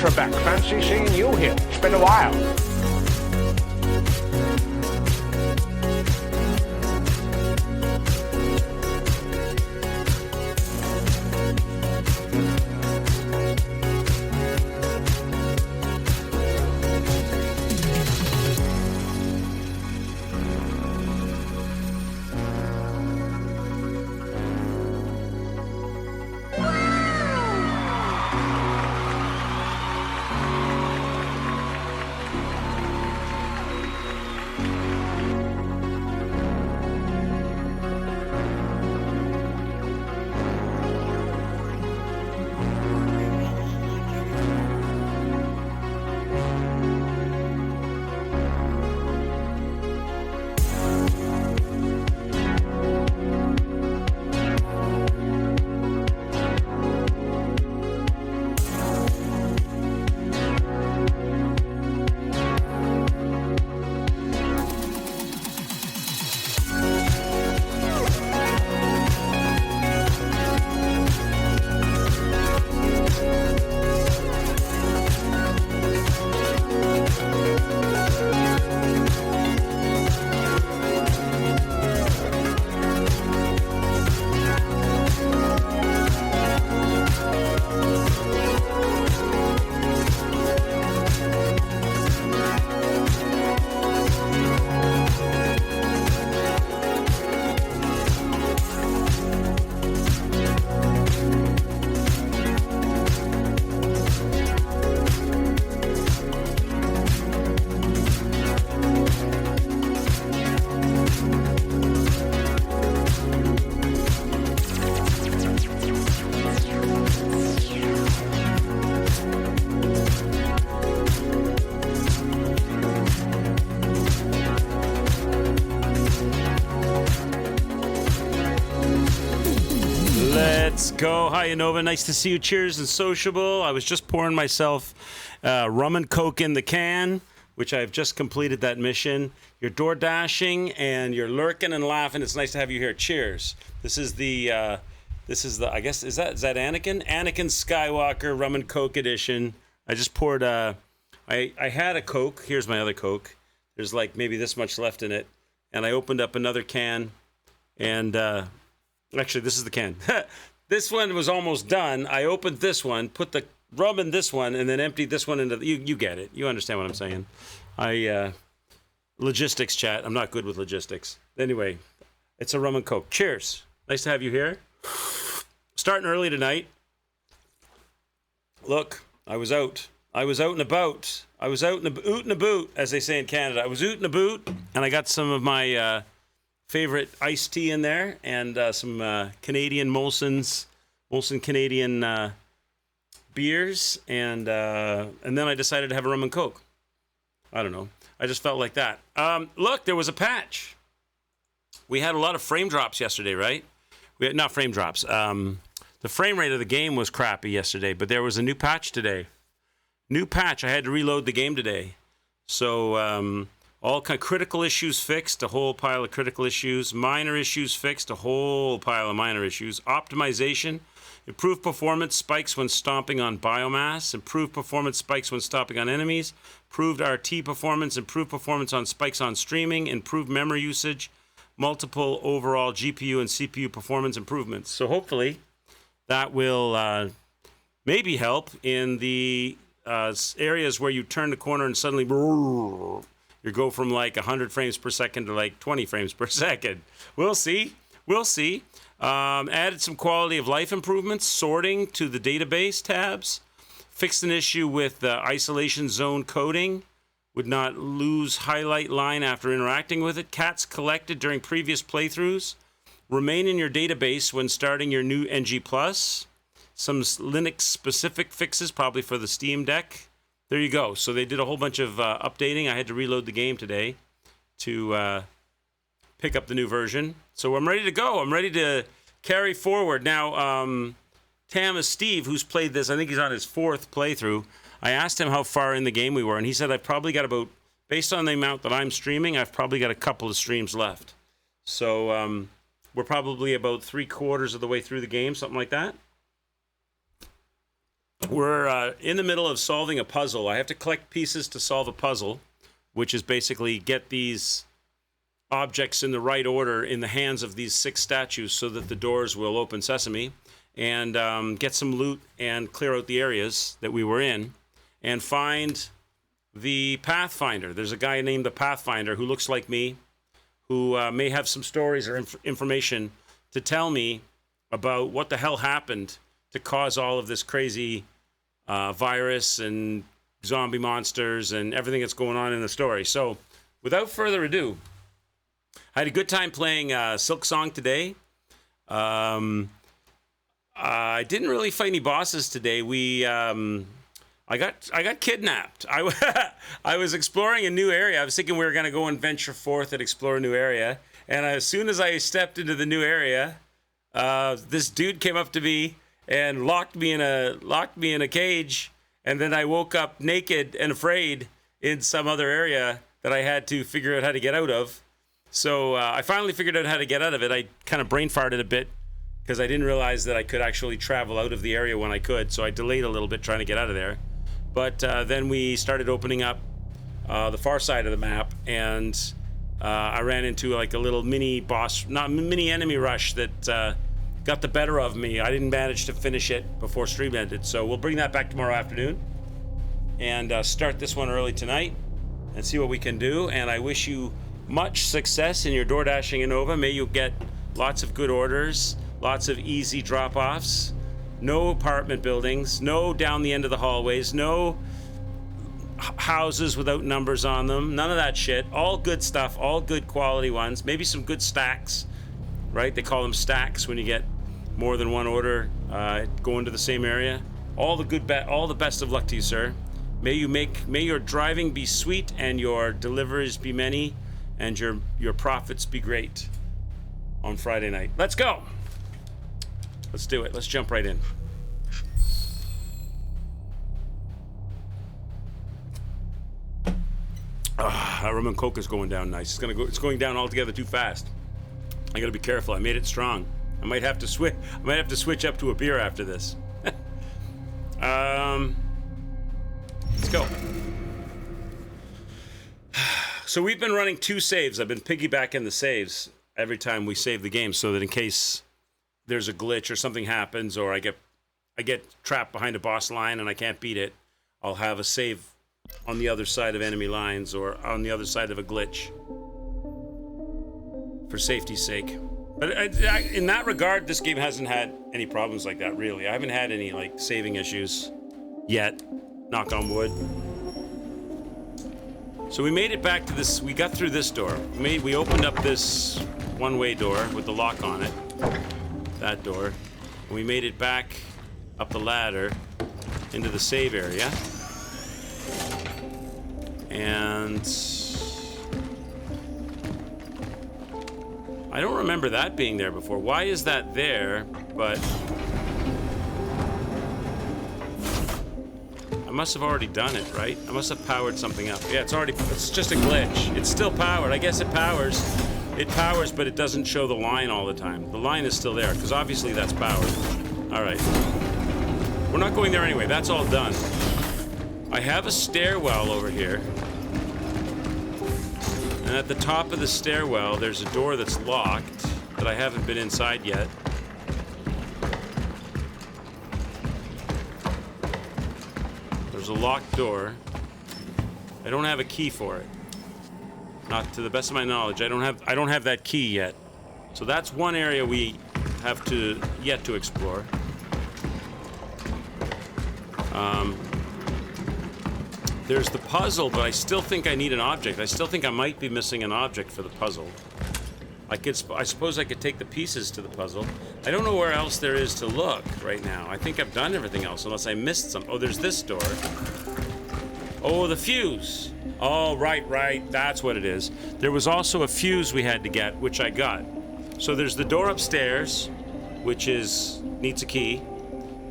Trebek. Fancy seeing you here. It's been a while. Let's go. Hi, Inova. Nice to see you. Cheers and sociable. I was just pouring myself rum and Coke in the can, which I've just completed that mission. You're door dashing and you're lurking and laughing. It's nice to have you here. Cheers. This is the I guess is that Anakin? Anakin Skywalker rum and Coke edition. I just poured I had a Coke. Here's my other Coke. There's like maybe this much left in it, and I opened up another can, and actually this is the can. This one was almost done. I opened this one, put the rum in this one, and then emptied this one into you get it. You understand what I'm saying. Logistics chat. I'm not good with logistics. Anyway, it's a rum and Coke. Cheers. Nice to have you here. Starting early tonight. Look, I was out and about. I was out and about, as they say in Canada. I was out and about, and I got some of my favorite iced tea in there, and some Canadian Molson Canadian beers, and then I decided to have a rum and Coke. I don't know. I just felt like that. Look, there was a patch. We had a lot of frame drops yesterday, right? Not frame drops. The frame rate of the game was crappy yesterday, but there was a new patch today. New patch. I had to reload the game today. So all kind of critical issues fixed, a whole pile of critical issues. Minor issues fixed, a whole pile of minor issues. Optimization. Improved performance spikes when stomping on biomass. Improved performance spikes when stomping on enemies. Improved RT performance. Improved performance on spikes on streaming. Improved memory usage. Multiple overall GPU and CPU performance improvements. So hopefully that will maybe help in the areas where you turn the corner and suddenly you go from like 100 frames per second to like 20 frames per second. We'll see. We'll see. Added some quality of life improvements, sorting to the database tabs. Fixed an issue with isolation zone coding. Would not lose highlight line after interacting with it. Cats collected during previous playthroughs. Remain in your database when starting your new NG+. Some Linux-specific fixes, probably for the Steam Deck. There you go. So they did a whole bunch of updating. I had to reload the game today to pick up the new version. So I'm ready to go. I'm ready to carry forward. Now, Tam Steve, who's played this, I think he's on his 4th playthrough. I asked him how far in the game we were, and he said I've probably got about, based on the amount that I'm streaming, I've probably got a couple of streams left. So we're probably about 3/4 of the way through the game, something like that. We're in the middle of solving a puzzle. I have to collect pieces to solve a puzzle, which is basically get these objects in the right order in the hands of these 6 statues so that the doors will open sesame, and get some loot and clear out the areas that we were in and find the Pathfinder. There's a guy named the Pathfinder who looks like me, who may have some stories or information to tell me about what the hell happened to cause all of this crazy virus and zombie monsters and everything that's going on in the story. So without further ado, I had a good time playing Silk Song today. I didn't really fight any bosses today. I got kidnapped. I was exploring a new area. I was thinking we were going to go and venture forth and explore a new area. And as soon as I stepped into the new area, this dude came up to me and locked me in a cage. And then I woke up naked and afraid in some other area that I had to figure out how to get out of. So I finally figured out how to get out of it. I kind of brain farted a bit because I didn't realize that I could actually travel out of the area when I could. So I delayed a little bit trying to get out of there. But then we started opening up the far side of the map, and I ran into like a little mini enemy rush that got the better of me. I didn't manage to finish it before stream ended. So we'll bring that back tomorrow afternoon and start this one early tonight and see what we can do. And I wish you much success in your door dashing in Nova. May you get lots of good orders, lots of easy drop-offs, no apartment buildings, no down the end of the hallways, no houses without numbers on them, none of that shit. All good stuff, all good quality ones, maybe some good stacks, right? They call them stacks when you get more than one order going to the same area. All the best of luck to you, sir. May your driving be sweet and your deliveries be many and your profits be great on Friday night. Let's go. Let's do it. Let's jump right in. That rum and coke is going down nice. It's going down altogether too fast. I gotta be careful. I made it strong. I might have to switch up to a beer after this. Let's go. So we've been running 2 saves. I've been piggybacking the saves every time we save the game, so that in case there's a glitch or something happens, or I get trapped behind a boss line and I can't beat it, I'll have a save on the other side of enemy lines or on the other side of a glitch for safety's sake. But in that regard, this game hasn't had any problems like that, really. I haven't had any like saving issues yet, knock on wood. So we made it back to this. We got through this door. We opened up this one-way door with the lock on it, that door, and we made it back up the ladder into the save area. And I don't remember that being there before. Why is that there? But I must have already done it, right? I must have powered something up. Yeah, it's just a glitch. It's still powered. I guess it powers. It powers, but it doesn't show the line all the time. The line is still there, because obviously that's powered. All right. We're not going there anyway. That's all done. I have a stairwell over here. And at the top of the stairwell, there's a door that's locked that I haven't been inside yet. There's a locked door. I don't have a key for it. Not to the best of my knowledge. I don't have that key yet. So that's one area we have yet to explore. There's the puzzle, but I still think I need an object. I still think I might be missing an object for the puzzle. I suppose I could take the pieces to the puzzle. I don't know where else there is to look right now. I think I've done everything else, unless I missed some. Oh, there's this door. Oh, the fuse. Oh, right. That's what it is. There was also a fuse we had to get, which I got. So there's the door upstairs, which needs a key.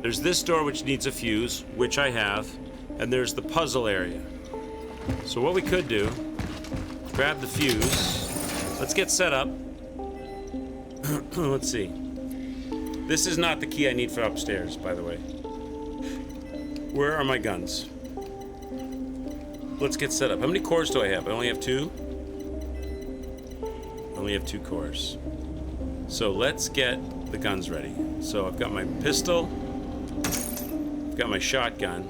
There's this door, which needs a fuse, which I have. And there's the puzzle area. So what we could do, grab the fuse. Let's get set up. Let's see. This is not the key I need for upstairs, by the way. Where are my guns? Let's get set up. How many cores do I have? I only have 2. I only have 2 cores. So let's get the guns ready. So I've got my pistol. I've got my shotgun.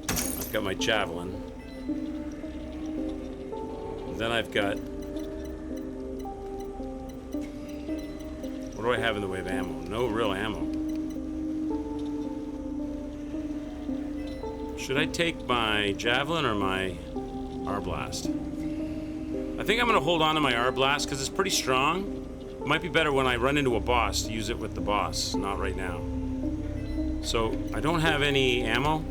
I've got my javelin. And then I've got... What do I have in the way of ammo? No real ammo. Should I take my javelin or my R-blast? I think I'm going to hold on to my R-blast because it's pretty strong. It might be better when I run into a boss to use it with the boss, not right now. So, I don't have any ammo.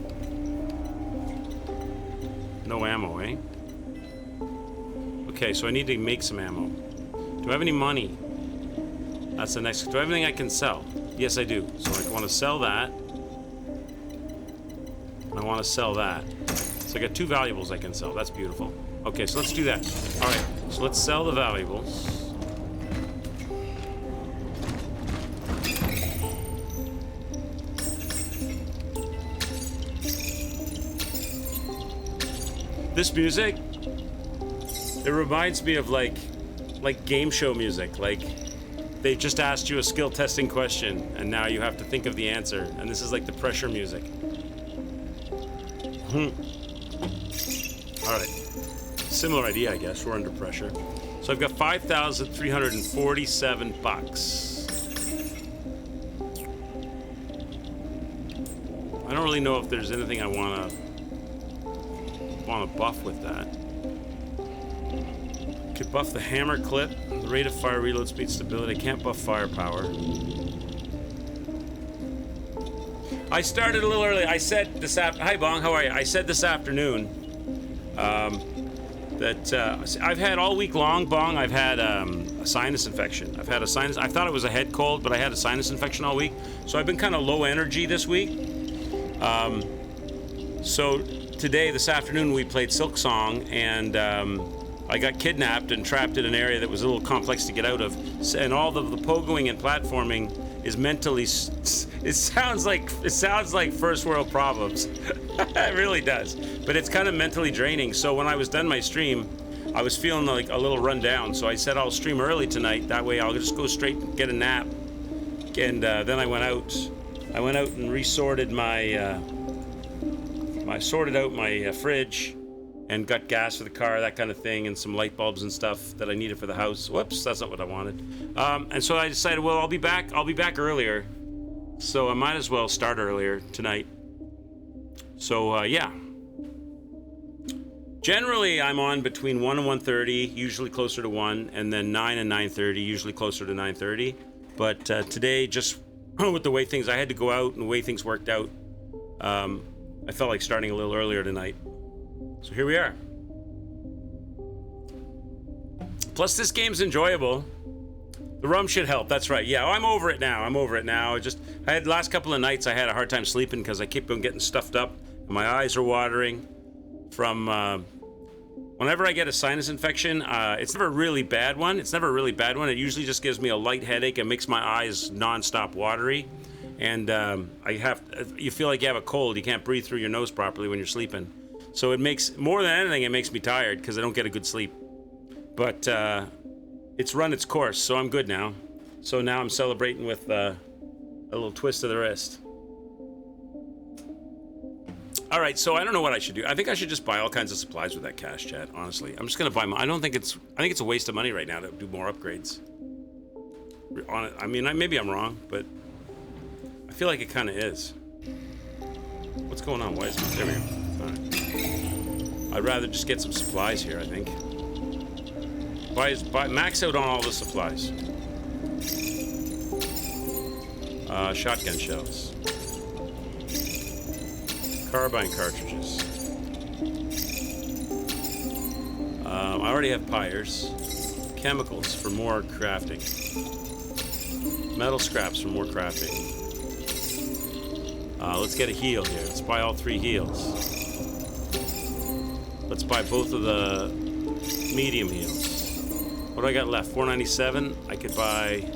No ammo, eh? Okay, so I need to make some ammo. Do I have any money? That's the next... Do I have anything I can sell? Yes, I do. So I want to sell that. I want to sell that. So I got 2 valuables I can sell. That's beautiful. Okay, so let's do that. All right, so let's sell the valuables. This music, it reminds me of like game show music. Like they just asked you a skill testing question and now you have to think of the answer. And this is like the pressure music. All right, similar idea, I guess. We're under pressure. So I've got 5,347 bucks. I don't really know if there's anything I want to buff with that. Could buff the hammer clip, the rate of fire, reload speed, stability. I can't buff firepower. I started a little early. I said this hi Bong, how are you? I said this afternoon that I've had all week long, Bong, I've had a sinus infection. I thought it was a head cold, but I had a sinus infection all week. So I've been kind of low energy this week. So today, this afternoon, we played Silk Song, and I got kidnapped and trapped in an area that was a little complex to get out of. And all the pogoing and platforming is mentally... It sounds like first world problems. It really does. But it's kind of mentally draining. So when I was done my stream, I was feeling like a little run down. So I said I'll stream early tonight. That way I'll just go straight and get a nap. And then I went out. I went out and resorted my... I sorted out my fridge and got gas for the car, that kind of thing, and some light bulbs and stuff that I needed for the house. Whoops, that's not what I wanted. And so I decided, well, I'll be back earlier. So I might as well start earlier tonight. So, yeah. Generally, I'm on between 1 and 1:30, usually closer to 1, and then 9 and 9:30, usually closer to 9:30. But today, just with the way things, I had to go out and the way things worked out, I felt like starting a little earlier tonight. So here we are. Plus, this game's enjoyable. The rum should help. That's right. Yeah, I'm over it now. I had the last couple of nights I had a hard time sleeping because I keep on getting stuffed up. And my eyes are watering from whenever I get a sinus infection. It's never a really bad one. It usually just gives me a light headache and makes my eyes nonstop watery. And you feel like you have a cold. You can't breathe through your nose properly when you're sleeping. So it makes, more than anything, it makes me tired because I don't get a good sleep. But it's run its course, so I'm good now. So now I'm celebrating with a little twist of the wrist. All right, so I don't know what I should do. I think I should just buy all kinds of supplies with that cash, chat, honestly. I'm just going to buy I think it's a waste of money right now to do more upgrades. I mean, maybe I'm wrong, but I feel like it kind of is. What's going on? Why is it? There we go. All right. I'd rather just get some supplies here, I think. Max out on all the supplies. Shotgun shells. Carbine cartridges. I already have pyres. Chemicals for more crafting. Metal scraps for more crafting. Let's get a heal here. Let's buy all 3 heals. Let's buy both of the medium heals. What do I got left? 497. I could buy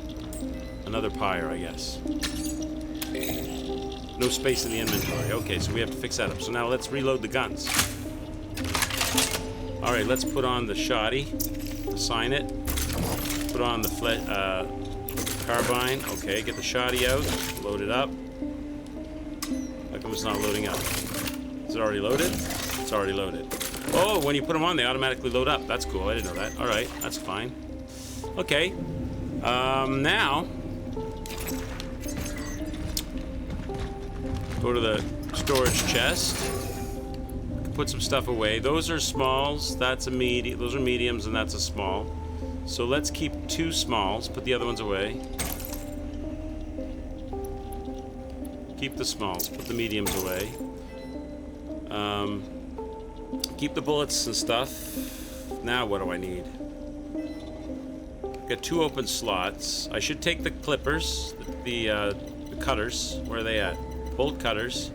another pyre, I guess. No space in the inventory. Okay, so we have to fix that up. So now let's reload the guns. All right, let's put on the shoddy. Assign it. Put on the carbine. Okay, get the shoddy out. Load it up. How come it's not loading up? Is it already loaded? It's already loaded. Oh, when you put them on, they automatically load up. That's cool. I didn't know that. All right, that's fine. Okay. Now, go to the storage chest. Put some stuff away. Those are smalls. That's a medium. Those are mediums, and that's a small. So let's keep 2 smalls. Put the other ones away. Keep the smalls. Put the mediums away. Keep the bullets and stuff. Now what do I need? Got 2 open slots. I should take the clippers, the cutters. Where are they at? Bolt cutters.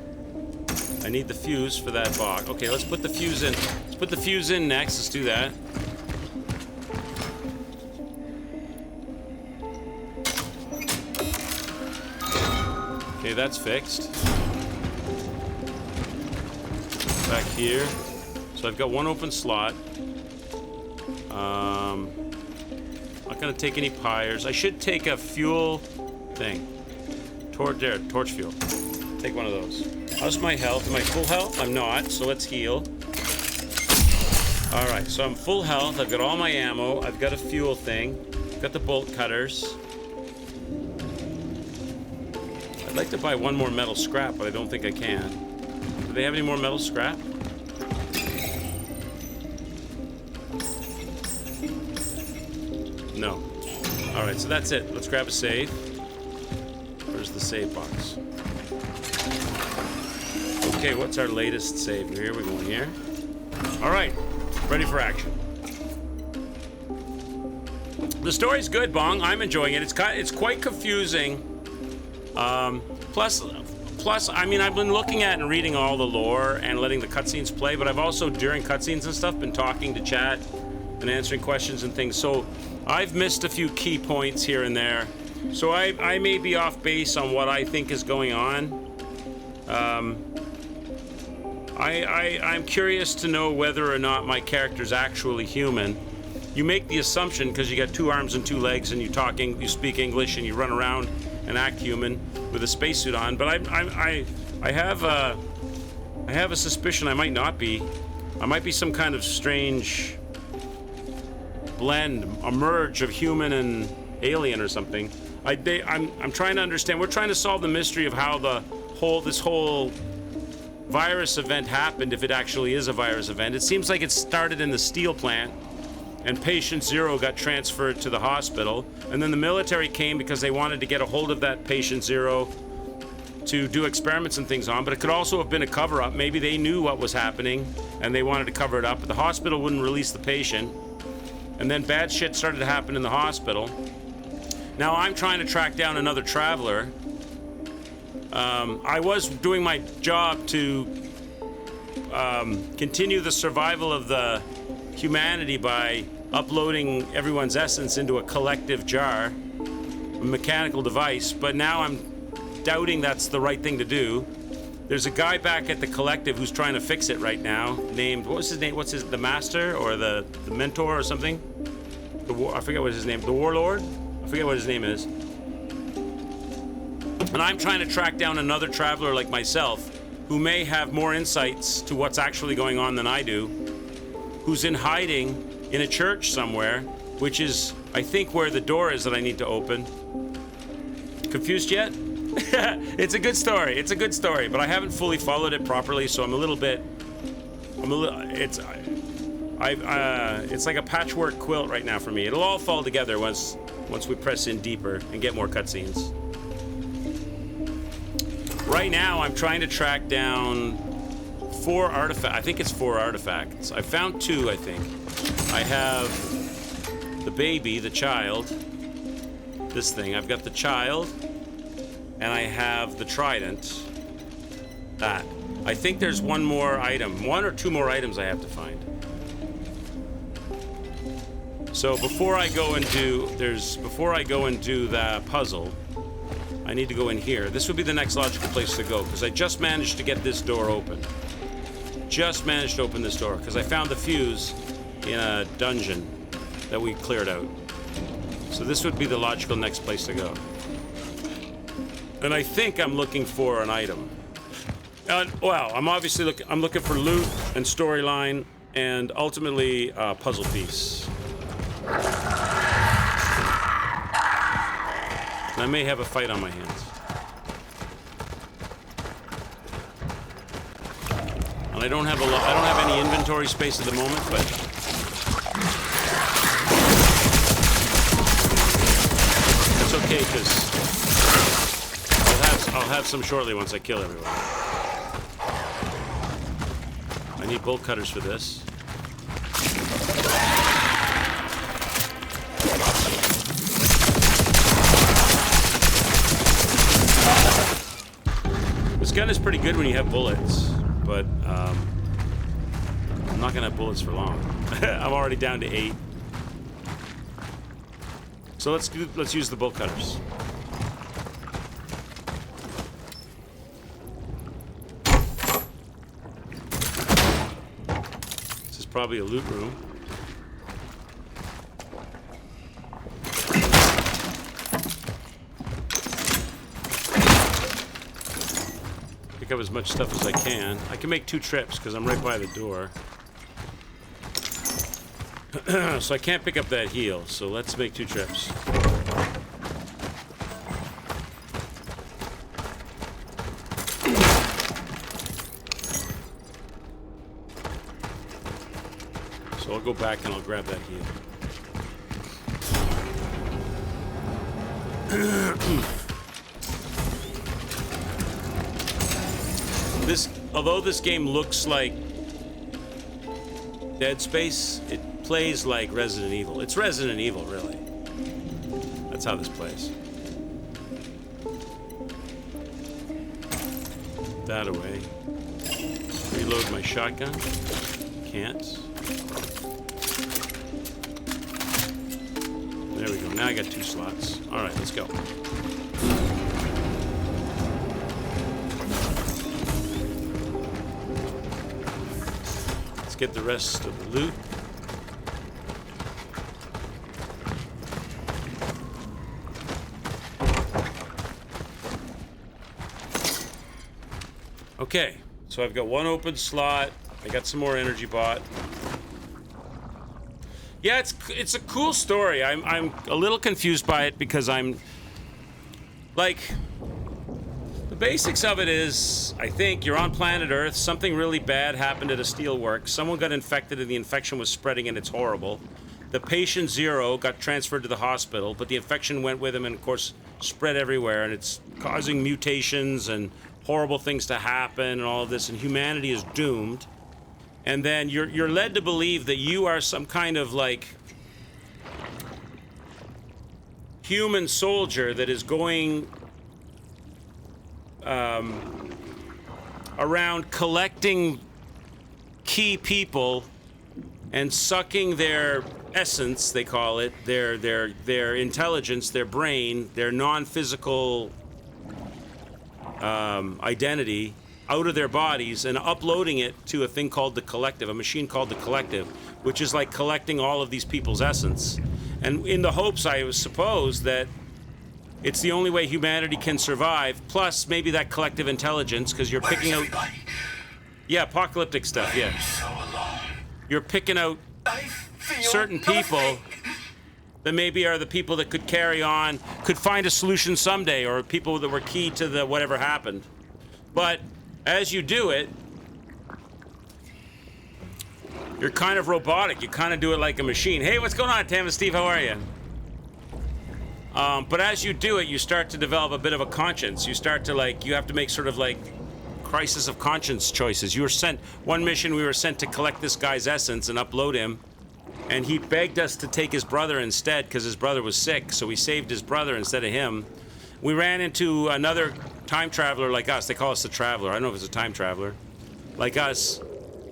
I need the fuse for that box. Okay, let's put the fuse in. Let's put the fuse in next. Let's do that. Okay, that's fixed. Back here. So I've got 1 open slot. Not gonna take any pyres. I should take a fuel thing. Torch fuel. Take one of those. How's my health? Am I full health? I'm not, so let's heal. Alright, so I'm full health. I've got all my ammo. I've got a fuel thing. I've got the bolt cutters. I'd like to buy 1 more metal scrap, but I don't think I can. Do they have any more metal scrap? No. Alright, so that's it. Let's grab a save. Where's the save box? Okay, what's our latest save? Here we go here. Alright, ready for action. The story's good, Bong. I'm enjoying it. It's quite confusing. Plus, I mean, I've been looking at and reading all the lore and letting the cutscenes play, but I've also, during cutscenes and stuff, been talking to chat and answering questions and things. So I've missed a few key points here and there. So I may be off base on what I think is going on. I'm curious to know whether or not my character's actually human. You make the assumption because you got 2 arms and 2 legs and you speak English and you run around and act human with a spacesuit on. But I have a suspicion I might not be. I might be some kind of strange blend, a merge of human and alien or something. I'm trying to understand. We're trying to solve the mystery of how this whole virus event happened, if it actually is a virus event. It seems like it started in the steel plant, and patient 0 got transferred to the hospital, and then the military came because they wanted to get a hold of that patient 0 to do experiments and things on, but it could also have been a cover-up. Maybe they knew what was happening, and they wanted to cover it up, but the hospital wouldn't release the patient, and then bad shit started to happen in the hospital. Now I'm trying to track down another traveler. I was doing my job to continue the survival of the humanity by uploading everyone's essence into a collective jar, a mechanical device, but now I'm doubting that's the right thing to do. There's a guy back at the collective who's trying to fix it right now, named, what was his name? The master or the mentor or something? I forget what his name, the warlord? I forget what his name is. And I'm trying to track down another traveler like myself who may have more insights to what's actually going on than I do, who's in hiding in a church somewhere, which is, I think, where the door is that I need to open. Confused yet? It's a good story. It's a good story, but I haven't fully followed it properly, so it's like a patchwork quilt right now for me. It'll all fall together once we press in deeper and get more cutscenes. Right now, I'm trying to track down 4 artifacts. I think it's 4 artifacts. I found 2, I think. I have the baby, the child. This thing. I've got the child. And I have the trident. That. I think there's 1 more item. 1 or 2 more items I have to find. So before I go and do the puzzle, I need to go in here. This would be the next logical place to go, because I just managed to get this door open. Just managed to open this door, because I found the fuse in a dungeon that we cleared out. So this would be the logical next place to go. And I think I'm looking for an item. Well, I'm obviously looking for loot and storyline, and ultimately a puzzle piece. And I may have a fight on my hands. And I don't have any inventory space at the moment, but it's okay because I'll have some shortly once I kill everyone. I need bolt cutters for this. This gun is pretty good when you have bullets, but I'm not gonna have bullets for long. I'm already down to 8. So let's use the bolt cutters. This is probably a loot room. Pick up as much stuff as I can. I can make 2 trips because I'm right by the door. So I can't pick up that heal, so let's make 2 trips. So I'll go back and I'll grab that heal. Although this game looks like Dead Space, it plays like Resident Evil. It's Resident Evil, really. That's how this plays. That away. Reload my shotgun. Can't. There we go. Now I got 2 slots. All right, let's go. Let's get the rest of the loot. Okay, so I've got 1 open slot. I got some more energy bought. Yeah, it's a cool story. I'm a little confused by it because I'm like, the basics of it is, I think you're on planet Earth, something really bad happened at a steelworks, someone got infected and the infection was spreading and it's horrible. The patient 0 got transferred to the hospital, but the infection went with him and of course spread everywhere, and it's causing mutations and horrible things to happen and all of this, and humanity is doomed. And then you're led to believe that you are some kind of like human soldier that is going around collecting key people and sucking their essence, they call it, their intelligence, their brain, their non-physical identity out of their bodies and uploading it to a thing called the Collective, a machine called the Collective, which is like collecting all of these people's essence. And in the hopes, I suppose, that it's the only way humanity can survive, plus maybe that collective intelligence, because you're picking out... Yeah, apocalyptic stuff, yeah. So alone. You're picking out certain people that maybe are the people that could carry on, could find a solution someday, or people that were key to the whatever happened. But as you do it, you're kind of robotic. You kind of do it like a machine. Hey, what's going on, Tam and Steve? How are you? But as you do it, you start to develop a bit of a conscience. You start to, like, you have to make sort of like crisis of conscience choices. You were sent, one mission we were sent to collect this guy's essence and upload him. And he begged us to take his brother instead because his brother was sick. So we saved his brother instead of him. We ran into another time traveler like us. They call us the Traveler. I don't know if it's a time traveler. Like us,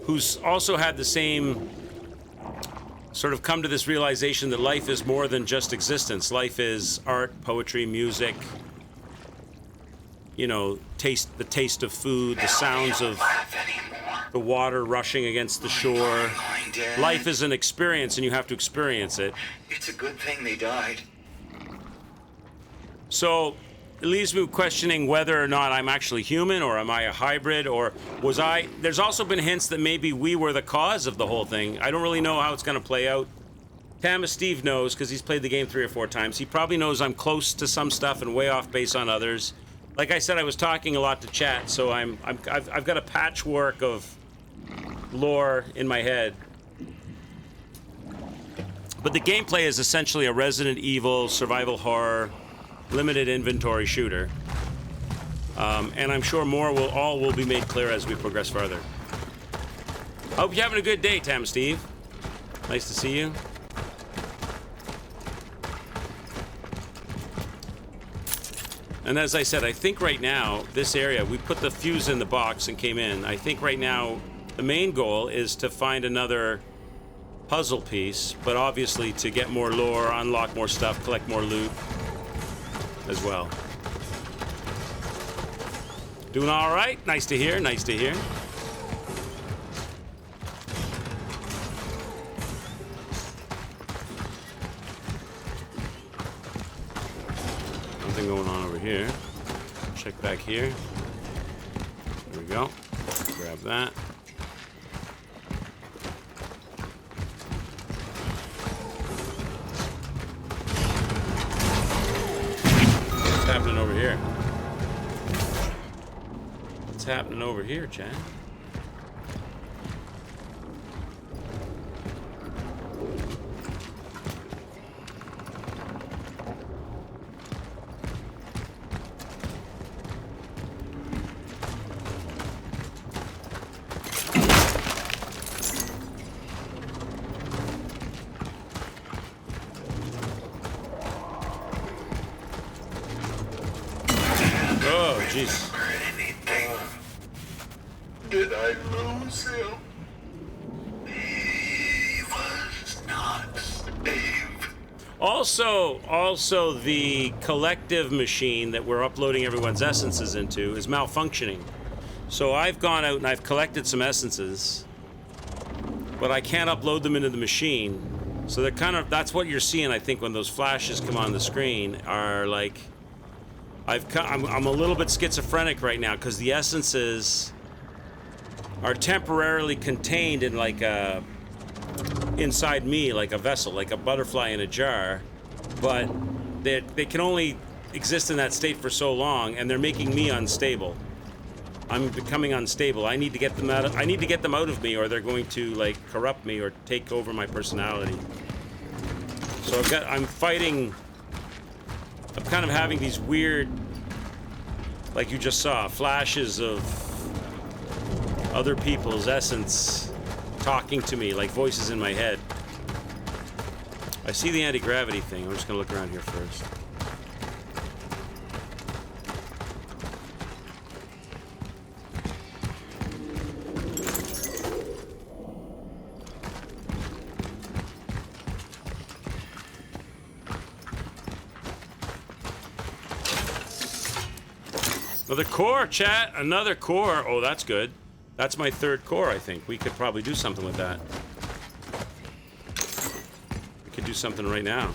who's also had the same sort of come to this realization that life is more than just existence. Life is art, poetry, music, you know, the taste of food, the sounds of the water rushing against the shore. Life is an experience, and you have to experience it. It's a good thing they died. So it leaves me questioning whether or not I'm actually human, or am I a hybrid, or was I... There's also been hints that maybe we were the cause of the whole thing. I don't really know how it's going to play out. Tama Steve knows, because he's played the game 3 or 4 times. He probably knows I'm close to some stuff and way off base on others. Like I said, I was talking a lot to chat, so I've got a patchwork of lore in my head. But the gameplay is essentially a Resident Evil survival horror limited inventory shooter, and I'm sure all will be made clear as we progress further. I hope you're having a good day, Tam Steve. Nice to see you. And as I said, I think right now this area, we put the fuse in the box and came in. I think right now the main goal is to find another puzzle piece, but obviously to get more lore, unlock more stuff, collect more loot as well. Doing all right? Nice to hear, nice to hear. Nothing going on over here. Check back here. There we go. Grab that. What's happening over here? What's happening over here, Chad? Jeez. Did I lose him? He was not safe. Also, the collective machine that we're uploading everyone's essences into is malfunctioning. So I've gone out and I've collected some essences, but I can't upload them into the machine. So they're that's what you're seeing, I think, when those flashes come on the screen, are like... I'm a little bit schizophrenic right now because the essences are temporarily contained in like inside me, like a vessel, like a butterfly in a jar, but they can only exist in that state for so long, and they're making me unstable. I'm becoming unstable. I need to get them out. I need to get them out of me, or they're going to like corrupt me or take over my personality. So I'm fighting. I'm kind of having these weird, like you just saw, flashes of other people's essence talking to me, like voices in my head. I see the anti-gravity thing. I'm just gonna look around here first. Another core, chat. Another core. Oh, that's good. That's my 3rd core, I think. We could probably do something with that. We could do something right now.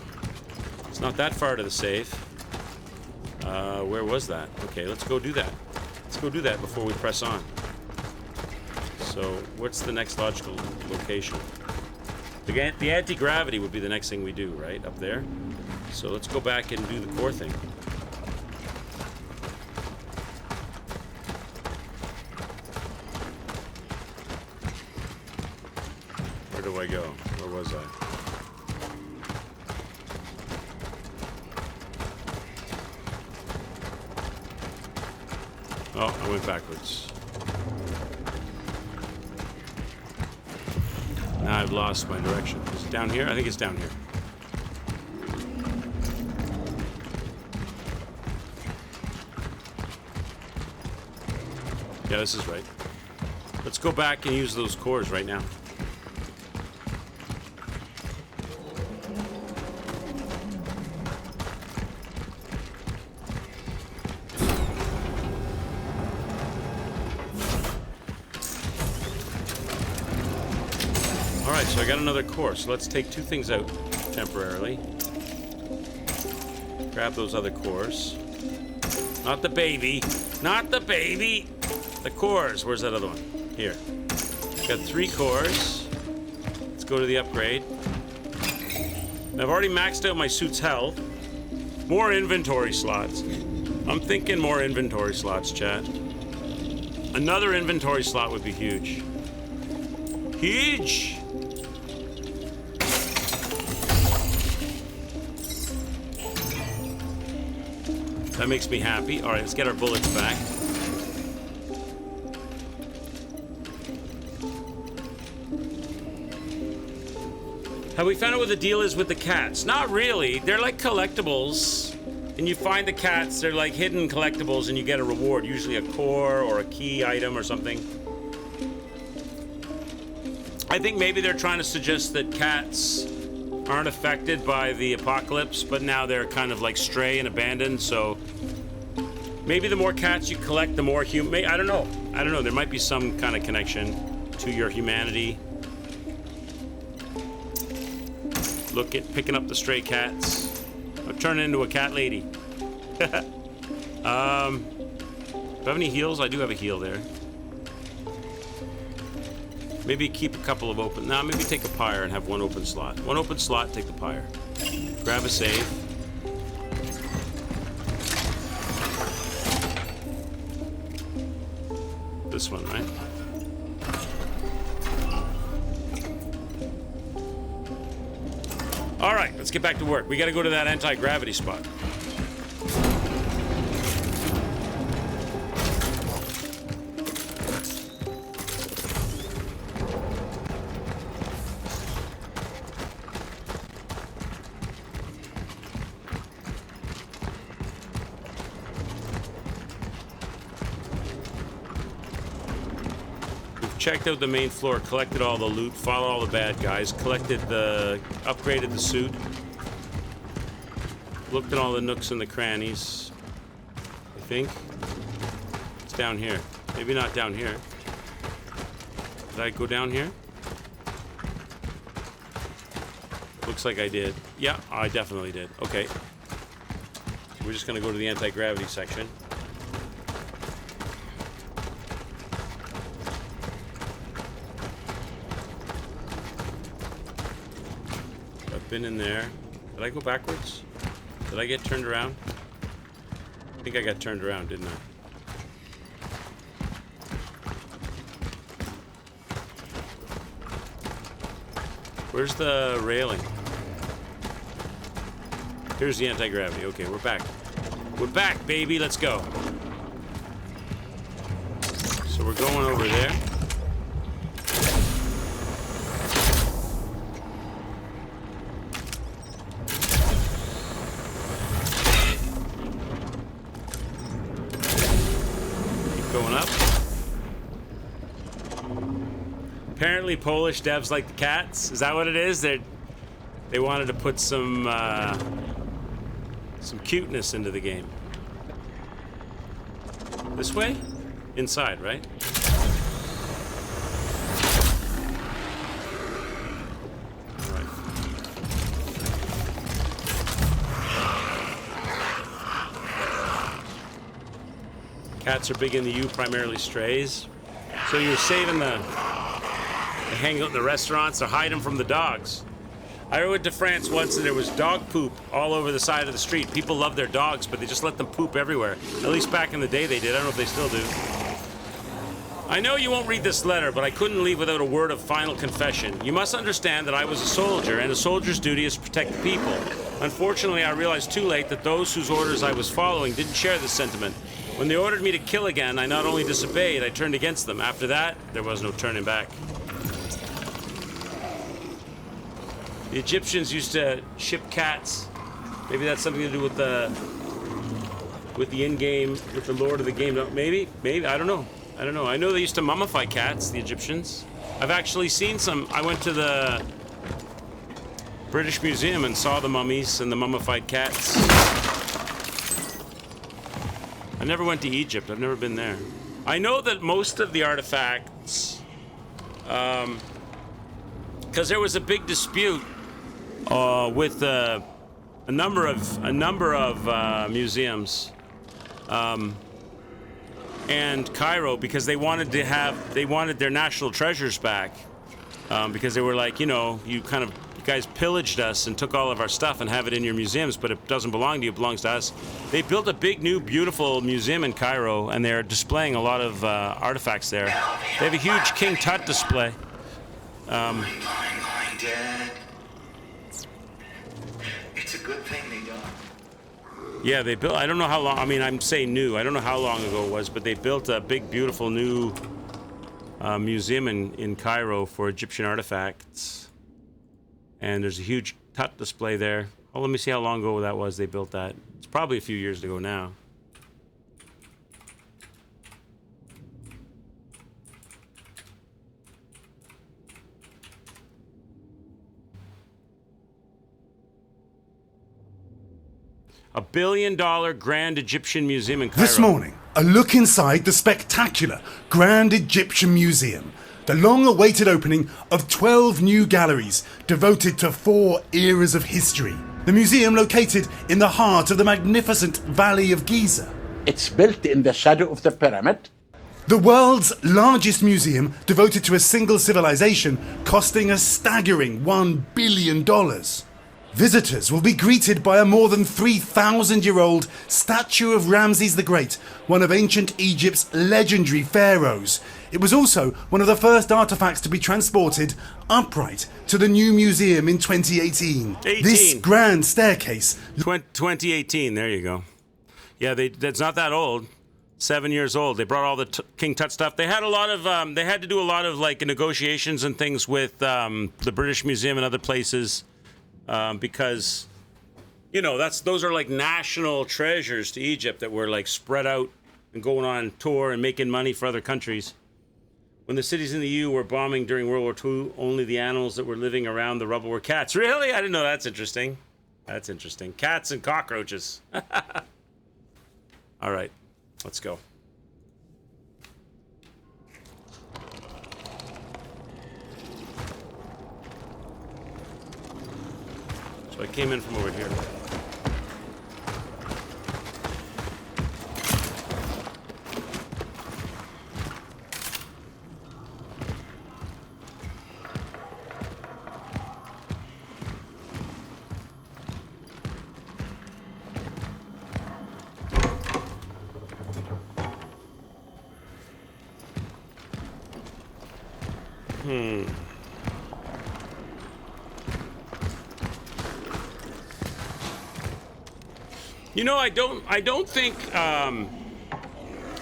It's not that far to the safe. Where was that? Okay, let's go do that. Let's go do that before we press on. So, what's the next logical location? The anti-gravity would be the next thing we do, right? Up there. So let's go back and do the core thing. Where do I go? Where was I? Oh, I went backwards. Now I've lost my direction. Is it down here? I think it's down here. Yeah, this is right. Let's go back and use those cores right now. So I got another core. So let's take 2 things out temporarily. Grab those other cores. Not the baby. Not the baby. The cores. Where's that other one? Here. Got 3 cores. Let's go to the upgrade. Now, I've already maxed out my suit's health. More inventory slots. I'm thinking more inventory slots, chat. Another inventory slot would be huge. Huge! That makes me happy. All right, let's get our bullets back. Have we found out what the deal is with the cats? Not really. They're like collectibles. And you find the cats, they're like hidden collectibles, and you get a reward, usually a core or a key item or something. I think maybe they're trying to suggest that cats aren't affected by the apocalypse, but now they're kind of like stray and abandoned, so maybe the more cats you collect, the more human. I don't know. I don't know. There might be some kind of connection to your humanity. Look at picking up the stray cats. I'm turning into a cat lady. Do I have any heals? I do have a heal there. Maybe keep a couple of open. Nah, maybe take a pyre and have 1 open slot. 1 open slot, take the pyre. Grab a save. This one, right? All right, let's get back to work. We got to go to that anti-gravity spot. Checked out the main floor, collected all the loot, fought all the bad guys, upgraded the suit, looked at all the nooks and the crannies. I think it's down here. Maybe not down here. Did I go down here? Looks like I did. Yeah, I definitely did. Okay. We're just gonna go to the anti-gravity section. Been in there. Did I go backwards? Did I get turned around? I think I got turned around, didn't I? Where's the railing? Here's the anti-gravity. Okay, we're back. We're back, baby. Let's go. So we're going over there. Apparently Polish devs like the cats. Is that what it is? They wanted to put some cuteness into the game. This way? Inside, right? All right. Cats are big in the U, primarily strays. So you're saving the... They hang out in the restaurants, or hide them from the dogs. I went to France once and there was dog poop all over the side of the street. People love their dogs, but they just let them poop everywhere. At least back in the day they did. I don't know if they still do. I know you won't read this letter, but I couldn't leave without a word of final confession. You must understand that I was a soldier, and a soldier's duty is to protect the people. Unfortunately, I realized too late that those whose orders I was following didn't share this sentiment. When they ordered me to kill again, I not only disobeyed, I turned against them. After that, there was no turning back. The Egyptians used to ship cats. Maybe that's something to do with the in-game, with the lore of the game. Maybe, I don't know. I know they used to mummify cats, the Egyptians. I've actually seen some. I went to the British Museum and saw the mummies and the mummified cats. I never went to Egypt. I've never been there. I know that most of the artifacts because there was a big dispute with a number of museums and Cairo, because they wanted their national treasures back, because they were like, you guys pillaged us and took all of our stuff and have it in your museums, but it doesn't belong to you, it belongs to us. They built a big new beautiful museum in Cairo, and they're displaying a lot of artifacts there. They have a huge King Tut display. Mine, Dad. It's a good thing they died. Yeah, they built, I don't know how long, I'm saying new, I don't know how long ago it was, but they built a big, beautiful new museum in Cairo for Egyptian artifacts. And there's a huge Tut display there. Oh, let me see how long ago that was they built that. It's probably a few years ago now. $1 billion Grand Egyptian Museum in Cairo. This morning, a look inside the spectacular Grand Egyptian Museum. The long-awaited opening of 12 new galleries devoted to 4 eras of history. The museum located in the heart of the magnificent Valley of Giza. It's built in the shadow of the pyramid. The world's largest museum devoted to a single civilization, costing a staggering $1 billion. Visitors will be greeted by a more than 3,000-year-old statue of Ramses the Great, one of ancient Egypt's legendary pharaohs. It was also one of the first artifacts to be transported upright to the new museum in 2018. This grand staircase... 2018, there you go. Yeah, that's not that old. 7 years old. They brought all the King Tut stuff. They had a lot of, they had to do a lot of like negotiations and things with the British Museum and other places. Because, those are like national treasures to Egypt that were like spread out and going on tour and making money for other countries. When the cities in the EU were bombing during World War II, only the animals that were living around the rubble were cats. Really? I didn't know. That's interesting. That's interesting. Cats and cockroaches. All right, let's go. So I came in from over here.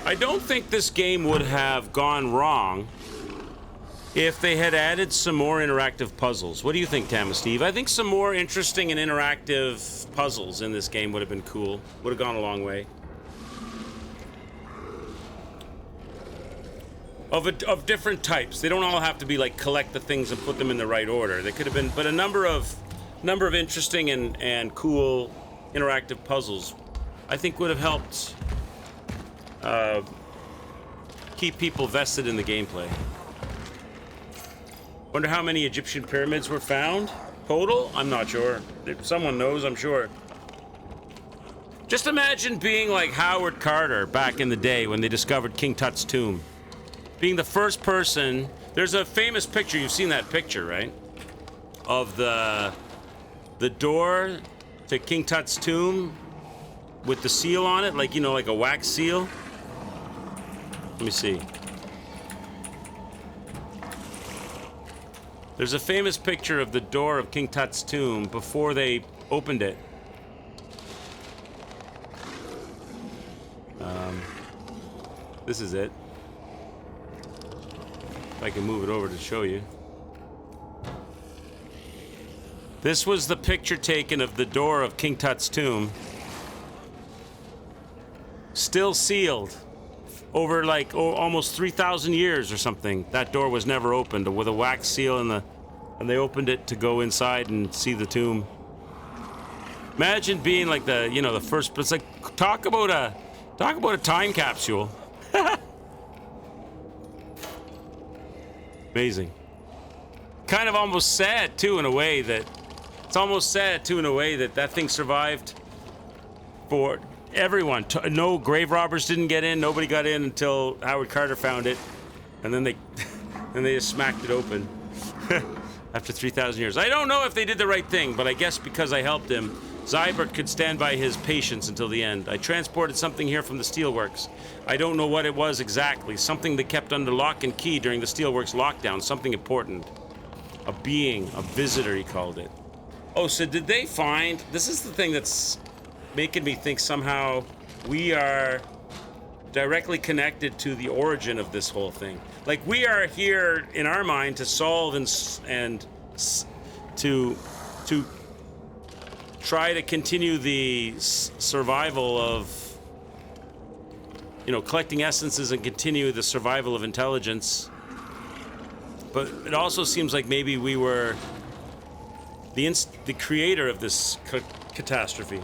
I don't think this game would have gone wrong if they had added some more interactive puzzles. What do you think, Tam and Steve? I think some more interesting and interactive puzzles in this game would have been cool. Would have gone a long way. Of different types. They don't all have to be like collect the things and put them in the right order. They could have been, but a number of interesting and cool interactive puzzles, I think, would have helped keep people vested in the gameplay. Wonder how many Egyptian pyramids were found total? I'm not sure. If someone knows, I'm sure. Just imagine being like Howard Carter back in the day when they discovered King Tut's tomb. Being the first person. There's a famous picture, you've seen that picture, right? Of the door to King Tut's tomb with the seal on it, like, like a wax seal. Let me see. There's a famous picture of the door of King Tut's tomb before they opened it. This is it. If I can move it over to show you. This was the picture taken of the door of King Tut's tomb. Still sealed. Over like almost 3,000 years or something. That door was never opened with a wax seal and they opened it to go inside and see the tomb. Imagine being like the first, it's like talk about a time capsule. Amazing. kind of almost sad too in a way that that thing survived for everyone. No grave robbers didn't get in. Nobody got in until Howard Carter found it, and then they just smacked it open after 3,000 years. I don't know if they did the right thing, but I guess because I helped him, Zybert could stand by his patience until the end. I transported something here from the steelworks. I don't know what it was exactly. Something that kept under lock and key during the steelworks lockdown. Something important. A being, a visitor, he called it. Oh, so did they find... This is the thing that's making me think somehow we are directly connected to the origin of this whole thing. Like, we are here in our mind to solve and to try to continue the survival of, collecting essences and continue the survival of intelligence. But it also seems like maybe we were the creator of this catastrophe.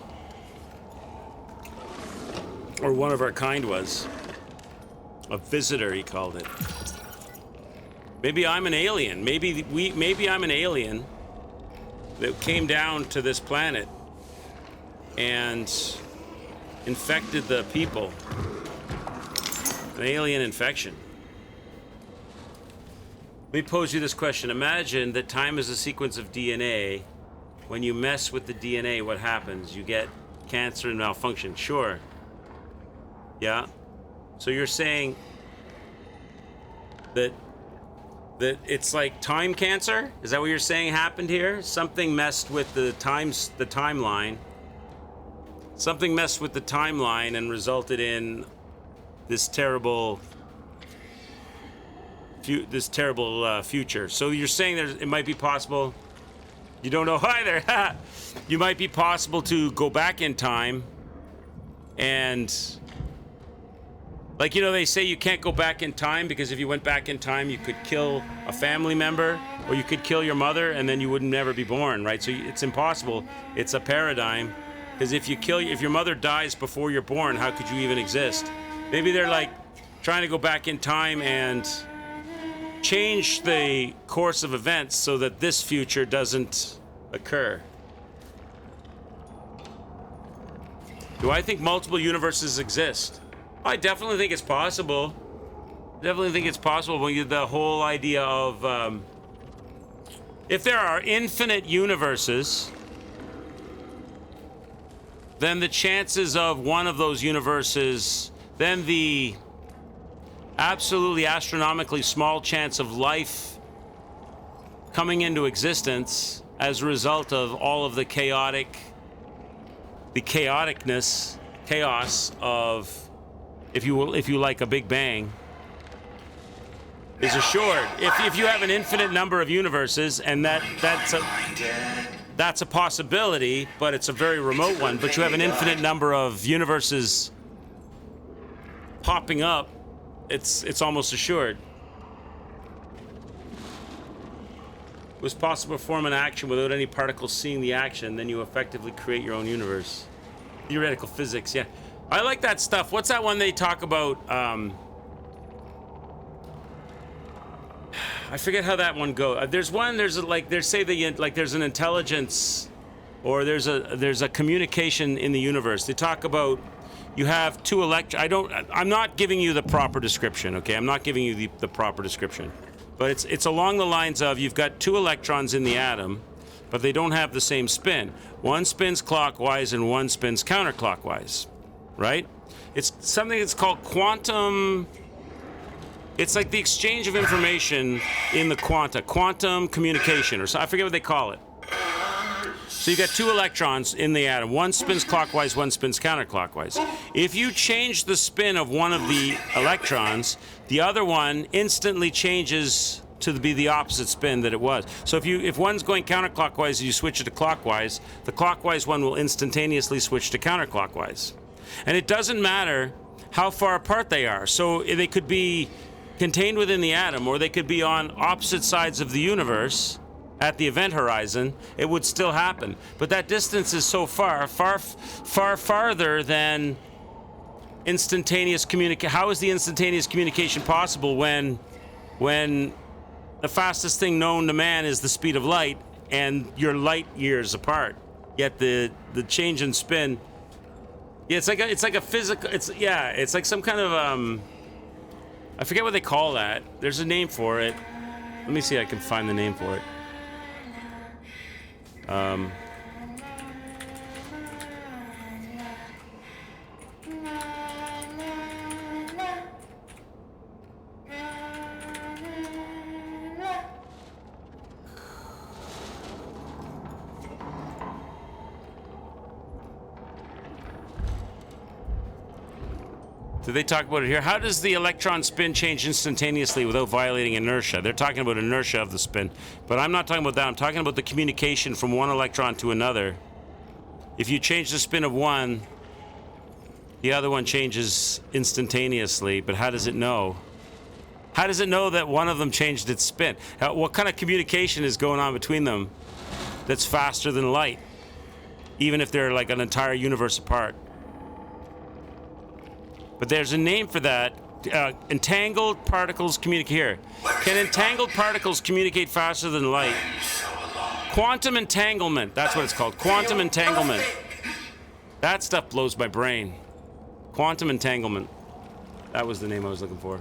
Or one of our kind was. A visitor, he called it. Maybe I'm an alien. Maybe I'm an alien that came down to this planet and infected the people. An alien infection. Let me pose you this question. Imagine that time is a sequence of DNA. When you mess with the DNA, what happens? You get cancer and malfunction. Sure. Yeah? So you're saying that it's like time cancer? Is that what you're saying happened here? Something messed with the timeline. Something messed with the timeline and resulted in this terrible future. So you're saying it might be possible. You don't know either. You might be possible to go back in time and, like, they say you can't go back in time because if you went back in time, you could kill a family member or you could kill your mother and then you would never be born, right? So it's impossible. It's a paradigm because if your mother dies before you're born, how could you even exist? Maybe they're like trying to go back in time and change the course of events so that this future doesn't occur. Do I think multiple universes exist? I definitely think it's possible. Definitely think it's possible when the whole idea of if there are infinite universes, then the chances of one of those universes, then the absolutely astronomically small chance of life coming into existence as a result of all of the chaos of, if you like, a Big Bang, is assured. If you have an infinite number of universes, and that's a possibility, but it's a very remote one, but you have an infinite number of universes popping up, it's almost assured. It was possible to perform an action without any particles seeing the action, then you effectively create your own universe. Theoretical physics, yeah. I like that stuff. What's that one they talk about? I forget how that one goes. There's an intelligence, or there's a communication in the universe. They talk about you have two I'm not giving you the proper description, okay? I'm not giving you the proper description. But it's along the lines of you've got two electrons in the atom, but they don't have the same spin. One spins clockwise and one spins counterclockwise, right? It's something that's called quantum. It's like the exchange of information in the quantum communication, or so, I forget what they call it. So you got two electrons in the atom. One spins clockwise, one spins counterclockwise. If you change the spin of one of the electrons, the other one instantly changes to be the opposite spin that it was. So if one's going counterclockwise and you switch it to clockwise, the clockwise one will instantaneously switch to counterclockwise. And it doesn't matter how far apart they are. So they could be contained within the atom, or they could be on opposite sides of the universe at the event horizon. It would still happen. But that distance is so far farther than instantaneous communication. How is the instantaneous communication possible when the fastest thing known to man is the speed of light, and you're light years apart. Yet the change in spin, yeah, it's like a physical. It's like some kind of I forget what they call that. There's a name for it. Let me see if I can find the name for it. Do they talk about it here? How does the electron spin change instantaneously without violating inertia? They're talking about inertia of the spin, but I'm not talking about that. I'm talking about the communication from one electron to another. If you change the spin of one, the other one changes instantaneously, but how does it know? How does it know that one of them changed its spin? What kind of communication is going on between them that's faster than light, even if they're like an entire universe apart? But there's a name for that. Entangled particles communicate here. Can entangled particles communicate faster than light? Quantum entanglement. That's what it's called. Quantum entanglement. That stuff blows my brain. Quantum entanglement. That was the name I was looking for.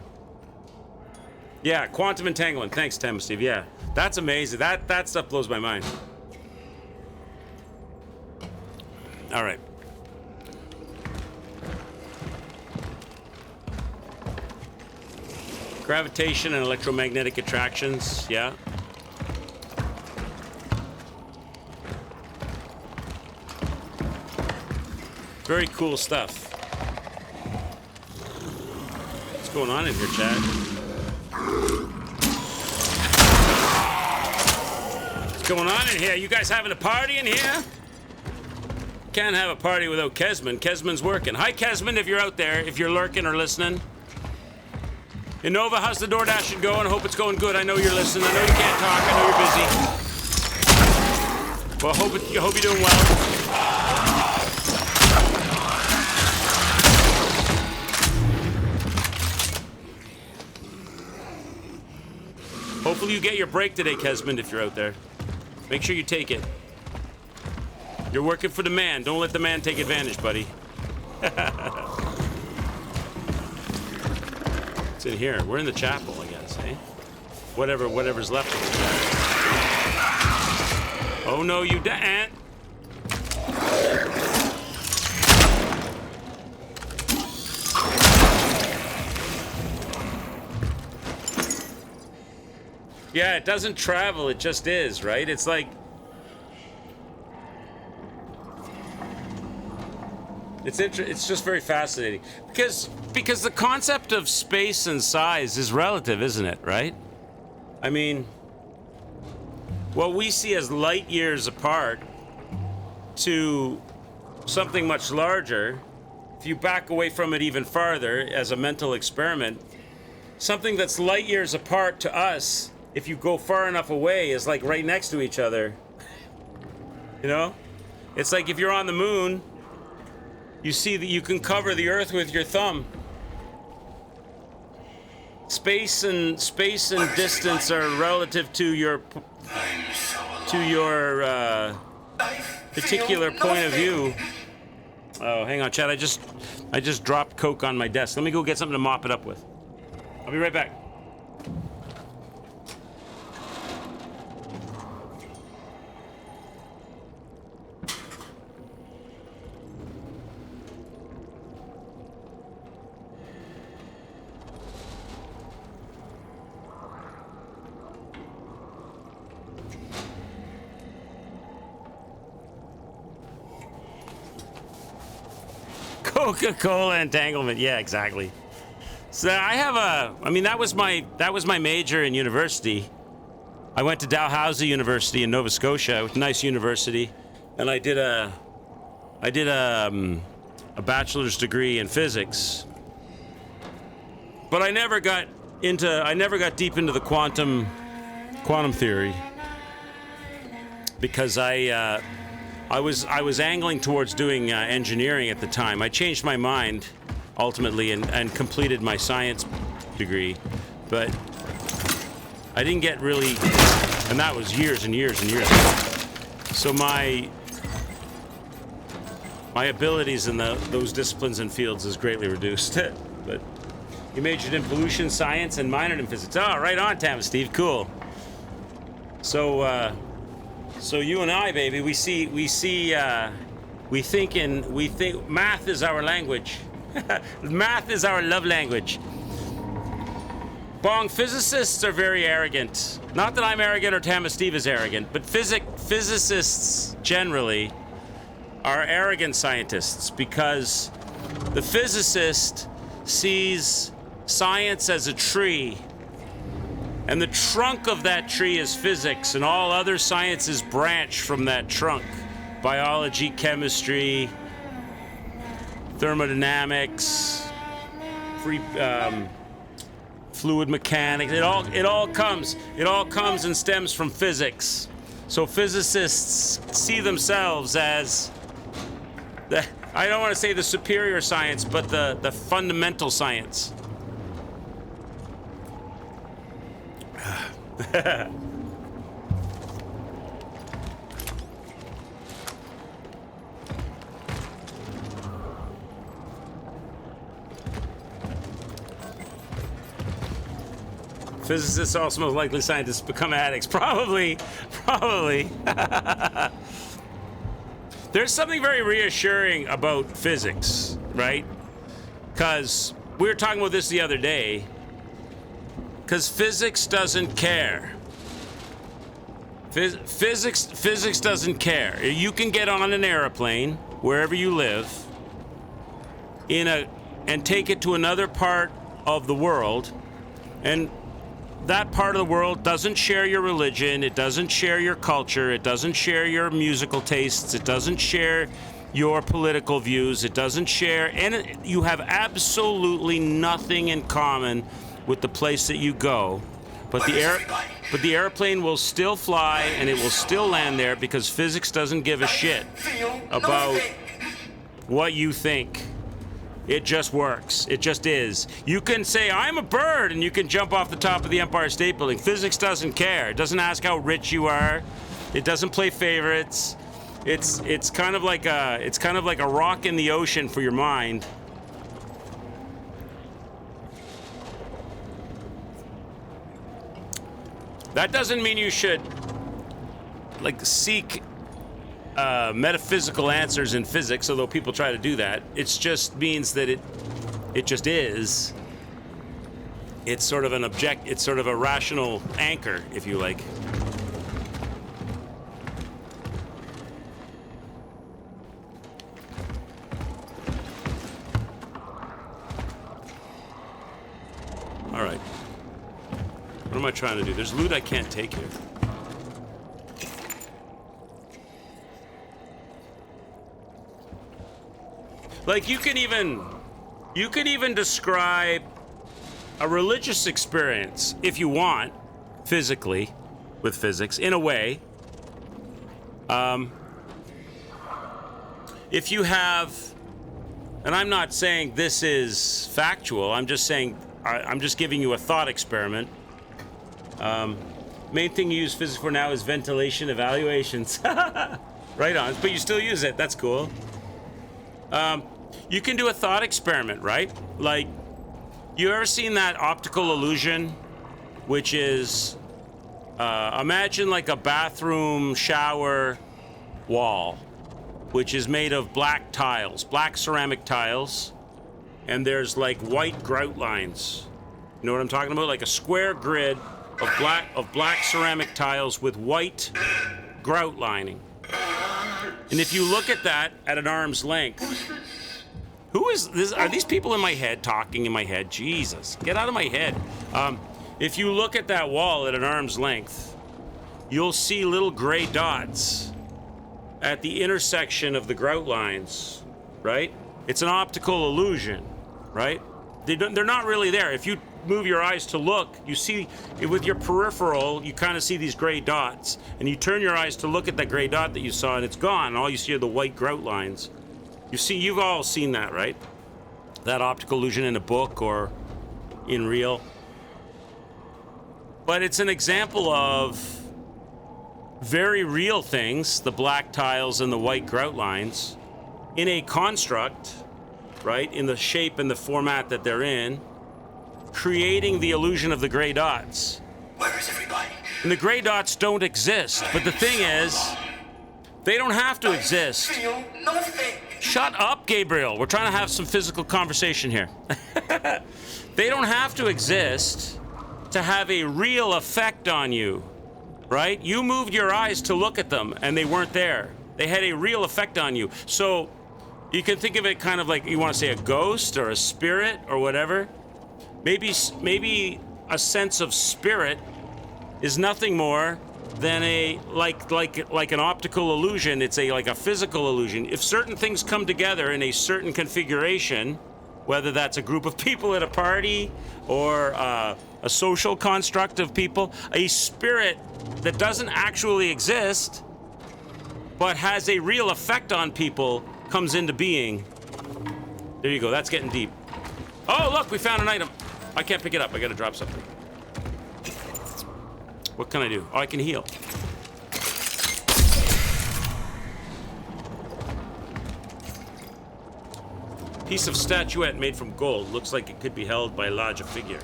Yeah, quantum entanglement. Thanks, Tim, Steve. Yeah, that's amazing. That stuff blows my mind. All right. Gravitation and electromagnetic attractions, yeah. Very cool stuff. What's going on in here, Chad? What's going on in here? You guys having a party in here? Can't have a party without Kesman. Kesman's working. Hi, Kesman, if you're out there, if you're lurking or listening. Innova, how's the DoorDash going? I hope it's going good. I know you're listening. I know you can't talk. I know you're busy. Well, I hope you're doing well. Hopefully you get your break today, Kesmond, if you're out there. Make sure you take it. You're working for the man. Don't let the man take advantage, buddy. It's in here. We're in the chapel, I guess, eh? Whatever's left of the chapel. Oh no, you didn't. Yeah, it doesn't travel, it just is, right? It's like... It's just very fascinating. Because the concept of space and size is relative, isn't it, right? I mean, what we see as light years apart to something much larger, if you back away from it even farther as a mental experiment, something that's light years apart to us, if you go far enough away, is like right next to each other. You know? It's like if you're on the moon, you see that you can cover the Earth with your thumb. Space and distance are relative to your particular point of view. Oh, hang on, Chad. I just dropped Coke on my desk. Let me go get something to mop it up with. I'll be right back. Coca-Cola entanglement. Yeah, exactly. So that was my major in university. I went to Dalhousie University in Nova Scotia, a nice university, and I did a bachelor's degree in physics. But I never got deep into the quantum theory because I was angling towards doing engineering at the time. I changed my mind ultimately and completed my science degree, but I didn't get really, and that was years and years and years ago. So my abilities in those disciplines and fields is greatly reduced. But you majored in pollution science and minored in physics. Oh, right on, Tam, Steve. Cool. So, so you and I, baby, we think math is our language. Math is our love language. Bong, physicists are very arrogant. Not that I'm arrogant or Tam Steve is arrogant, but physicists generally are arrogant scientists because the physicist sees science as a tree, and the trunk of that tree is physics, and all other sciences branch from that trunk. Biology, chemistry, thermodynamics, fluid mechanics. It all comes and stems from physics. So physicists see themselves as I don't want to say the superior science, but the fundamental science. Physicists are also most likely scientists become addicts. Probably. There's something very reassuring about physics, right? Because we were talking about this the other day. Because physics doesn't care. Physics doesn't care. You can get on an airplane wherever you live and take it to another part of the world, and that part of the world doesn't share your religion, it doesn't share your culture, it doesn't share your musical tastes, it doesn't share your political views, it doesn't share, and you have absolutely nothing in common with the place that you go. But the airplane will still fly and it will still land there because physics doesn't give a shit about what you think. It just works. It just is. You can say, I'm a bird, and you can jump off the top of the Empire State Building. Physics doesn't care. It doesn't ask how rich you are. It doesn't play favorites. It's kind of like a rock in the ocean for your mind. That doesn't mean you should seek metaphysical answers in physics, although people try to do that. It just means that it just is. It's sort of it's sort of a rational anchor, if you like. All right. What am I trying to do? There's loot I can't take here. Like, you can even describe a religious experience, if you want, physically, with physics, in a way. If you have, and I'm not saying this is factual, I'm just saying, I'm just giving you a thought experiment. Main thing you use physics for now is ventilation evaluations. Right on, but you still use it, that's cool. You can do a thought experiment, right? Like, you ever seen that optical illusion, which is, imagine like a bathroom shower wall, which is made of black tiles, black ceramic tiles, and there's like white grout lines. You know what I'm talking about? Like a square grid of black ceramic tiles with white grout lining. And if you look at that at an arm's length, who is this? Are these people in my head talking in my head? Jesus, get out of my head. If you look at that wall at an arm's length, you'll see little gray dots at the intersection of the grout lines, right? It's an optical illusion, right? They're not really there. If you move your eyes to look, you see, with your peripheral, you kind of see these gray dots, and you turn your eyes to look at that gray dot that you saw, and it's gone, and all you see are the white grout lines. You've all seen that, right? That optical illusion in a book or in real. But it's an example of very real things, the black tiles and the white grout lines, in a construct, right, in the shape and the format that they're in, creating the illusion of the gray dots. Where is everybody? And the gray dots don't exist, but the thing is, they don't have to exist. I feel nothing. Shut up, Gabriel. We're trying to have some physical conversation here. They don't have to exist to have a real effect on you, right? You moved your eyes to look at them, and they weren't there. They had a real effect on you. So you can think of it kind of like, you want to say a ghost or a spirit or whatever. Maybe a sense of spirit is nothing more than a like an optical illusion. It's like a physical illusion. If certain things come together in a certain configuration, whether that's a group of people at a party or a social construct of people, a spirit that doesn't actually exist but has a real effect on people comes into being. There you go. That's getting deep. Oh, look, we found an item. I can't pick it up. I gotta drop something. What can I do? Oh, I can heal. Piece of statuette made from gold. Looks like it could be held by a larger figure.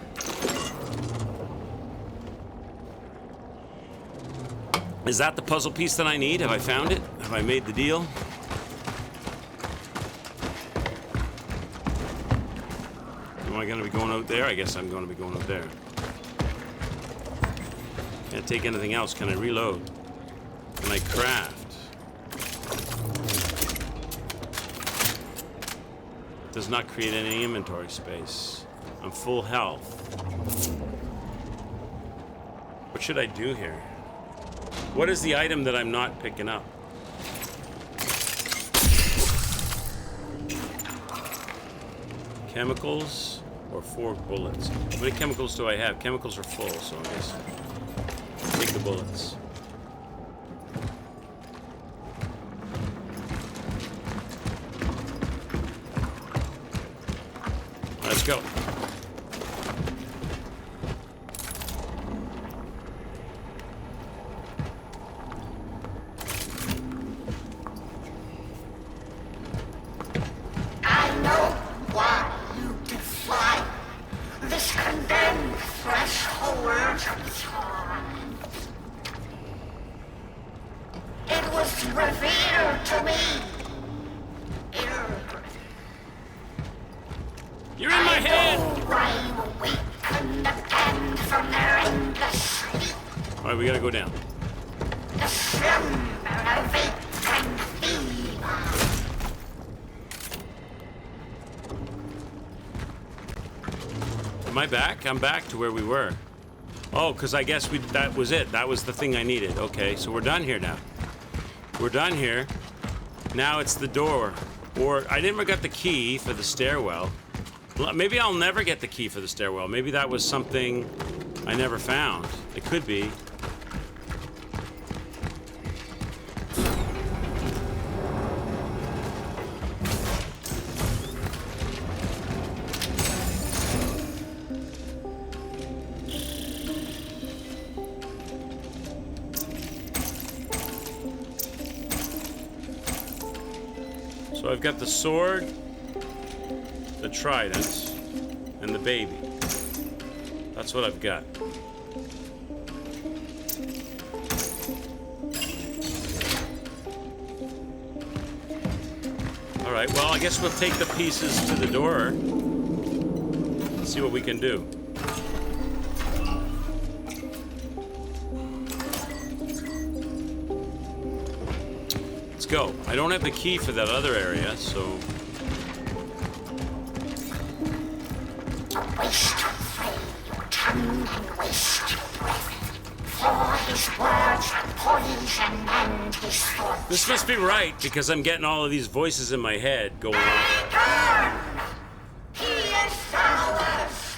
Is that the puzzle piece that I need? Have I found it? Have I made the deal? Am I going to be going out there? I guess I'm going to be going out there. Can't take anything else. Can I reload? Can I craft? Does not create any inventory space. I'm full health. What should I do here? What is the item that I'm not picking up? Chemicals or 4 bullets? How many chemicals do I have? Chemicals are full, so I guess take the bullets. Let's go. I know why you defy this condemned threshold of time. It was revealed to me. You're in my head! Why you weakened again from their endless sleep. All right, we gotta go down. The slumber of ache and fever. Am I back? I'm back to where we were. Oh, because I guess that was it. That was the thing I needed. Okay, so we're done here now. We're done here. Now it's the door. Or I never got the key for the stairwell. Maybe I'll never get the key for the stairwell. Maybe that was something I never found. It could be. So I've got the sword, the trident, and the baby. That's what I've got. All right, well, I guess we'll take the pieces to the door and see what we can do. Let's go. I don't have the key for that other area, so... Waste your flame, your tongue, and waste your breath. For his words are poison and his thoughts. This must be right, because I'm getting all of these voices in my head going on. Turn! He is ours.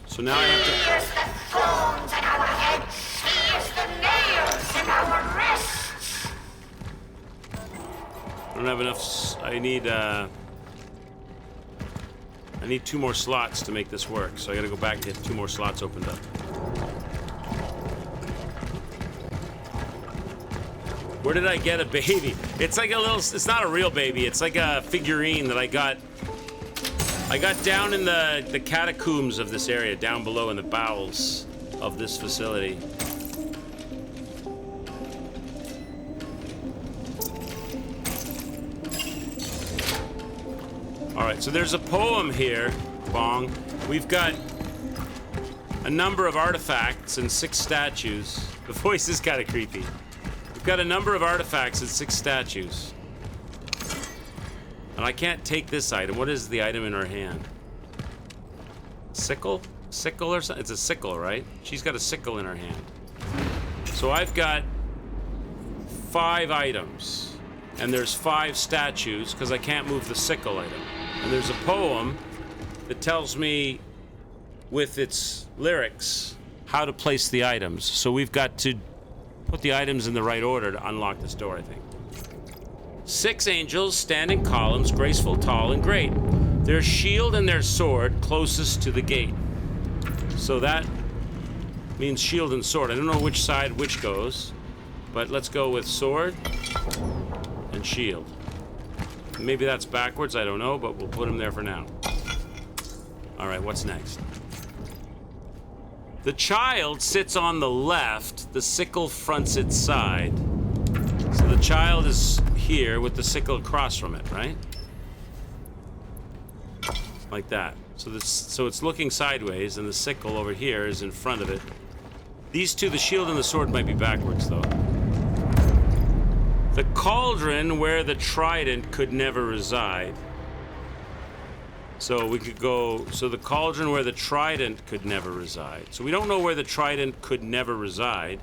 So now I have to... He is the thorns in our heads. He is the nails in our wrists. I don't have enough... I need, I need 2 more slots to make this work, so I gotta go back and get 2 more slots opened up. Where did I get a baby? It's like a little, it's not a real baby, it's like a figurine that I got down in the catacombs of this area, down below in the bowels of this facility. All right, so there's a poem here, Bong. We've got a number of artifacts and 6 statues. The voice is kind of creepy. We've got a number of artifacts and 6 statues. And I can't take this item. What is the item in her hand? Sickle? Sickle or something? It's a sickle, right? She's got a sickle in her hand. So I've got 5 items. And there's 5 statues, because I can't move the sickle item. And there's a poem that tells me, with its lyrics, how to place the items. So we've got to put the items in the right order to unlock this door, I think. 6 angels stand in columns, graceful, tall, and great. Their shield and their sword closest to the gate. So that means shield and sword. I don't know which side which goes, but let's go with sword and shield. Maybe that's backwards, I don't know, but we'll put them there for now. All right, what's next? The child sits on the left, the sickle fronts its side. So the child is here with the sickle across from it, right? Like that. So it's looking sideways, and the sickle over here is in front of it. These two, the shield and the sword, might be backwards, though. The cauldron where the trident could never reside. So we could go, so the cauldron where the trident could never reside. So we don't know where the trident could never reside.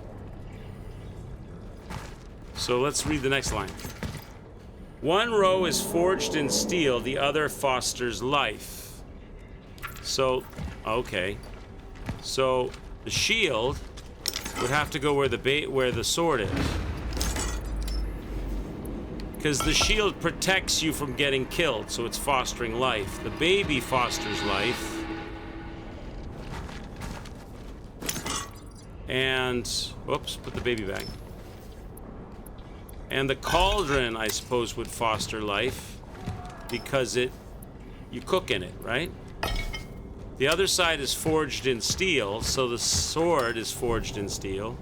So let's read the next line. 1 row is forged in steel, the other fosters life. So, okay. So the shield would have to go where the sword is. Because the shield protects you from getting killed, so it's fostering life. The baby fosters life. And, whoops, put the baby back. And the cauldron, I suppose, would foster life because you cook in it, right? The other side is forged in steel, so the sword is forged in steel.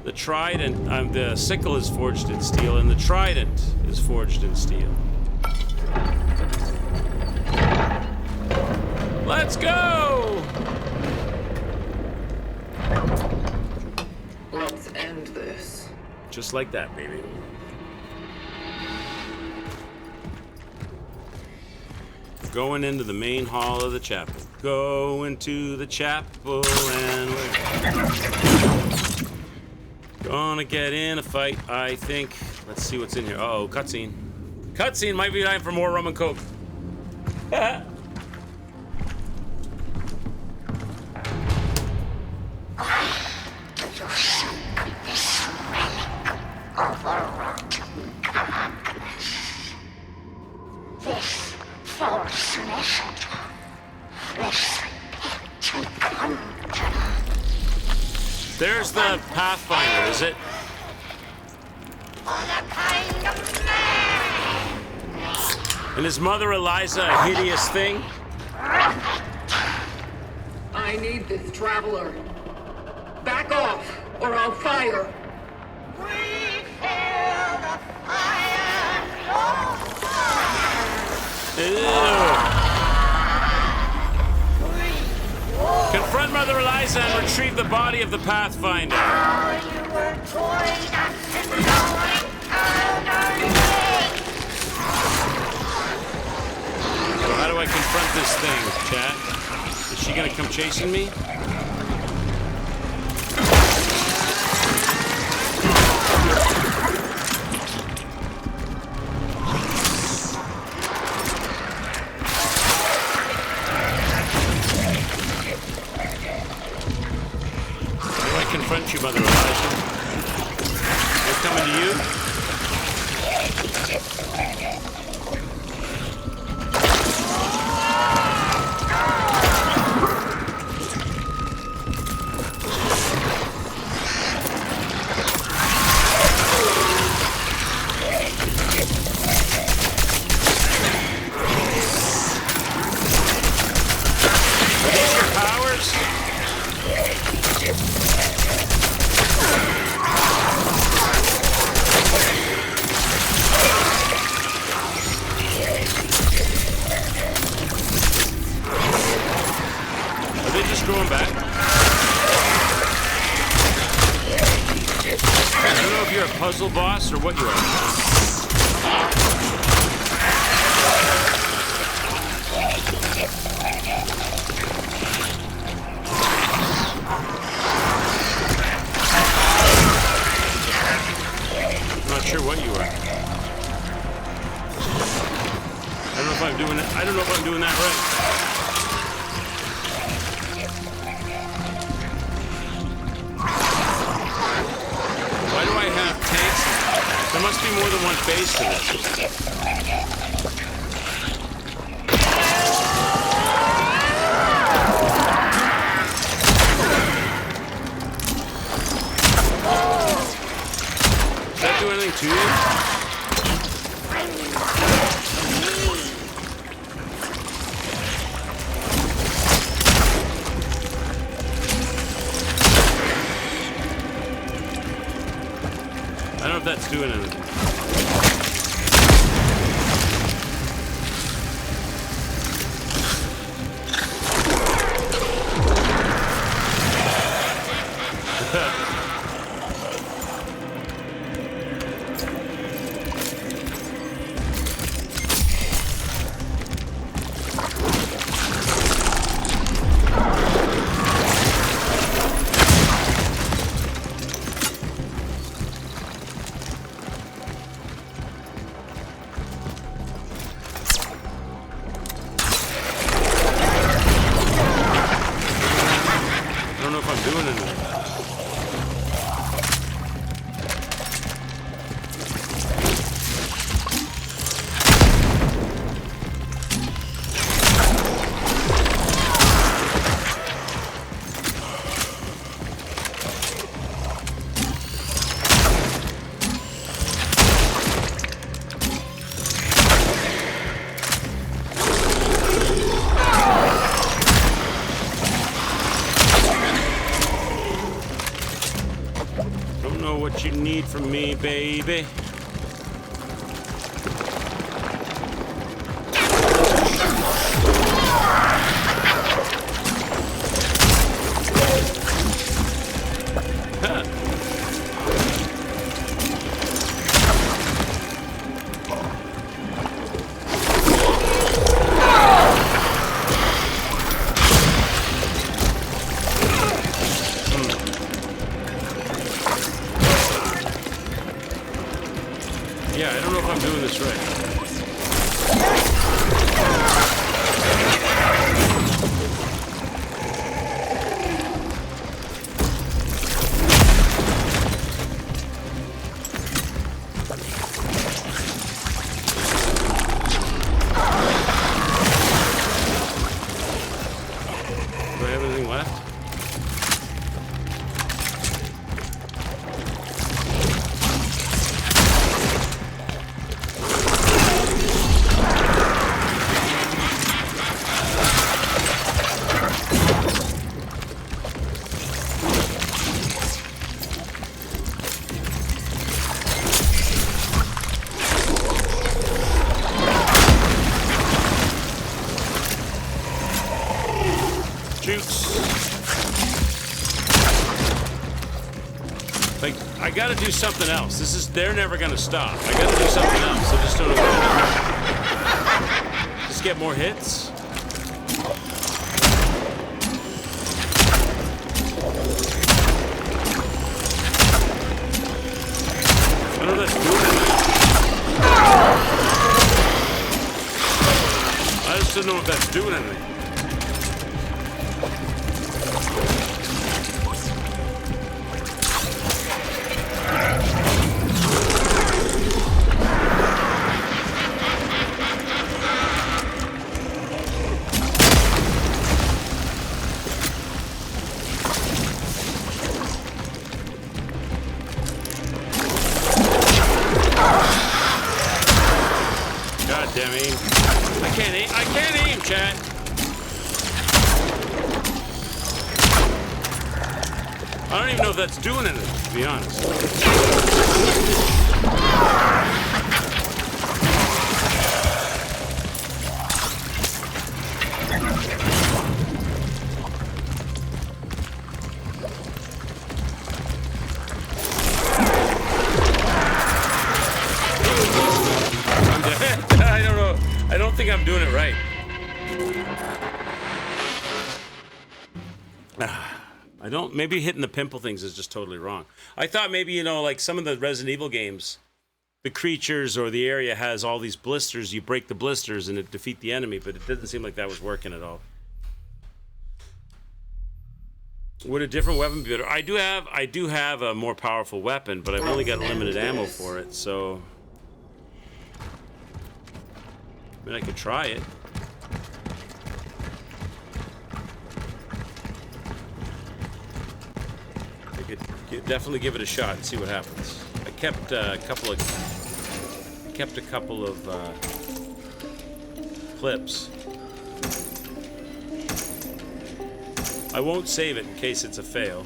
The trident, the sickle is forged in steel, and the trident is forged in steel. Let's go! Let's end this. Just like that, baby. Going into the main hall of the chapel. Going to the chapel and we're gonna get in a fight, I think. Let's see what's in here. Uh-oh, cutscene. Cutscene might be time for more rum and coke. This false messenger, this empty conjurer. There's the Pathfinder, is it? For the kind of man. And his mother Eliza a hideous thing? I need this traveler. Back off, or I'll fire. We feel the fire, your fire. Ew. Confront Mother Eliza and retrieve the body of the Pathfinder. How you were toying us and going underneath. So how do I confront this thing, chat? Is she gonna come chasing me? Confront you, Mother Eliza. They're coming to you. puzzle boss or what you are? I'm not sure what you are. I don't know if I'm doing it. I don't know if I'm doing that right. Why do I have tanks? There must be more than one phase to this. Does that do anything to you? I don't know if that's doing anything. I don't know if I'm doing anything. Don't know what you need from me, baby. Huh. Yeah, I don't know if I'm doing this right. Do I have anything left? Like, I gotta do something else. They're never gonna stop. I gotta do something else. I just don't know what. Just get more hits? I don't know if that's doing anything. I just don't know if that's doing anything. God damn aim. I can't aim, chat. I don't even know if that's doing anything, to be honest. I'm doing it right. I don't, maybe hitting the pimple things is just totally wrong. I thought maybe, you know, like some of the Resident Evil games, the creatures or the area has all these blisters. You break the blisters and it defeat the enemy, but it didn't seem like that was working at all. Would a different weapon be better? I do have a more powerful weapon, but I've only got limited ammo for it, so I mean, I could try it. I could definitely give it a shot and see what happens. I kept a couple of clips. I won't save it in case it's a fail.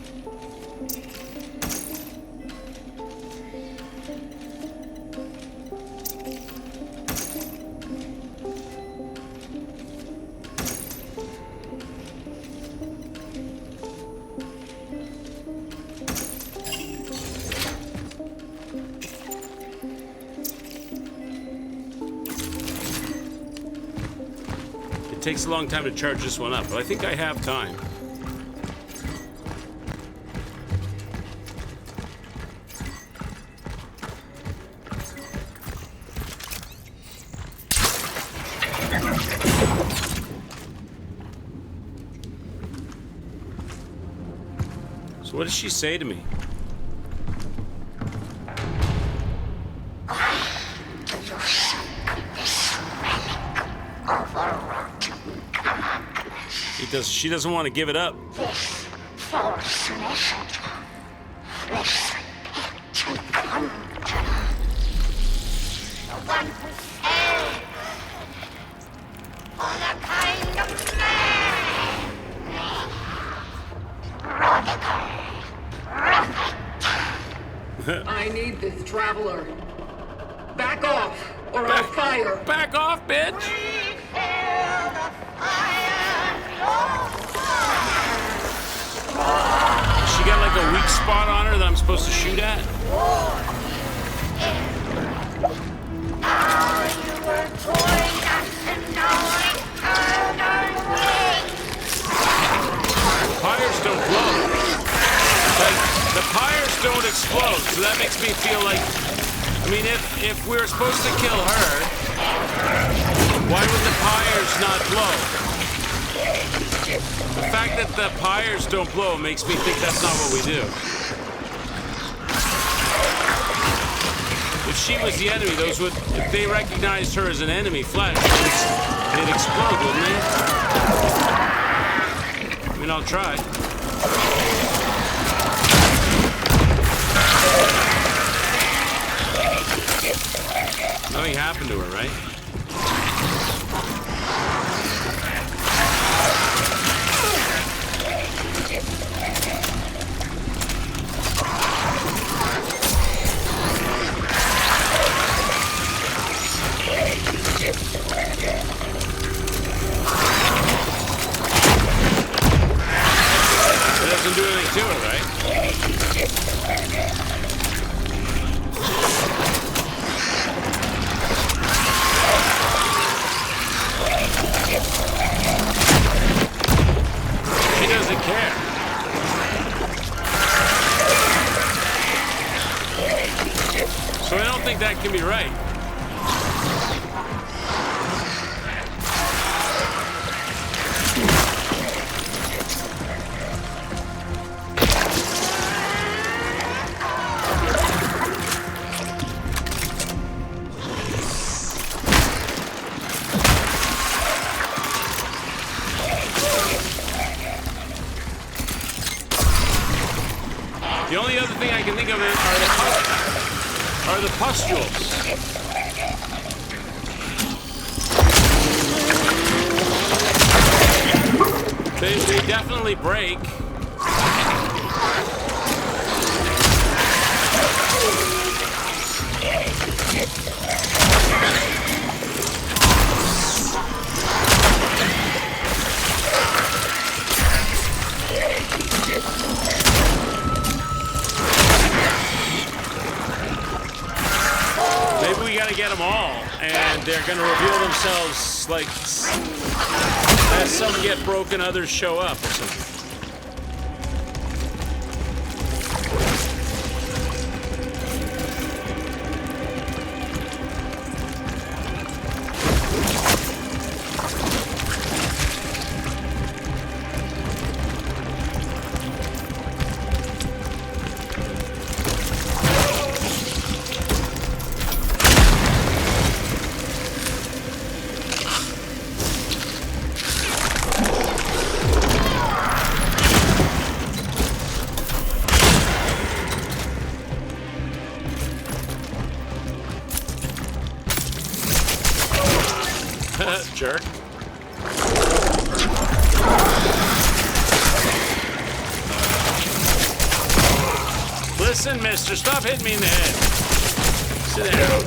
It takes a long time to charge this one up, but I think I have time. So what does she say to me? She doesn't want to give it up. This false message. Listen to conjure. The one who fell on a kind of man. Radical. I need this traveler. Back off, or I'll fire. Back off, bitch! We feel the fire. She got like a weak spot on her that I'm supposed to shoot at? Pyres don't blow. But the pyres don't explode, so that makes me feel like, I mean, if we're supposed to kill her, why would the pyres not blow? The fact that the pyres don't blow makes me think that's not what we do. If she was the enemy, if they recognized her as an enemy flash, they'd explode, wouldn't they? I mean, I'll try. Nothing happened to her, right? It doesn't do anything to it, right? She doesn't care. So I don't think that can be right. The only other thing I can think of are the pustules. They definitely break. Maybe we gotta get them all, and they're gonna reveal themselves like as some get broken, others show up or something. Jerk. Listen, mister, stop hitting me in the head. Sit down.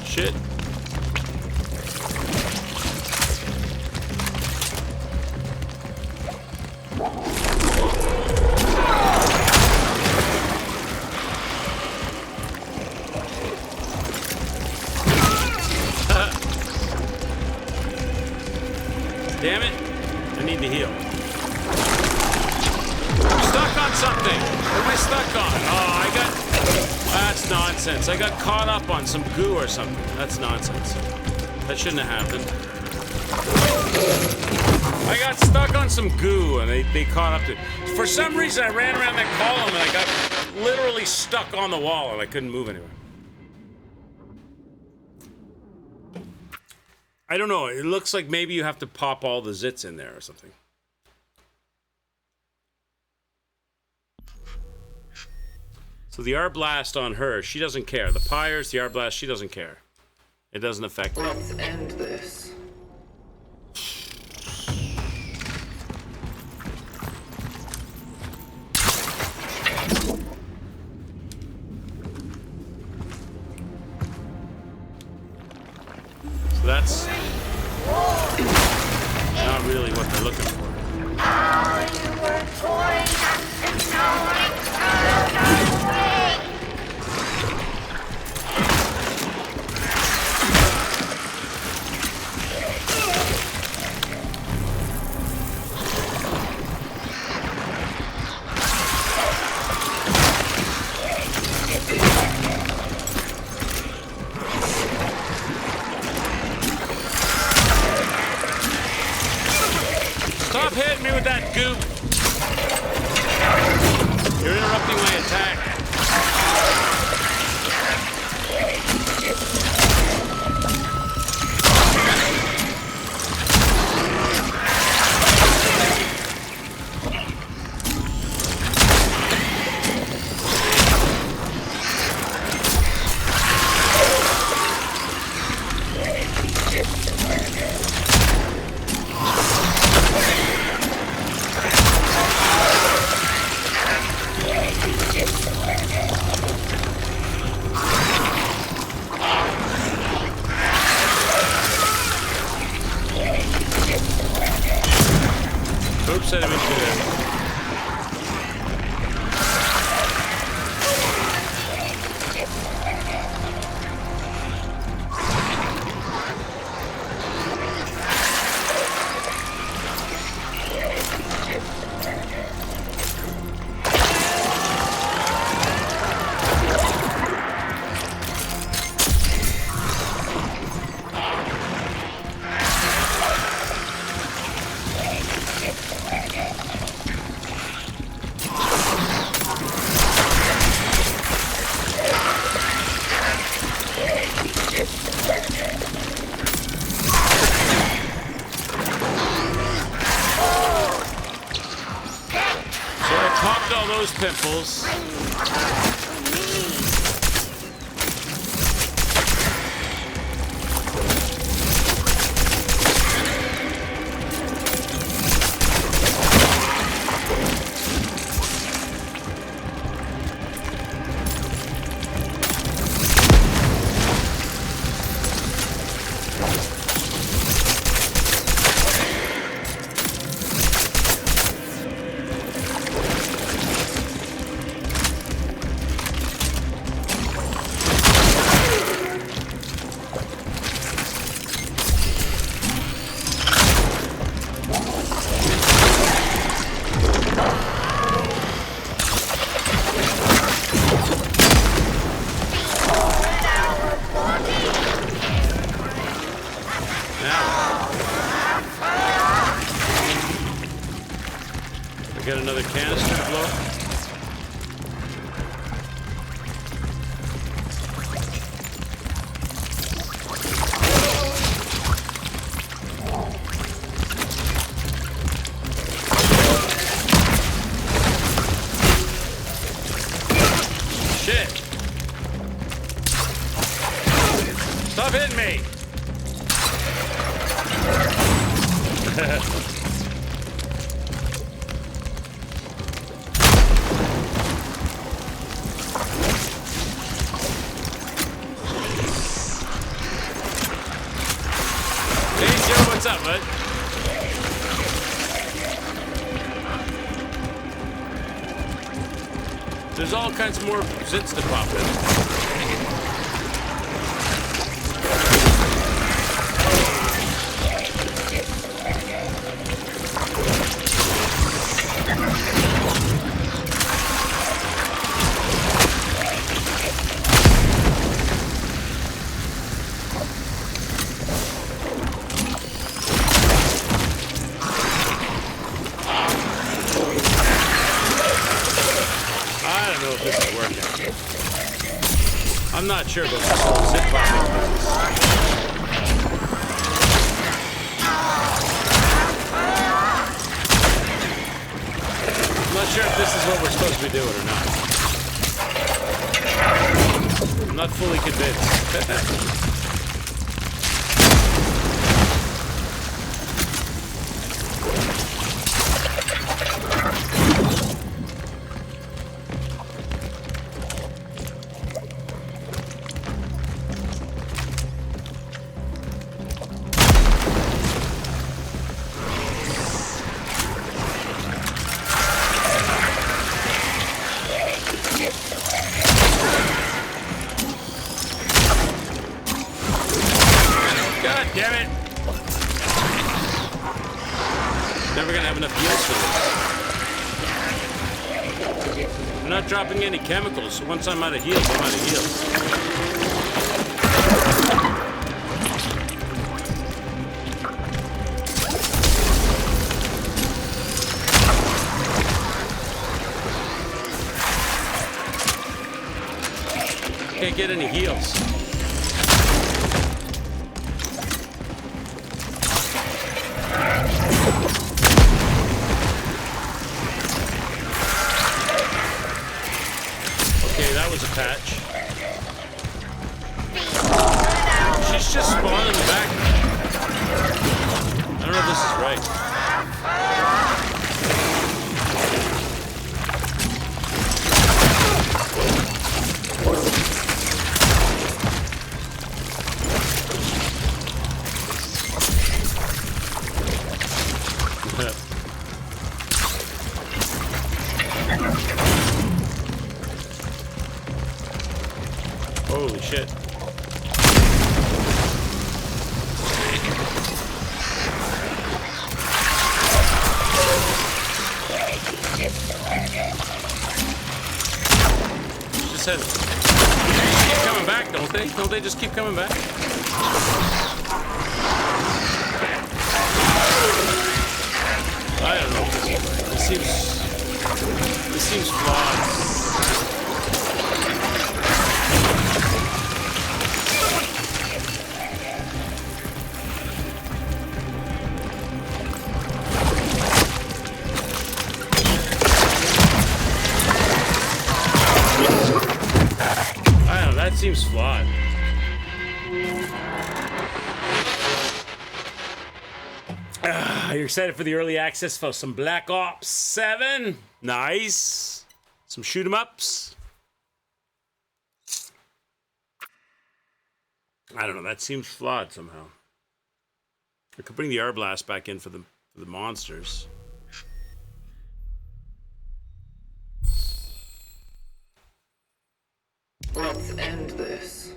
Shit. Damn it. I need to heal. I'm stuck on something. What am I stuck on? Oh, I got... That's nonsense. I got caught up on some goo or something. That's nonsense. That shouldn't have happened. I got stuck on some goo and they caught up to it. For some reason, I ran around that column and I got literally stuck on the wall and I couldn't move anywhere. I don't know. It looks like maybe you have to pop all the zits in there or something. So the art blast on her, she doesn't care. The pyres, the art blast, she doesn't care. It doesn't affect her. Let's end this. So that's not really what they're looking for. Oh, you were toy enough to know I turned away. Stop hitting me with that goop! You're interrupting my attack. Oops, I didn't mean to do that. Those pimples. I got another canister to blow. Shit! Stop hitting me! What's up, bud? There's all kinds more zits to pop in. I'm not sure about this whole zip popping business. I'm not sure if this is what we're supposed to be doing or not. I'm not fully convinced. Damn it! Never gonna have enough heals for this. I'm not dropping any chemicals, so once I'm out of heals, I'm out of heals. Can't get any heals. Patch. She's just spawning back. I don't know if this is right. Holy shit. Just said, keep coming back, don't they? Don't they just keep coming back? I don't know. This seems flawed. That seems flawed. You're excited for the early access for some Black Ops 7? Nice. Some shoot 'em ups. I don't know. That seems flawed somehow. I could bring the R blast back in for the monsters. Let's end this.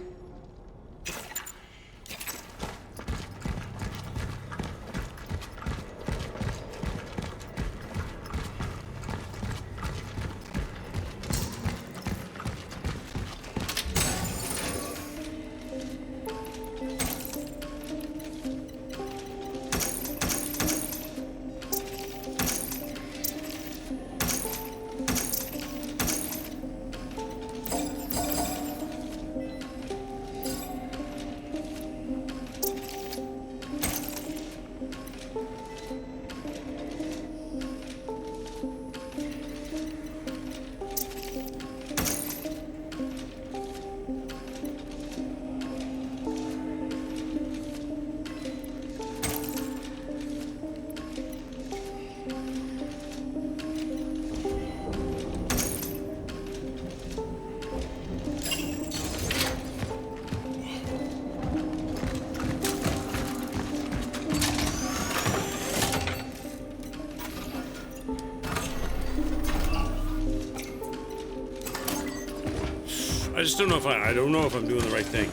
just don't know if I don't know if I'm doing the right thing.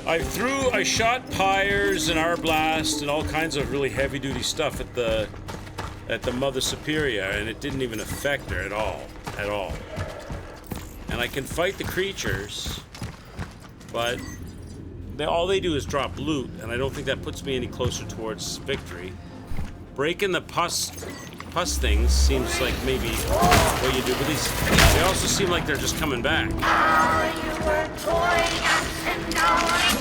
I shot pyres and R-blast and all kinds of really heavy-duty stuff at the Mother Superior, and it didn't even affect her at all. And I can fight the creatures, but all they do is drop loot, and I don't think that puts me any closer towards victory. Breaking the pus things seems like maybe what you do, but they also seem like they're just coming back. Oh, you were toying us and knowing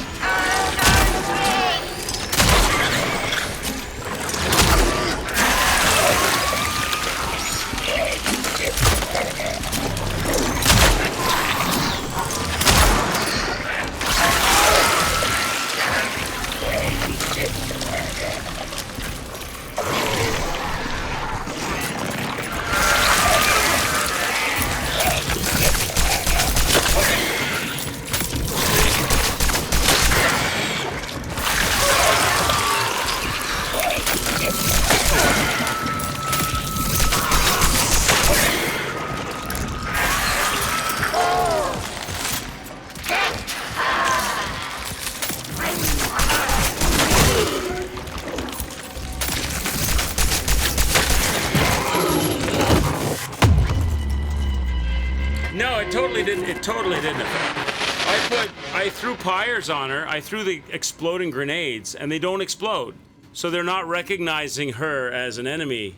It totally didn't affect. I threw pyres on her. I threw the exploding grenades, and they don't explode. So they're not recognizing her as an enemy.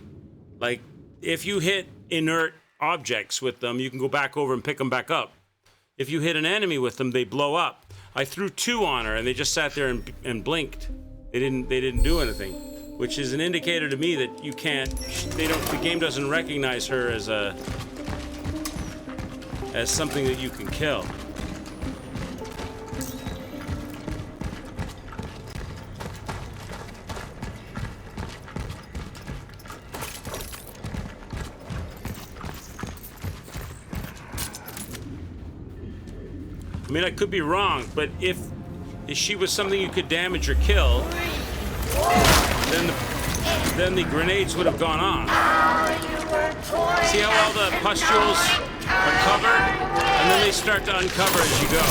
Like, if you hit inert objects with them, you can go back over and pick them back up. If you hit an enemy with them, they blow up. I threw 2 on her, and they just sat there and blinked. They didn't do anything, which is an indicator to me that you can't. The game doesn't recognize her as something that you can kill. I mean, I could be wrong, but if she was something you could damage or kill, then the grenades would have gone off. See how all the pustules are covered, and then they start to uncover as you go.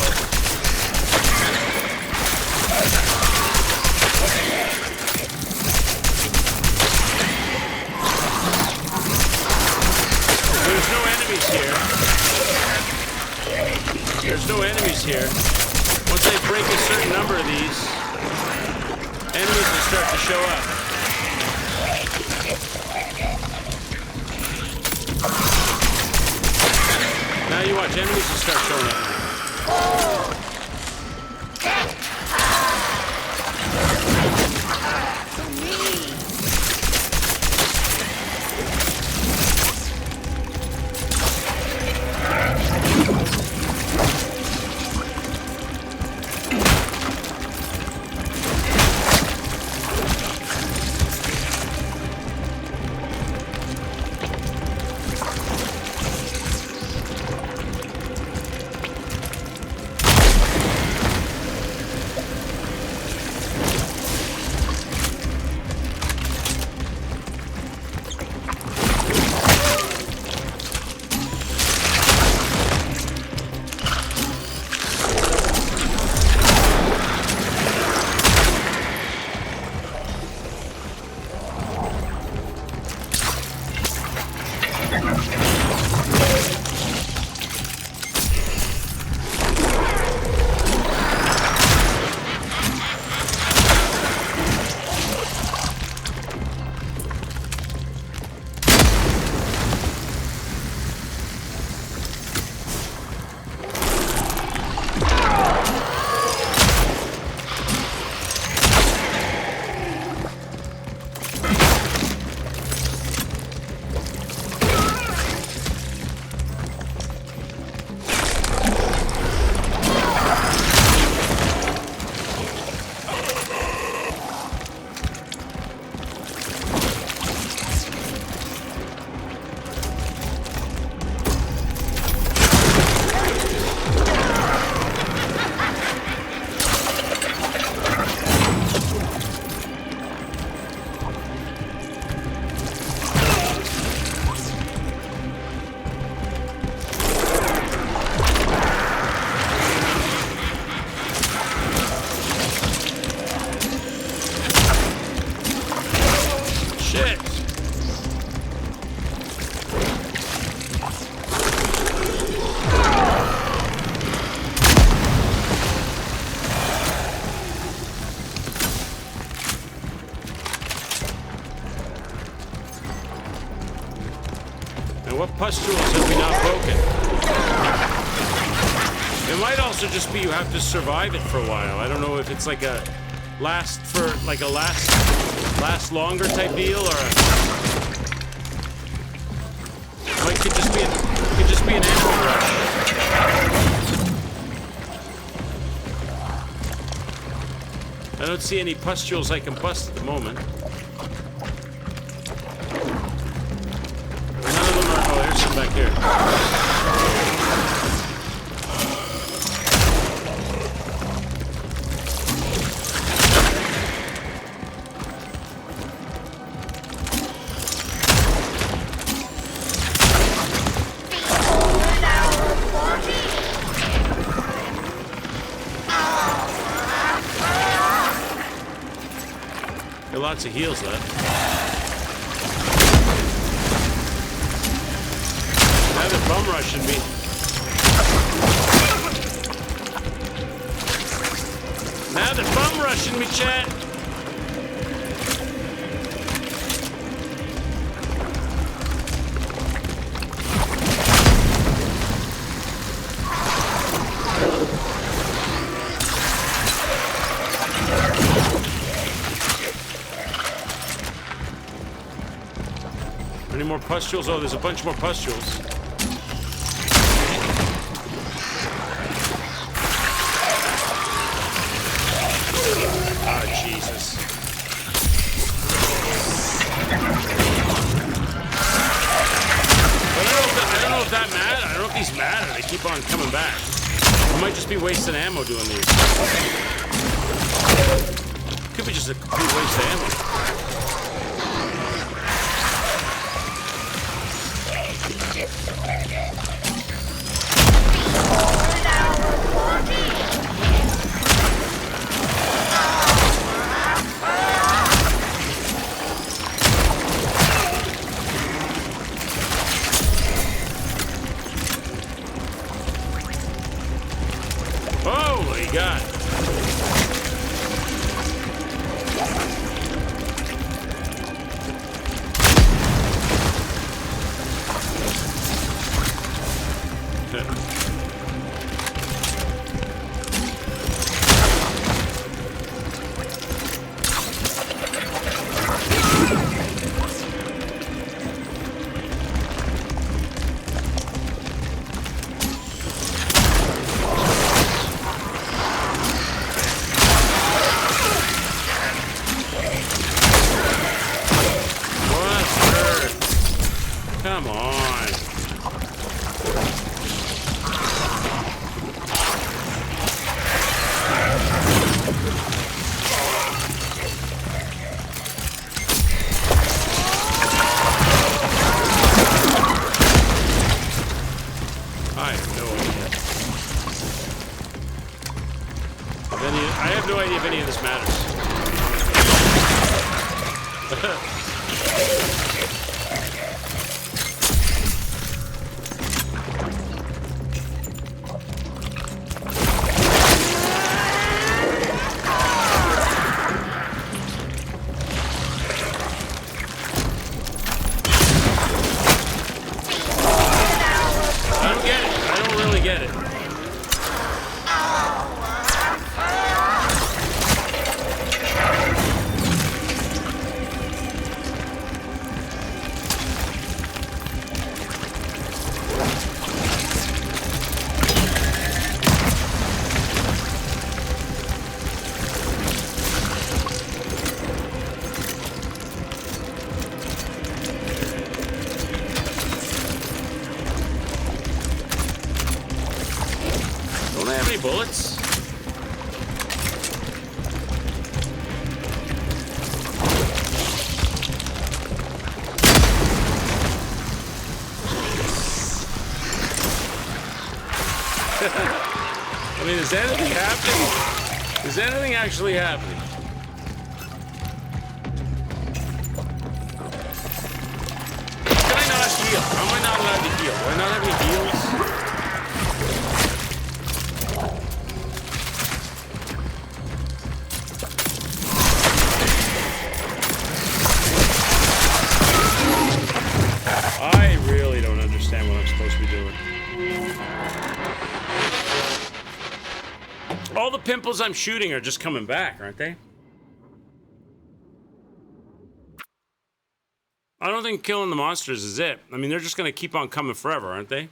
There's no enemies here. There's no enemies here. Once I break a certain number of these, enemies will start to show up. Now you watch, enemies will start showing up. shit. And what pustules have we not broken? It might also just be you have to survive it for a while. I don't know if it's like a last longer type deal or a, well, it could just be an ammo rush. I don't see any pustules I can bust at the moment. None of them are. Oh, there's some back here. Lots of heals left. Now they're bum rushing me. Now they're bum rushing me, chat. Any more pustules? Oh, there's a bunch more pustules. Ah, Jesus. But I don't know if that matters. I don't know if these matter. They keep on coming back. I might just be wasting ammo doing these. Could be just a complete waste of ammo. Holy God. Come on. I have no idea. I have no idea if any of this matters. Get it. Don't I have any bullets? I mean, is anything happening? Is anything actually happening? heal? How am I not allowed to heal? Do I not have any heals? I really don't understand what I'm supposed to be doing. All the pimples I'm shooting are just coming back, aren't they? I don't think killing the monsters is it. I mean, they're just going to keep on coming forever, aren't they?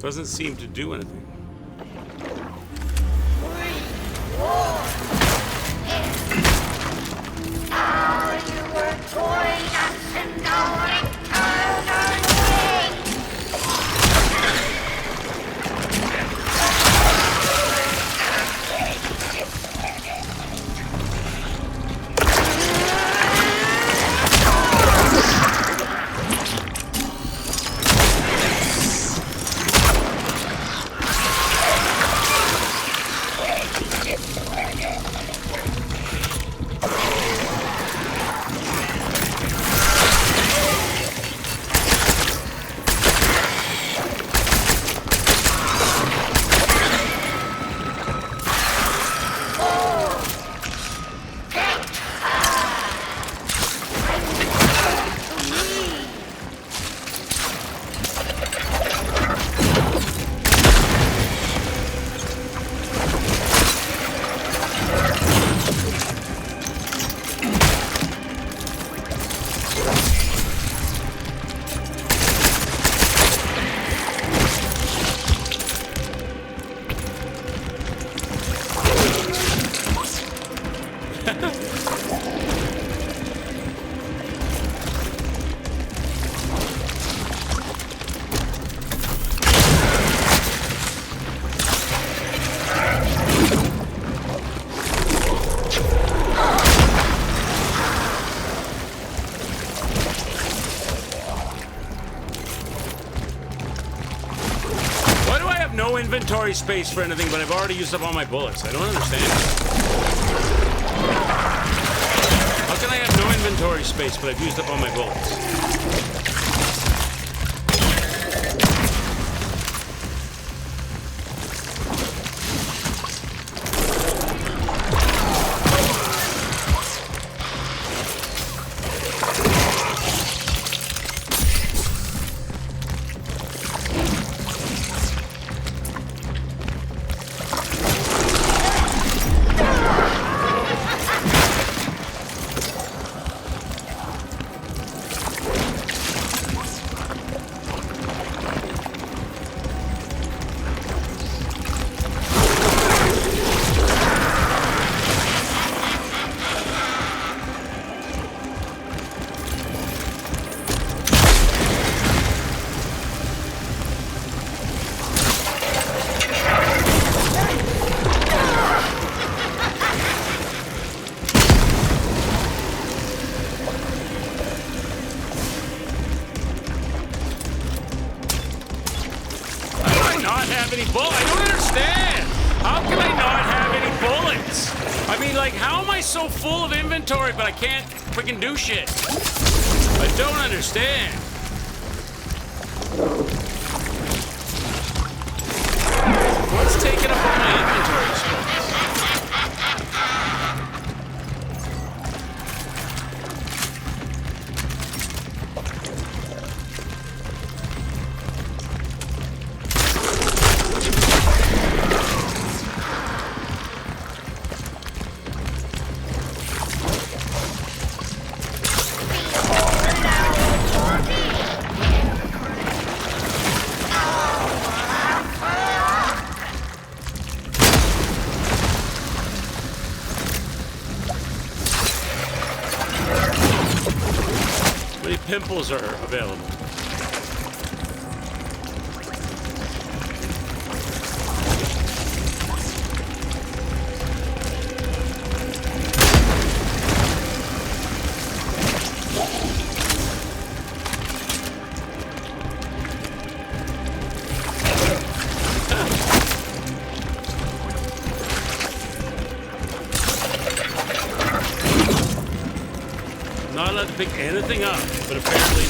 Doesn't seem to do anything. Now you were toying us and now I turn away. Inventory space for anything, but I've already used up all my bullets. I don't understand. How can I have no inventory space, but I've used up all my bullets? So full of inventory, but I can't freaking do shit. I don't understand. What's taking up all my inventory space? Pimples are available. pick anything up, but apparently...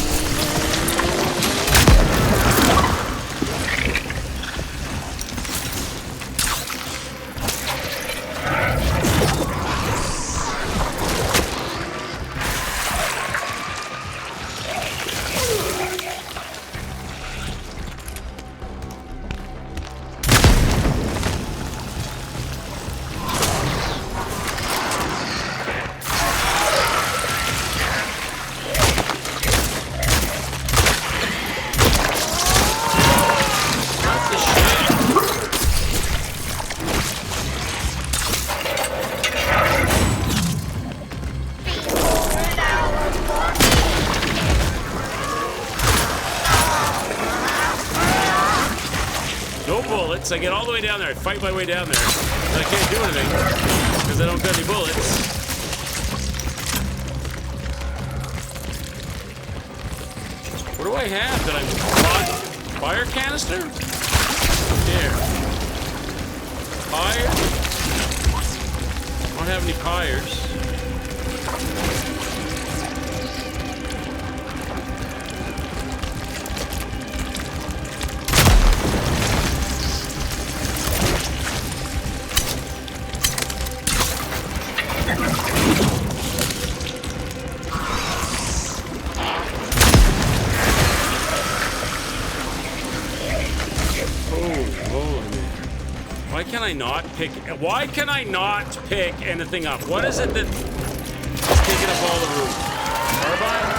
I get all the way down there. I fight my way down there. I can't do anything because I don't got any bullets. What do I have? Did I fire canister? Here. Fire? I don't have any fires. Why can I not pick anything up? What is it that's taking up all the room? Carbine?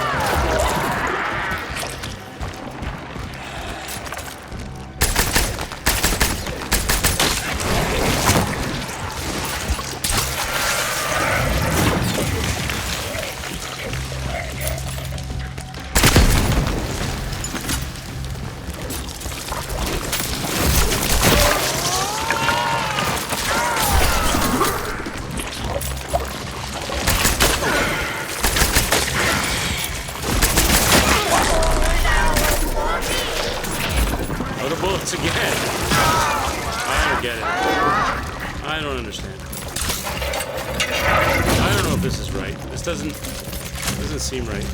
Seem right.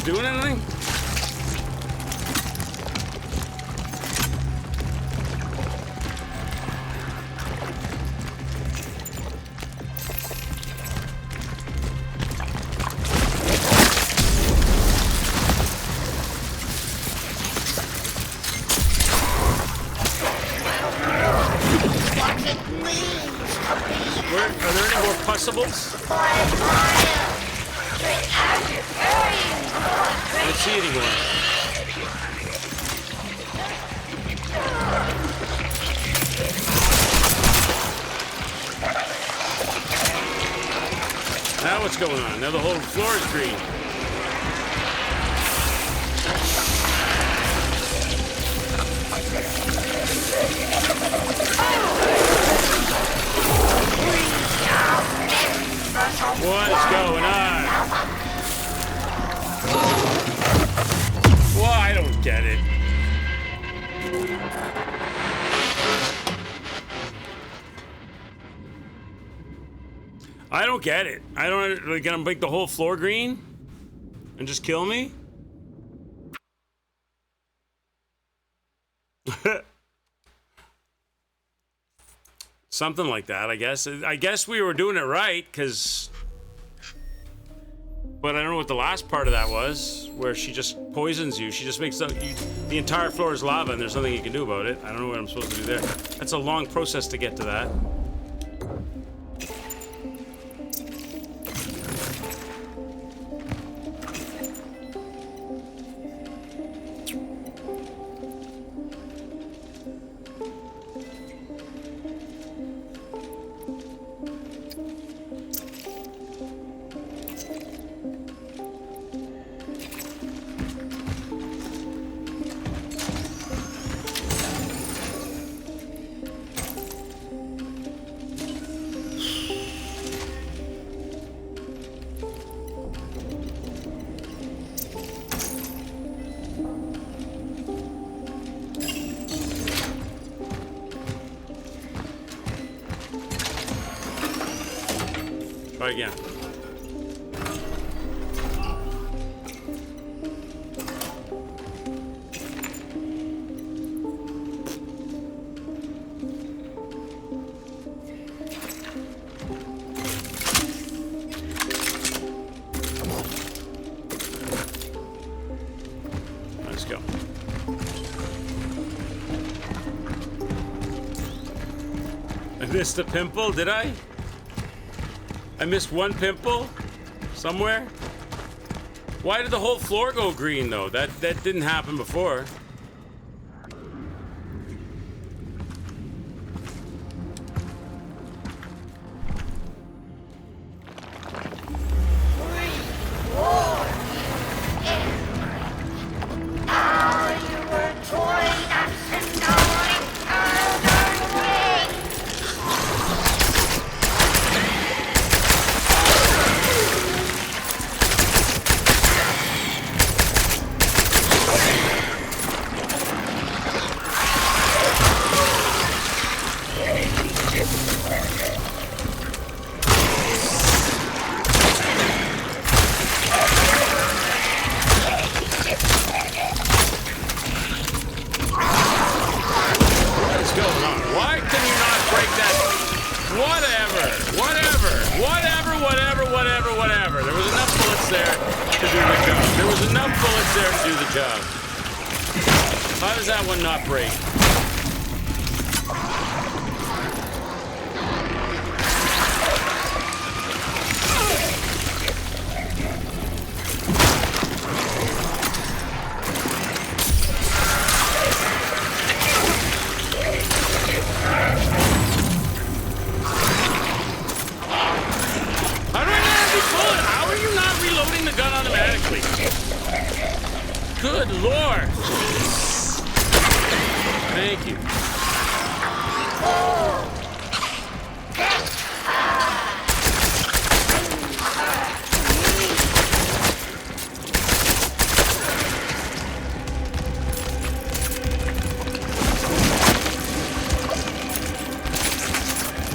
Doing anything? Are there any more possibles? I don't see anyone. Now what's going on? Now the whole floor is green. What is going on? Well, I don't get it. I don't get it. I don't. They're gonna make the whole floor green and just kill me? Something like that, I guess. I guess we were doing it right, because But I don't know what the last part of that was, where she just poisons you. She just makes the entire floor is lava and there's nothing you can do about it. I don't know what I'm supposed to do there. That's a long process to get to that. Try again. Let's go. I missed a pimple, did I? I missed one pimple somewhere. Why did the whole floor go green though? That didn't happen before. Whatever. There was enough bullets there to do the job. There was enough bullets there to do the job. How does that one not break? Good Lord! Thank you.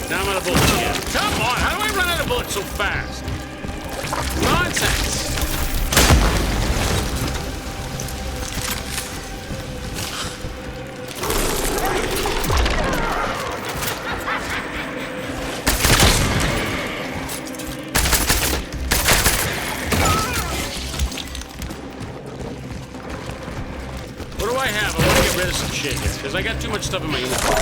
Now I'm out of bullets again. Come on! How do I run out of bullets so fast? Nonsense! What do I have? I want to get rid of some shit here, because I got too much stuff in my inventory.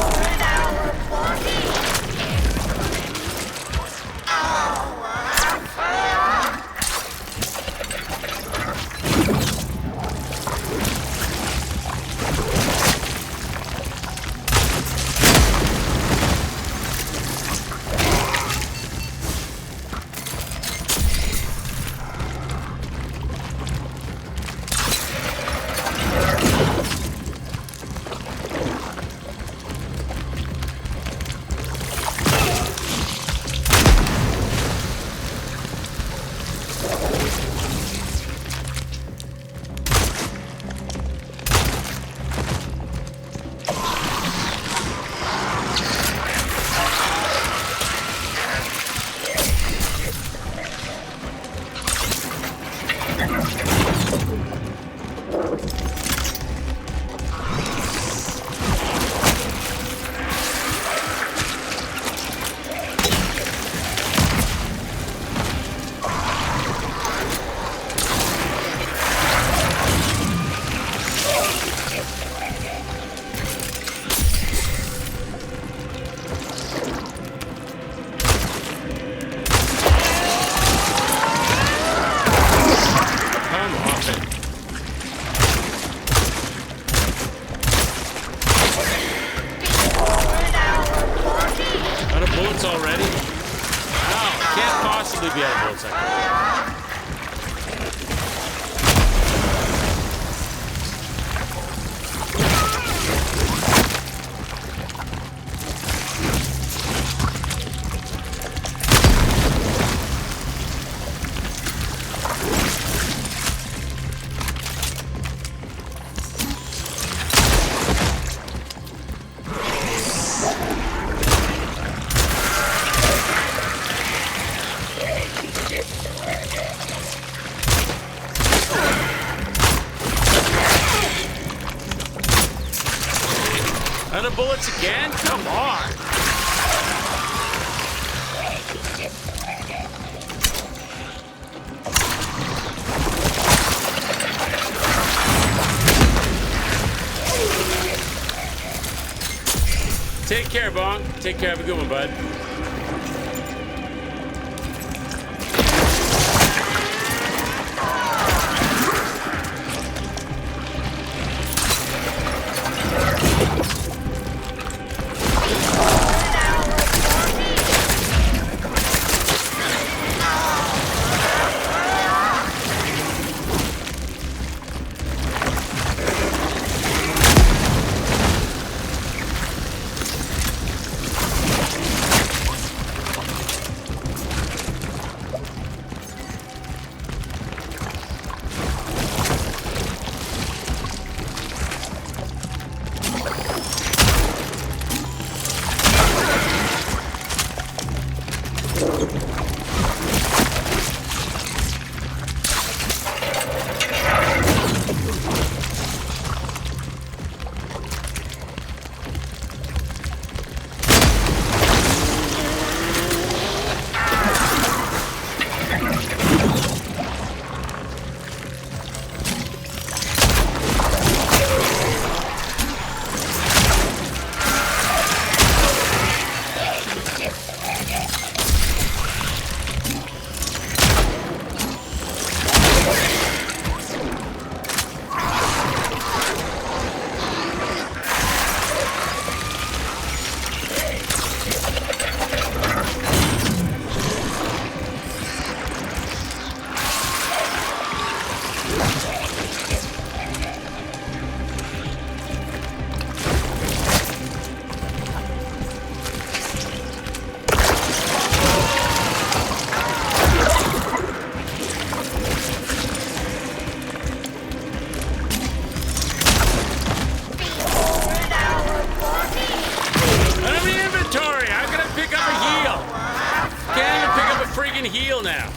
1 second. Out of bullets again? Come on! Take care, Bong. Take care. Have a good one, bud. Heal now.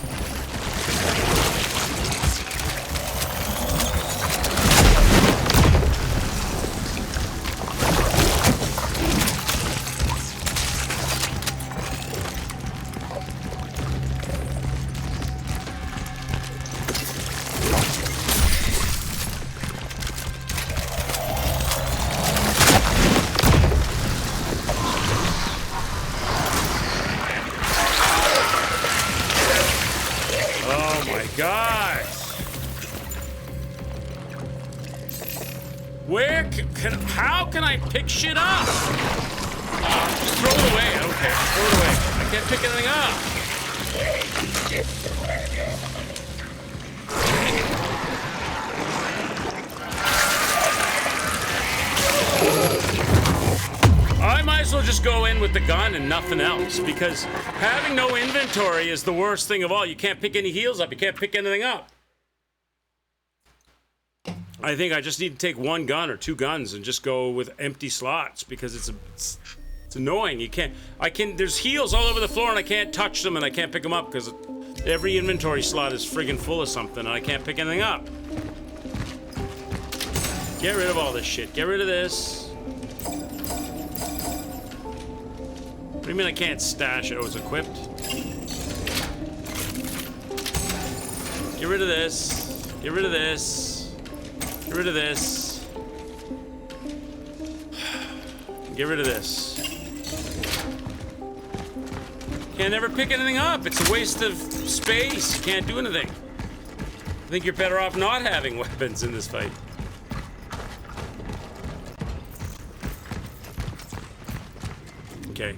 God! How can I pick shit up? Just throw it away. I don't care. Throw it away. I can't pick anything up. I might as well just go in with the gun and nothing else, because having no inventory is the worst thing of all. You can't pick any heals up. You can't pick anything up. I think I just need to take one gun or two guns and just go with empty slots, because it's annoying. There's heals all over the floor and I can't touch them and I can't pick them up because every inventory slot is friggin' full of something and I can't pick anything up. Get rid of all this shit. Get rid of this. What do you mean I can't stash it? Oh, it's equipped. Get rid of this. Get rid of this. Get rid of this. Get rid of this. Can't ever pick anything up. It's a waste of space. You can't do anything. I think you're better off not having weapons in this fight. Okay.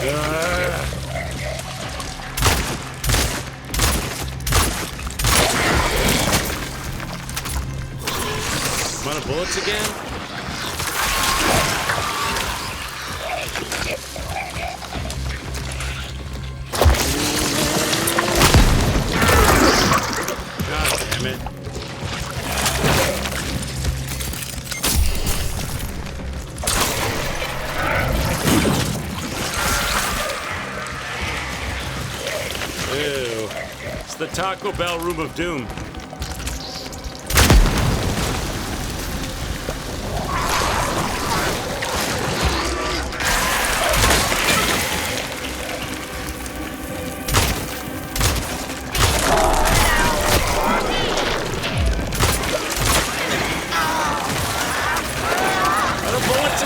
I'm out of bullets again? God damn it. Ew. It's the Taco Bell Room of Doom.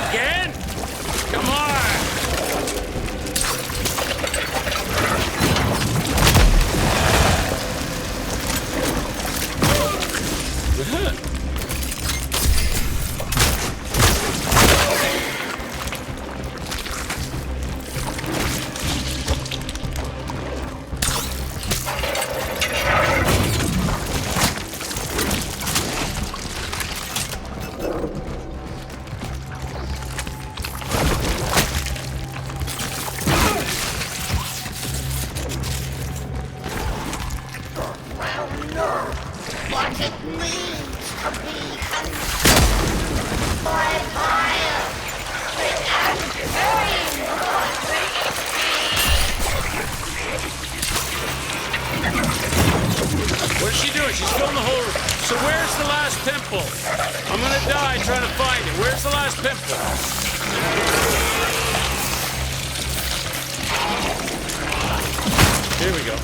Again? Come on! What it means to be consumed by fire without knowing what What's she doing? She's filling the whole room. So where's the last pimple? I'm gonna die trying to find it. Where's the last pimple? Here we go.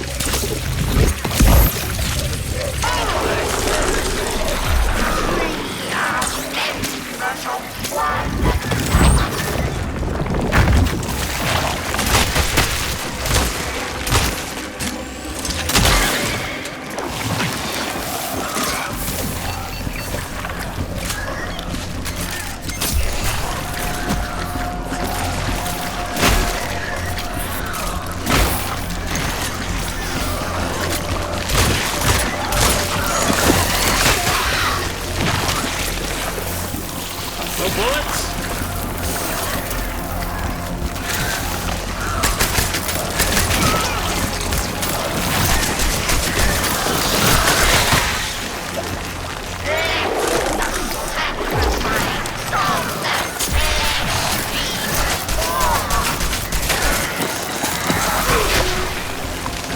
No bullets?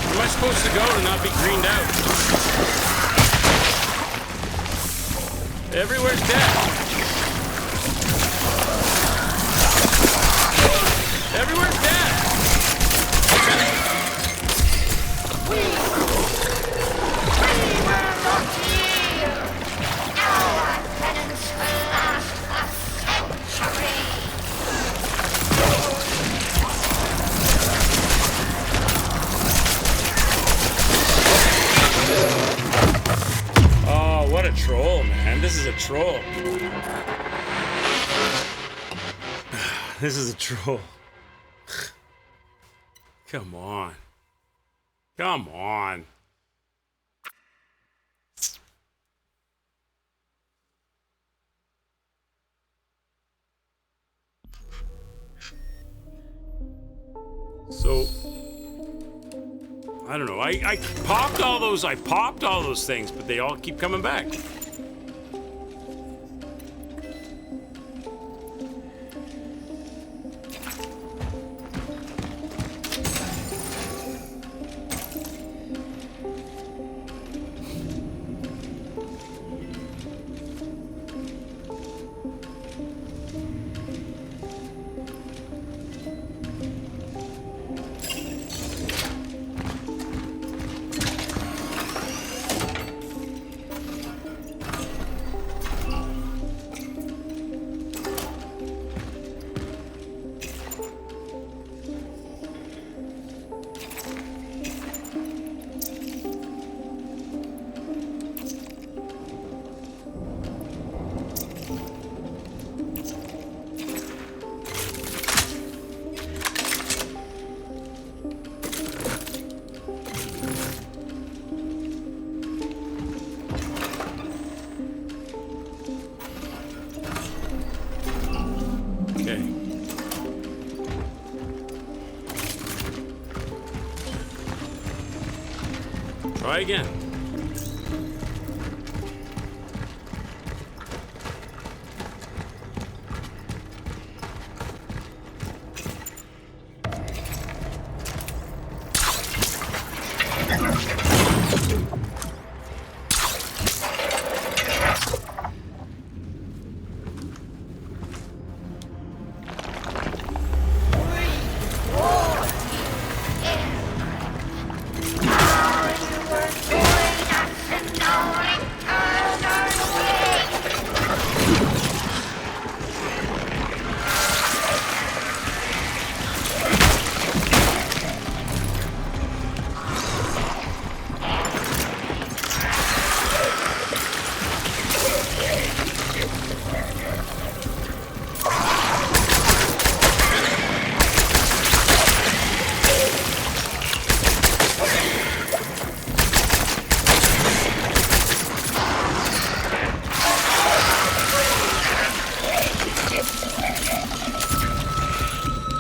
Where am I supposed to go to not be greened out? Everywhere's dead. Everywhere's dead. we were not here. Our penance will last a century. Oh, what a troll, man. This is a troll. This is a troll. Come on. Come on. So I don't know. I popped all those things, but they all keep coming back. Okay. Try again.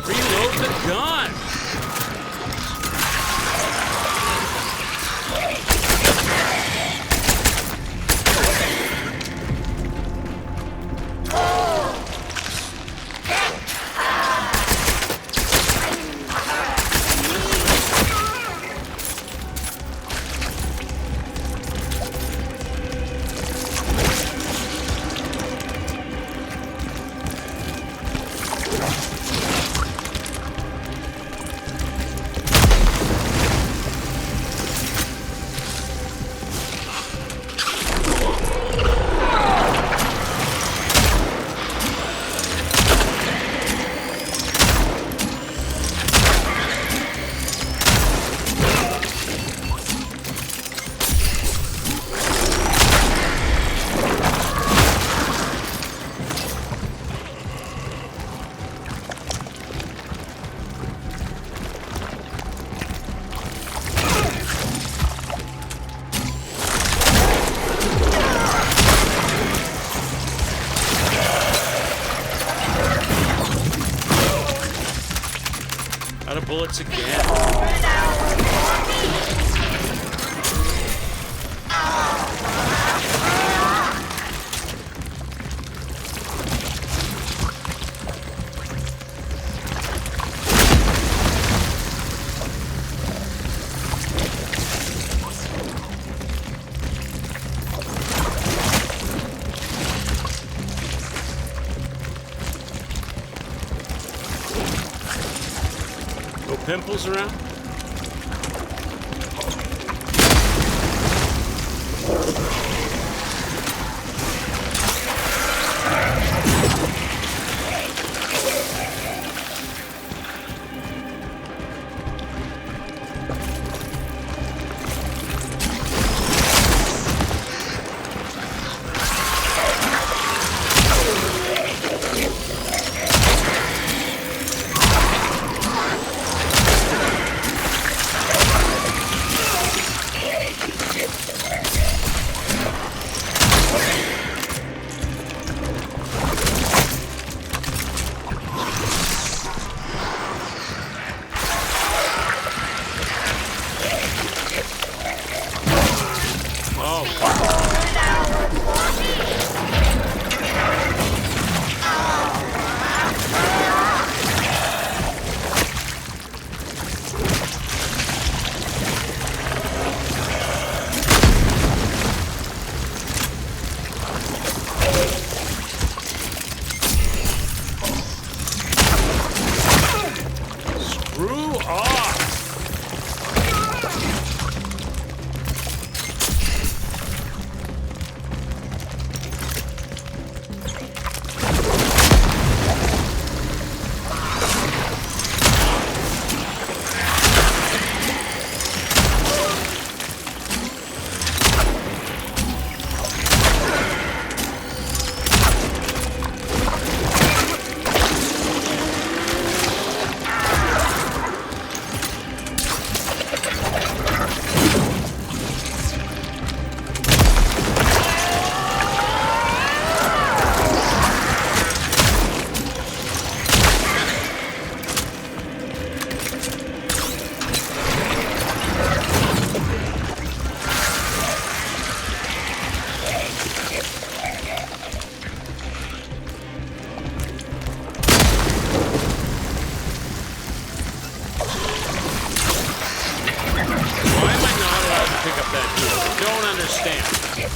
Reload the gun. Out of bullets again. No pimples around?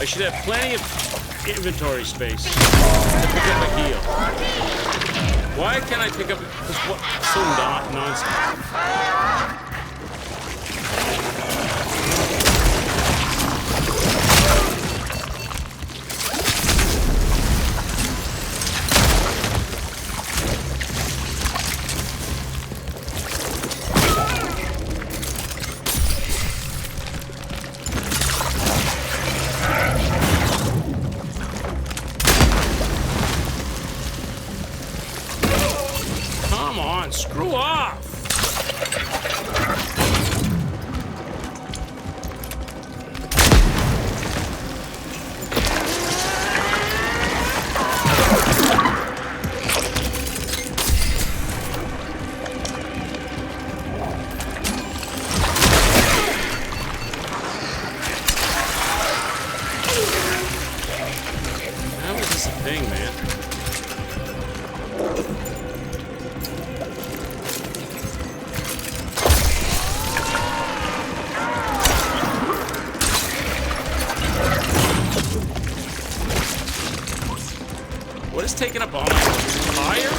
I should have plenty of inventory space to pick up a heal. Why can't I pick up? Because what? So nonsense. Come on, screw off! How is this a thing, man? What is taking up all my fire?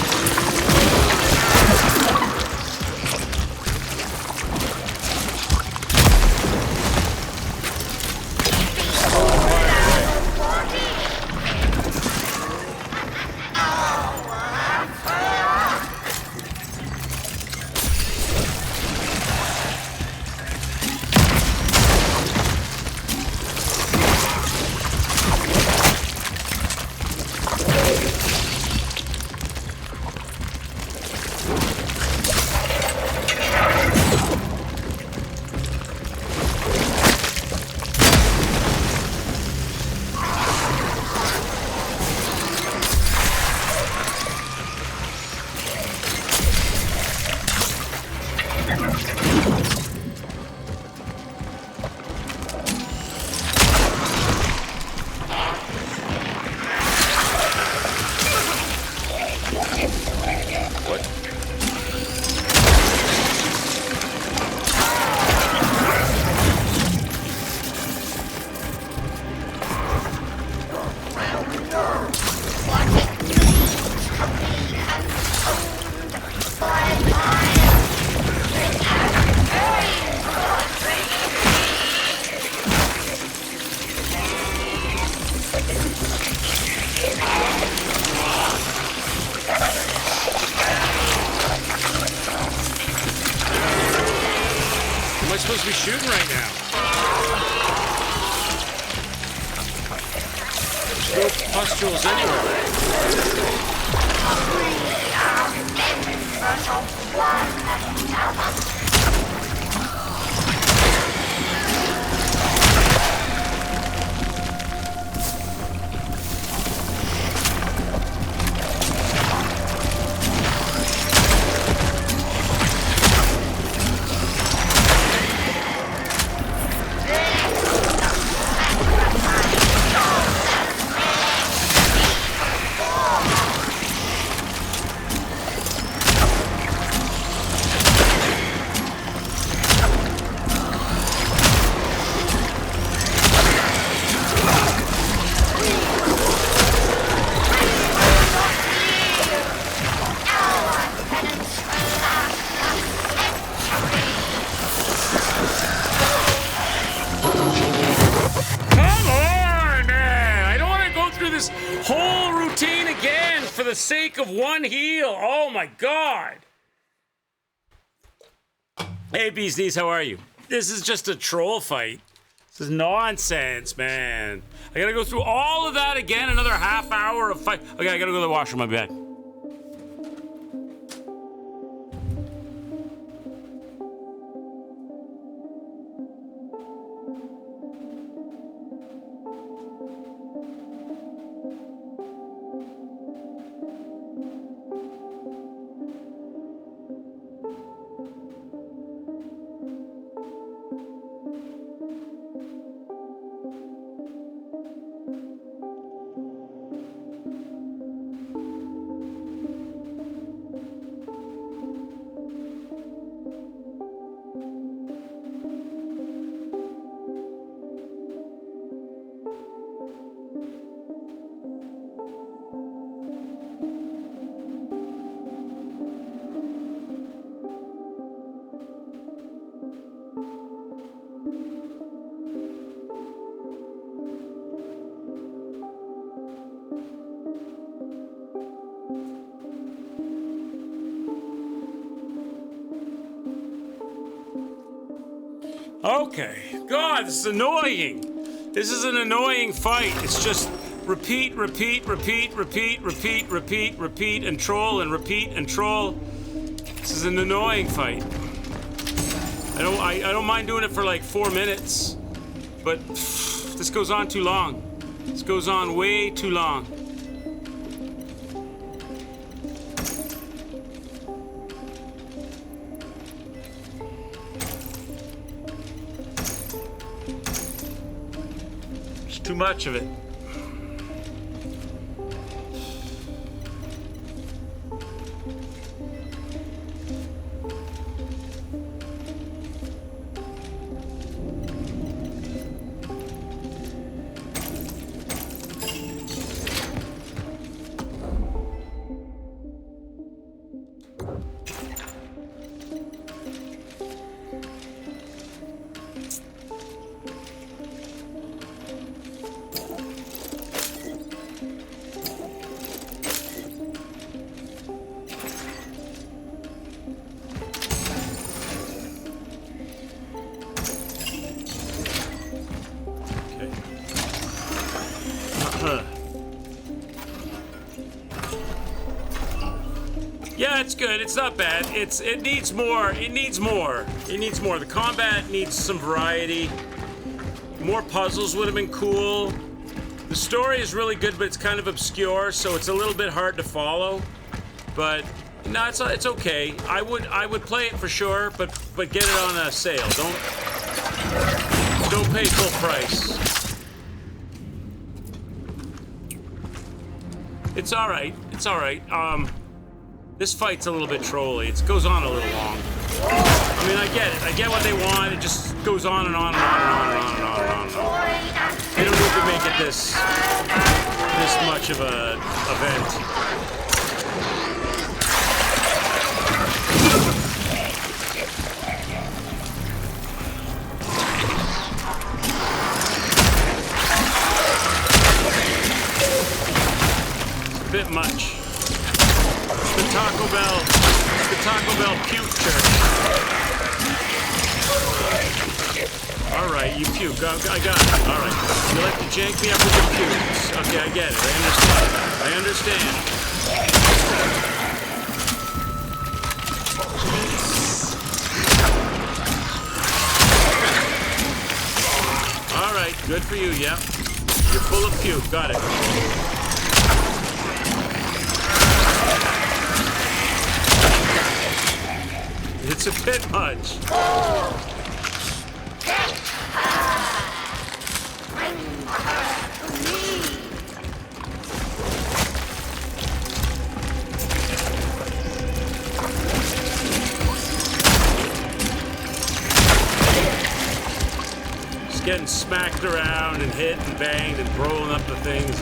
Am I supposed to be shooting right now? There's no pustules anywhere. Whole routine again for the sake of one heal. Oh my god. Hey Beasties, how are you? This is just a troll fight. This is nonsense, man. I gotta go through all of that again, another half hour of fight. Okay, I gotta go to the washroom, my bad. Okay. God, this is annoying. This is an annoying fight. It's just repeat, repeat, repeat, repeat, repeat, repeat, repeat, and troll, and repeat, and troll. This is an annoying fight. I don't mind doing it for like 4 minutes, but this goes on too long. This goes on way too long. There's too much of it. Yeah, it's good. It's not bad. It needs more. It needs more. It needs more. The combat needs some variety. More puzzles would have been cool. The story is really good, but it's kind of obscure, so it's a little bit hard to follow. But no, it's okay. I would play it for sure, but get it on a sale. Don't pay full price. It's all right. It's all right. This fight's a little bit trolly. It goes on a little long. I mean, I get it. I get what they want. It just goes on and on and on and on and on and on and on and on. They don't need to make it this much of a event. It's a bit much. The Taco Bell puke church. All right, you puke. I got it. All right. You like to jank me up with your pukes. Okay, I get it. I understand. All right, good for you. Yep. You're full of puke. Got it. It's a bit much. Just getting smacked around and hit and banged and rolling up the things.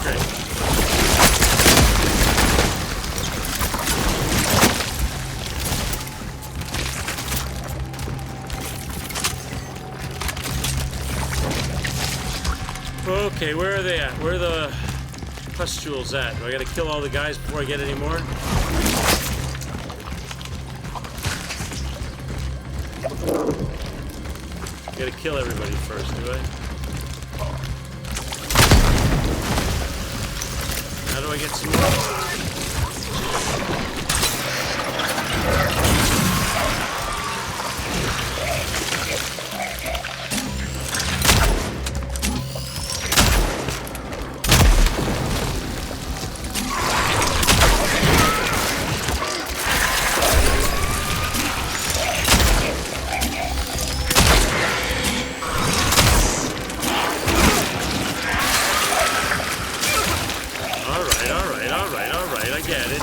Great. Okay, where are they at? Where are the pustules at? Do I gotta kill all the guys before I get any more? Gotta kill everybody first, do I? How do I get some more? Alright, I get it.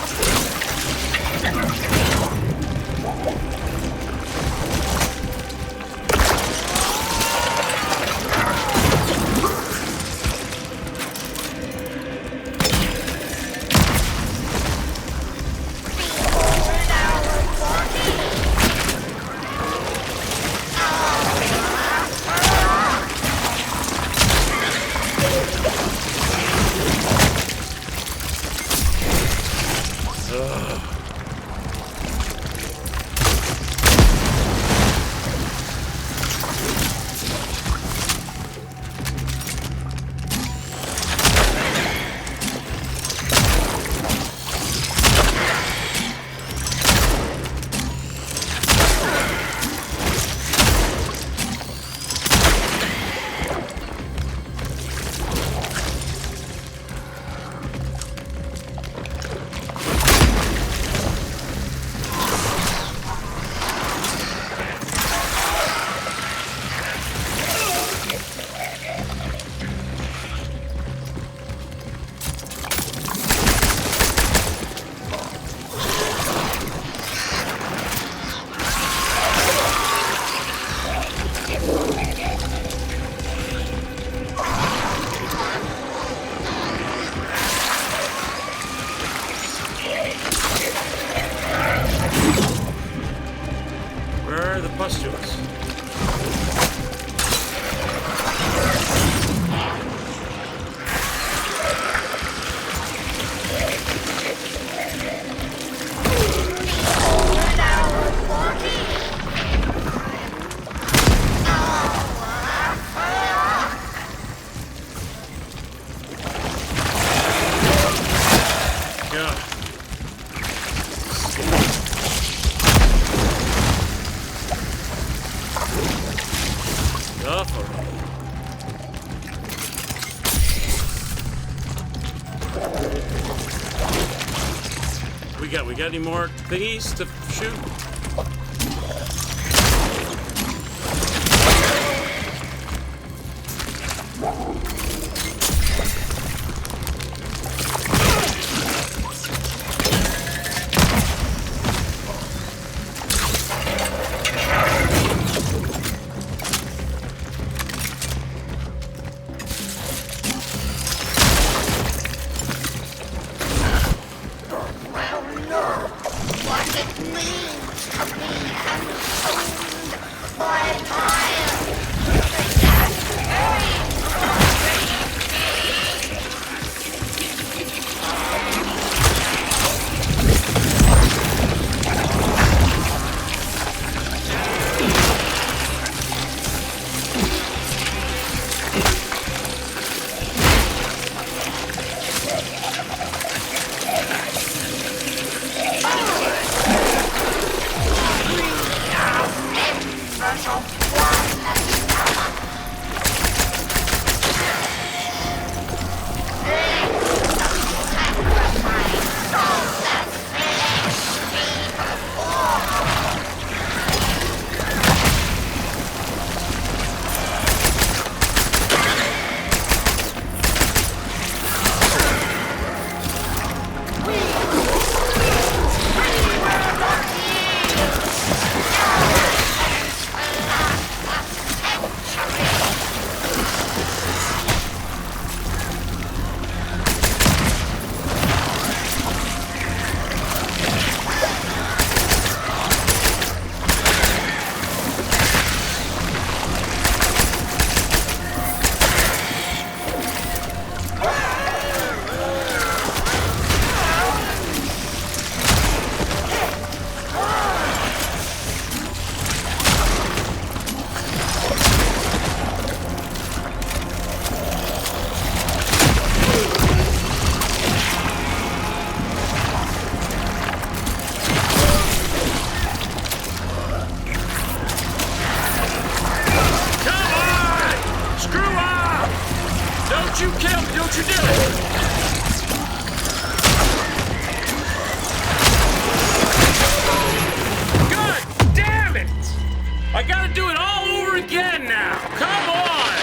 Where are the pustules? We got any more thingies to shoot? Special. Don't you kill me! Don't you do it! God damn it! I gotta do it all over again now! Come on!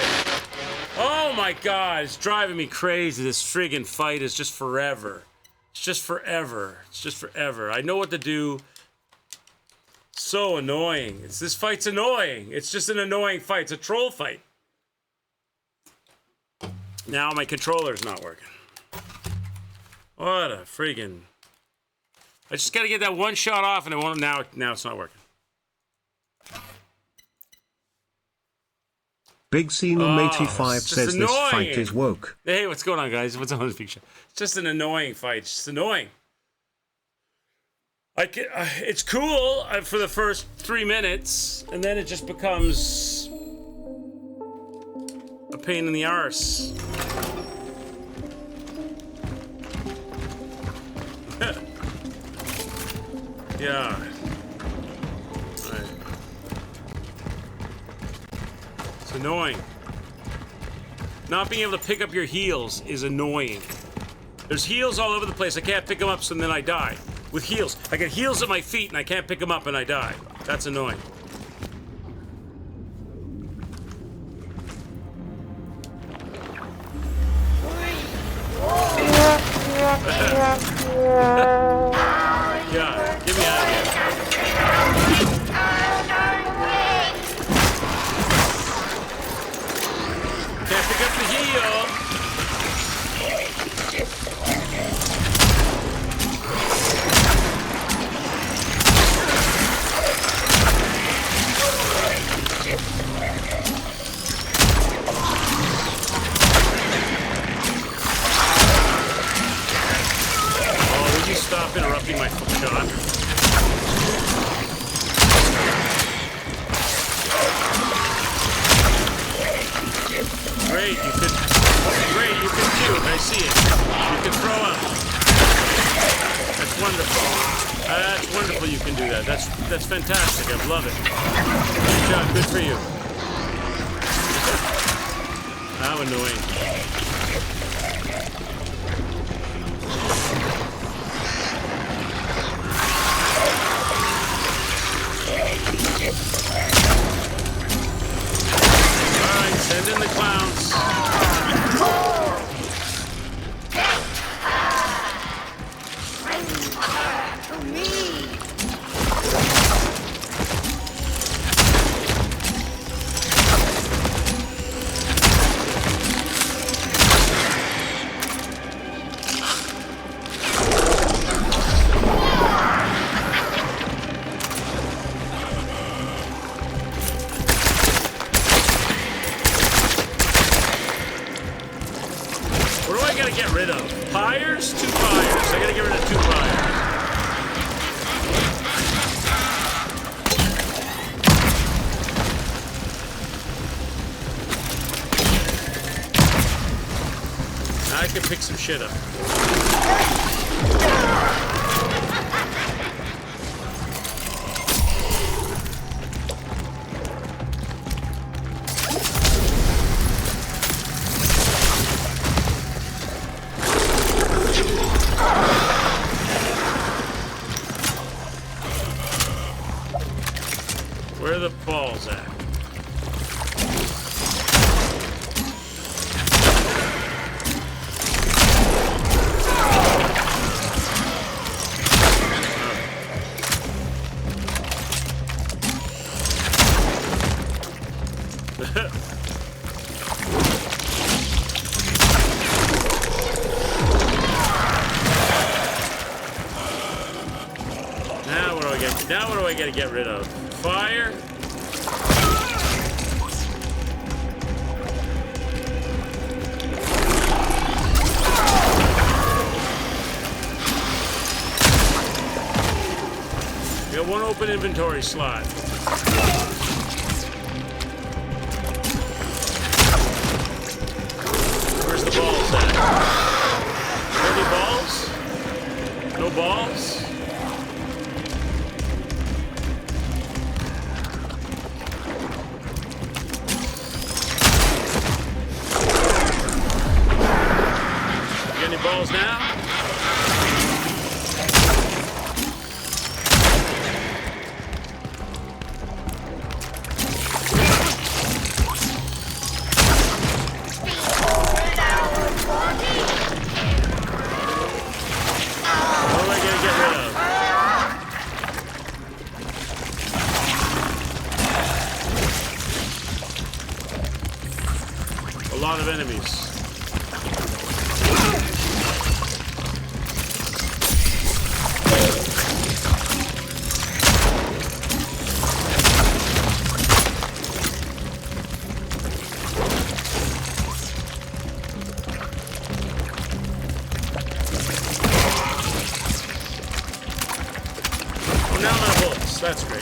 Oh my god, it's driving me crazy. This friggin' fight is just forever. It's just forever. It's just forever. I know what to do. So annoying. This fight's annoying. It's just an annoying fight. It's a troll fight. Now my controller's not working. What a friggin'... I just gotta get that one shot off and it won't... Now it's not working. Big Xenom 85 it's just says this annoying. fight is woke. Hey, what's going on, guys? What's on this picture? It's just an annoying fight. It's just annoying. It's cool for the first 3 minutes, and then it just becomes a pain in the arse. Yeah. It's annoying. Not being able to pick up your heals is annoying. There's heals all over the place. I can't pick them up, so then I die. With heals. I get heals at my feet, and I can't pick them up, and I die. That's annoying. Yeah, get me out of here. Can't pick up the heel. Stop interrupting my shot. Great, you can shoot. I see it. You can throw up. That's wonderful. That's wonderful. You can do that. That's fantastic. I love it. Good job. Good for you. How annoying. Alright, send in the clowns. To me. Get rid of fires, 2 fires. I gotta get rid of 2 fires. Now I can pick some shit up. Where are the balls at? Now what do I gotta get rid of? Fire. We got 1 open inventory slot. Where's the balls at? Are there balls? No balls? lot of enemies. Oh, now I'm out of bullets. That's great.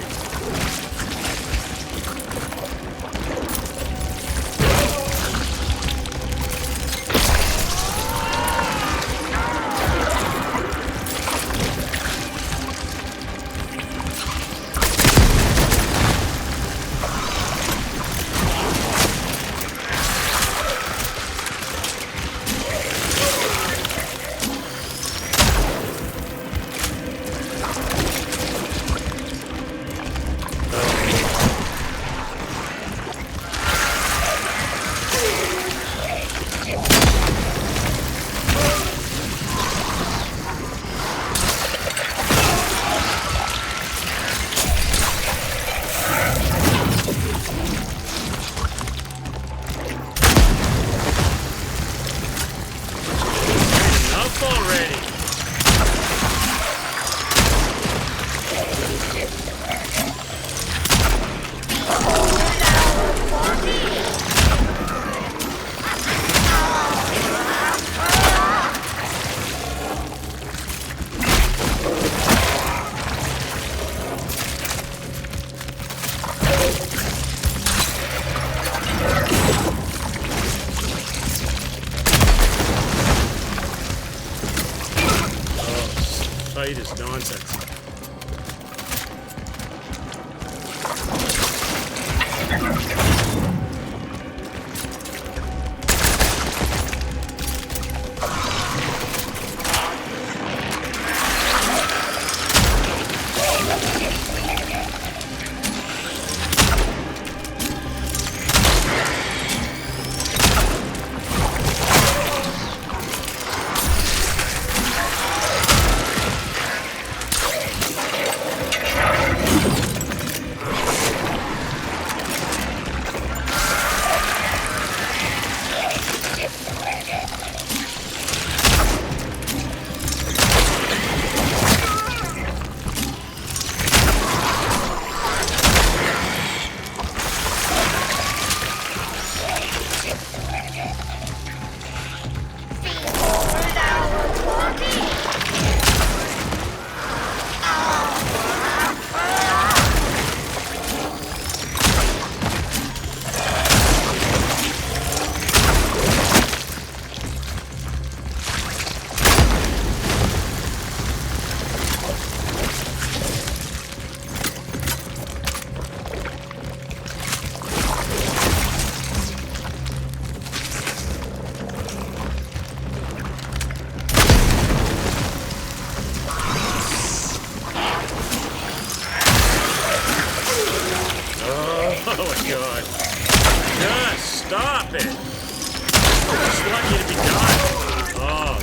Fight is nonsense. Oh my god. Just stop it. I just want you to be done. Oh,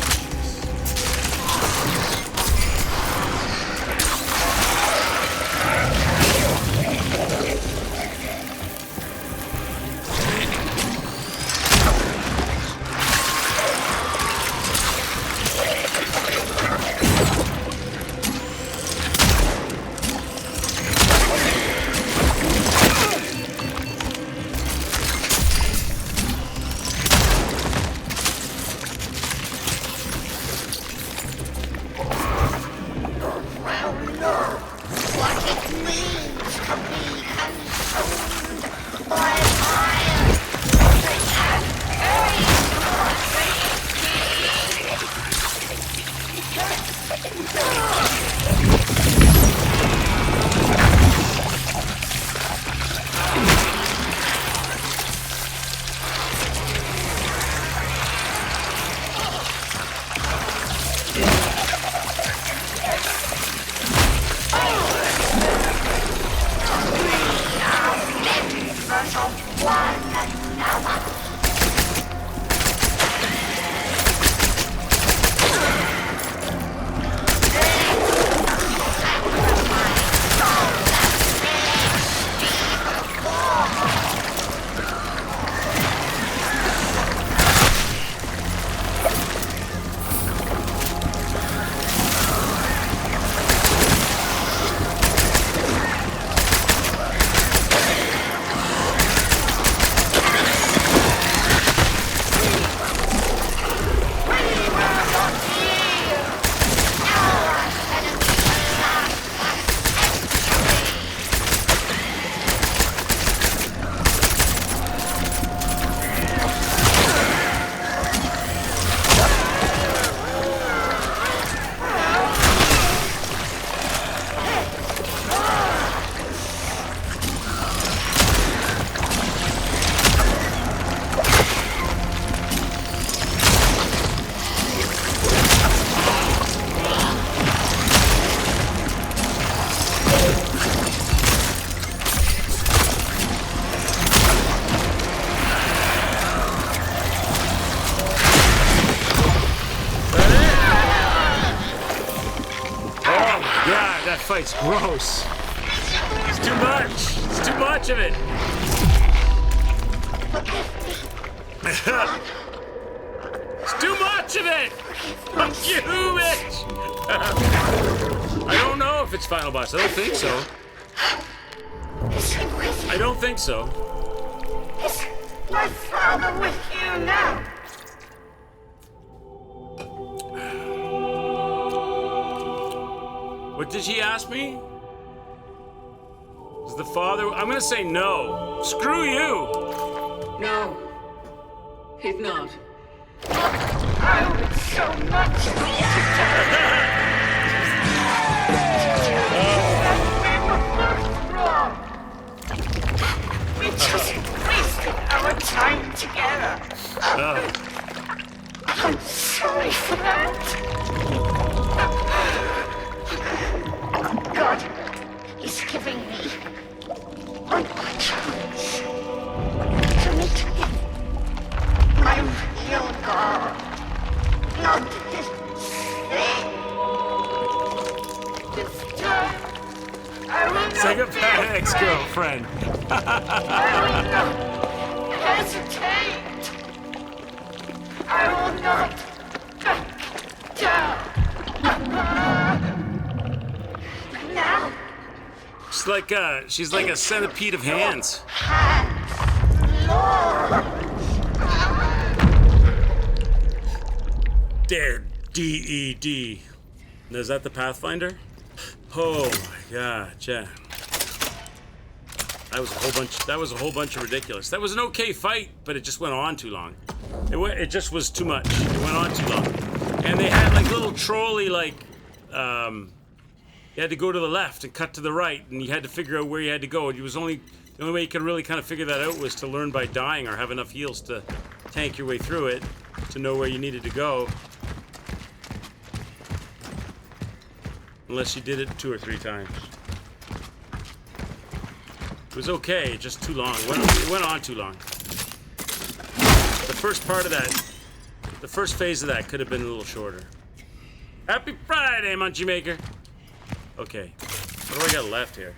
it's gross. It's too much. It's too much of it. It's too much of it. Fuck you, bitch. I don't know if it's final boss. I don't think so. I don't think so. Is my father with you now? What did she ask me? Is the father? I'm gonna say no. Screw you. No. He's not. I would so much we just wasted our time together. I'm sorry for that. God is giving me one more chance to meet again. My real God, not this thing. This time, I will It's like a not bad ex-girlfriend. I will not hesitate. I will not back down. Now, She's like a centipede of hands. Lord. There, D-E-D. Is that the Pathfinder? Oh my god, yeah. That was a whole bunch of ridiculous. That was an okay fight, but it just went on too long. It just was too much. It went on too long. And they had like little trolley you had to go to the left and cut to the right, and you had to figure out where you had to go. The only way you could really kind of figure that out was to learn by dying or have enough heals to tank your way through it to know where you needed to go. Unless you did it 2 or 3 times. It was okay, just too long. It went on too long. The first part of that, the first phase of that could have been a little shorter. Happy Friday, Munchie Maker! Okay, what do I got left here?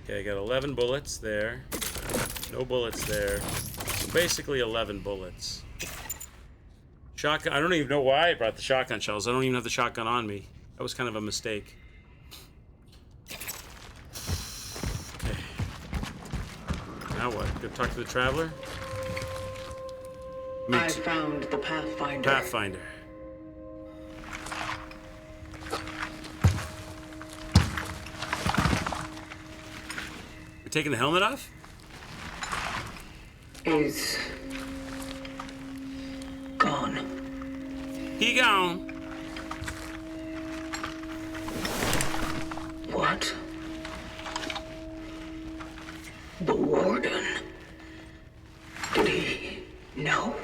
Okay, I got 11 bullets there. No bullets there. Basically 11 bullets. Shotgun, I don't even know why I brought the shotgun shells. I don't even have the shotgun on me. That was kind of a mistake. Okay. Now what? Go talk to the Traveler? I found the Pathfinder. Pathfinder. We're taking the helmet off? Is gone. He gone. What? The Warden? Did he know?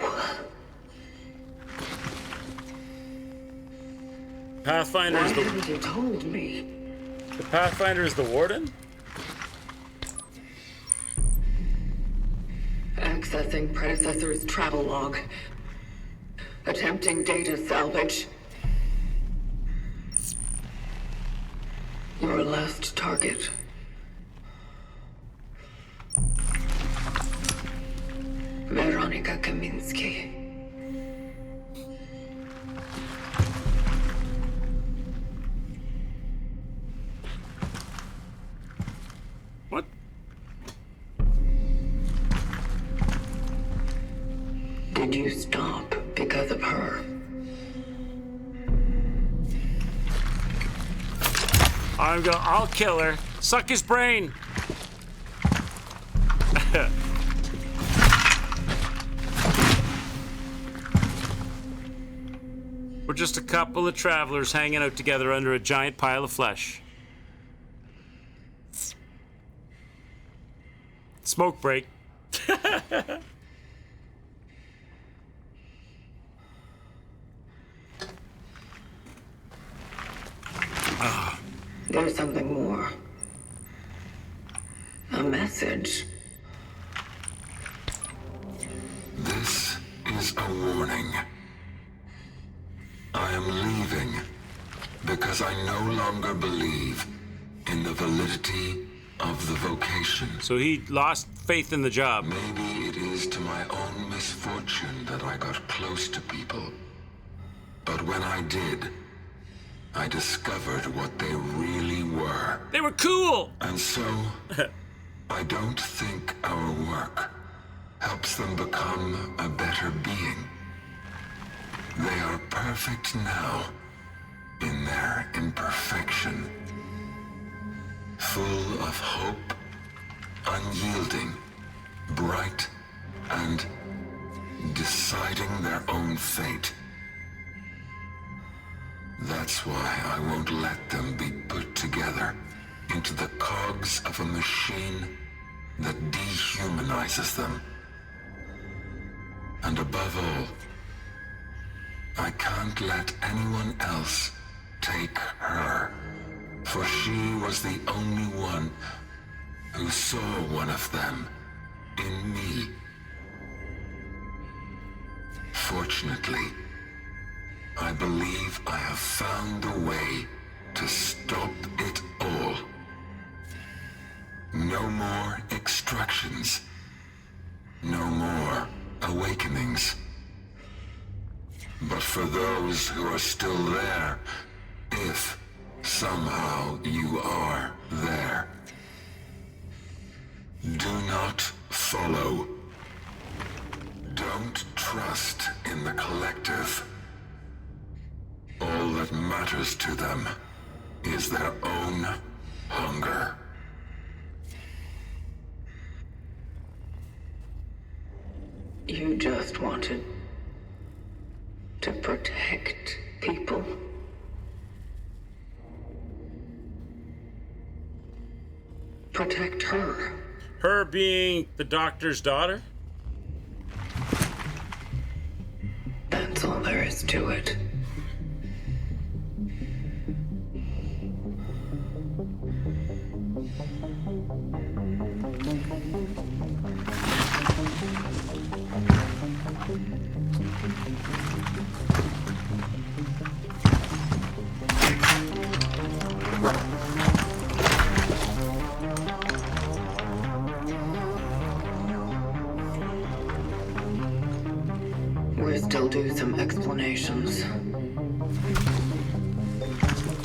Pathfinder Why is the haven't you told me? Pathfinder is the Warden? Accessing predecessor's travel log. Attempting data salvage. Your last target. Veronica Kaminsky. What? Did you stop because of her? I'll kill her. Suck his brain. We're just a couple of travelers hanging out together under a giant pile of flesh. Smoke break. There's something more. A message. This is a warning. I am leaving because because I no longer believe in the validity of the vocation. So he lost faith in the job. Maybe it is to my own misfortune that I got close to people. But when I did, I discovered what they really were. They were cool! And so, I don't think our work helps them become a better being. They are perfect now in their imperfection. Full of hope, unyielding, bright, and deciding their own fate. That's why I won't let them be put together into the cogs of a machine that dehumanizes them. And above all, I can't let anyone else take her, for she was the only one who saw one of them in me. Fortunately, I believe I have found the way to stop it all. No more extractions. No more awakenings. But for those who are still there, if somehow you are there, do not follow. Don't trust in the collective. All that matters to them is their own hunger. You just wanted to protect people. Protect her. Her being the doctor's daughter? That's all there is to it. We're still due some explanations.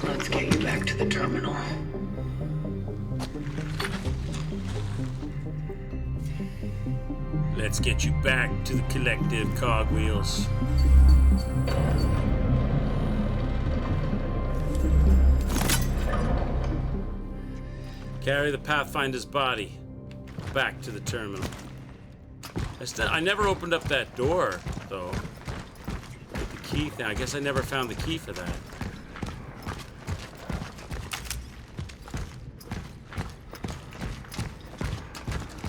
Let's get you back to the terminal. Let's get you back to the collective cogwheels. Carry the Pathfinder's body back to the terminal. I never opened up that door, though. With the key thing. I guess I never found the key for that.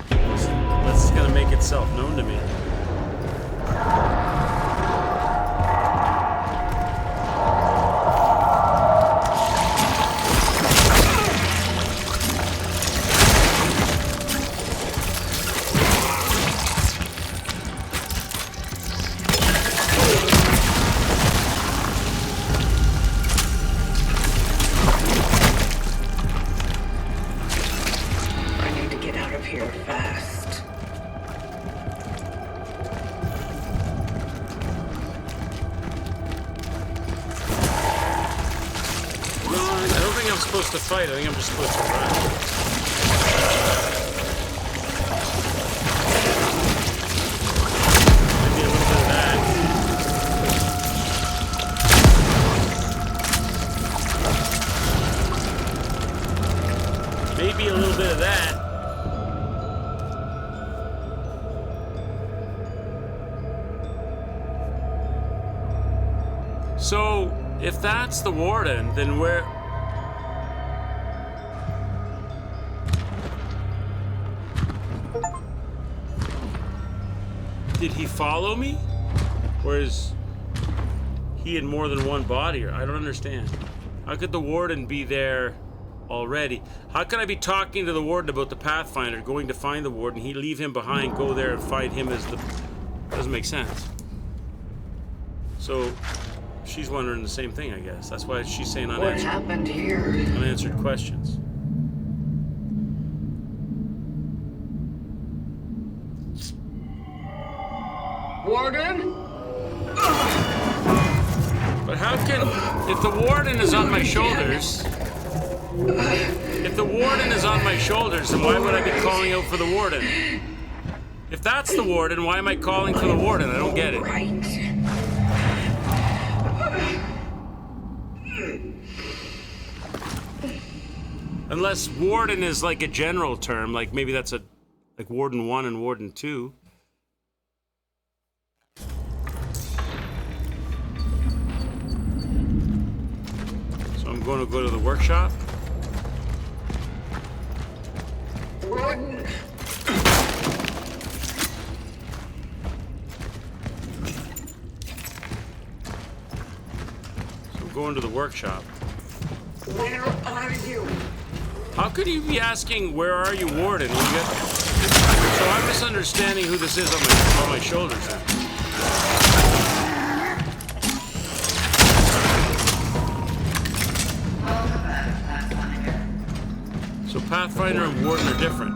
This is gonna make itself known to me. To fight, I think I'm just supposed to run. Maybe a little bit of that. Maybe a little bit of that. So, if that's the warden, then where... Did he follow me? Or is he in more than one body? I don't understand. How could the warden be there already? How could I be talking to the warden about the Pathfinder, going to find the warden, he leave him behind, go there and find him as the... Doesn't make sense. So, She's wondering the same thing, I guess. That's why she's saying What unanswered, happened here? unanswered questions. Warden? But how can, if the warden is on my shoulders, if the warden is on my shoulders, then why would I be calling out for the warden? If that's the warden, why am I calling for the warden? I don't get it. Right. Unless warden is like a general term, like maybe that's like warden 1 and warden 2. So I'm going to go to the workshop. Warden. So I'm going to the workshop. Where are you? How could you be asking, where are you, warden? When you get... So I'm misunderstanding who this is on my shoulders then. So Pathfinder and warden are different.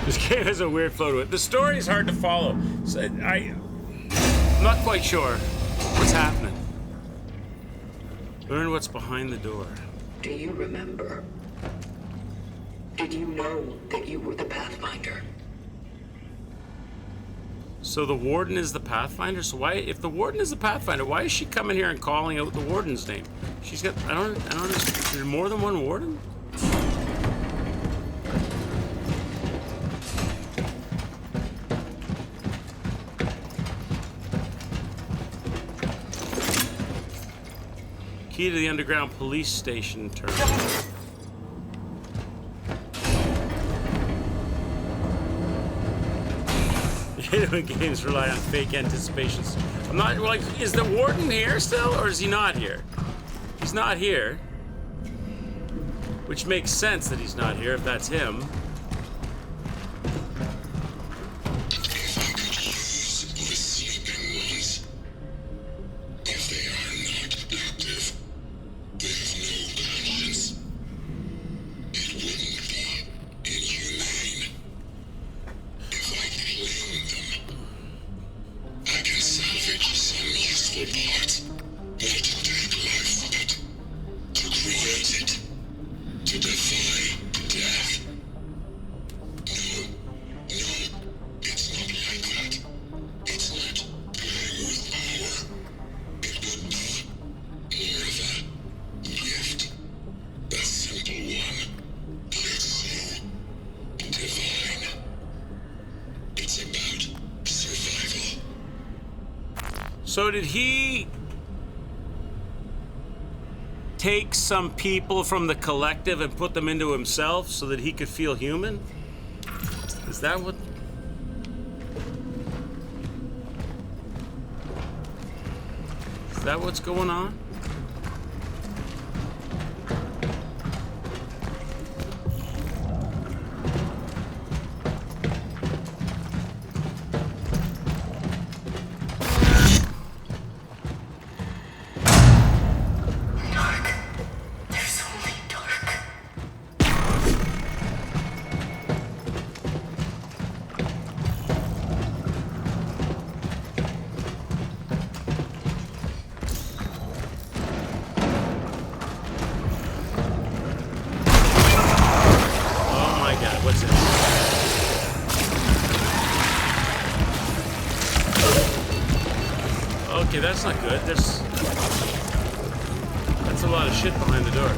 This game has a weird flow to it. The story is hard to follow. So I'm not quite sure what's happening. Learn what's behind the door. Do you remember? Did you know that you were the Pathfinder? So the warden is the Pathfinder? So why, if the warden is the Pathfinder, why is she coming here and calling out the warden's name? She's got, I don't understand. Is there more than one warden? Key to the underground police station terminal. Games rely on fake anticipations. I'm not, like, is the warden here still, or is he not here? He's not here. Which makes sense that he's not here if that's him. So did he take some people from the collective and put them into himself so that he could feel human? Is that what... Is that what's going on? Okay, that's not good. That's a lot of shit behind the door.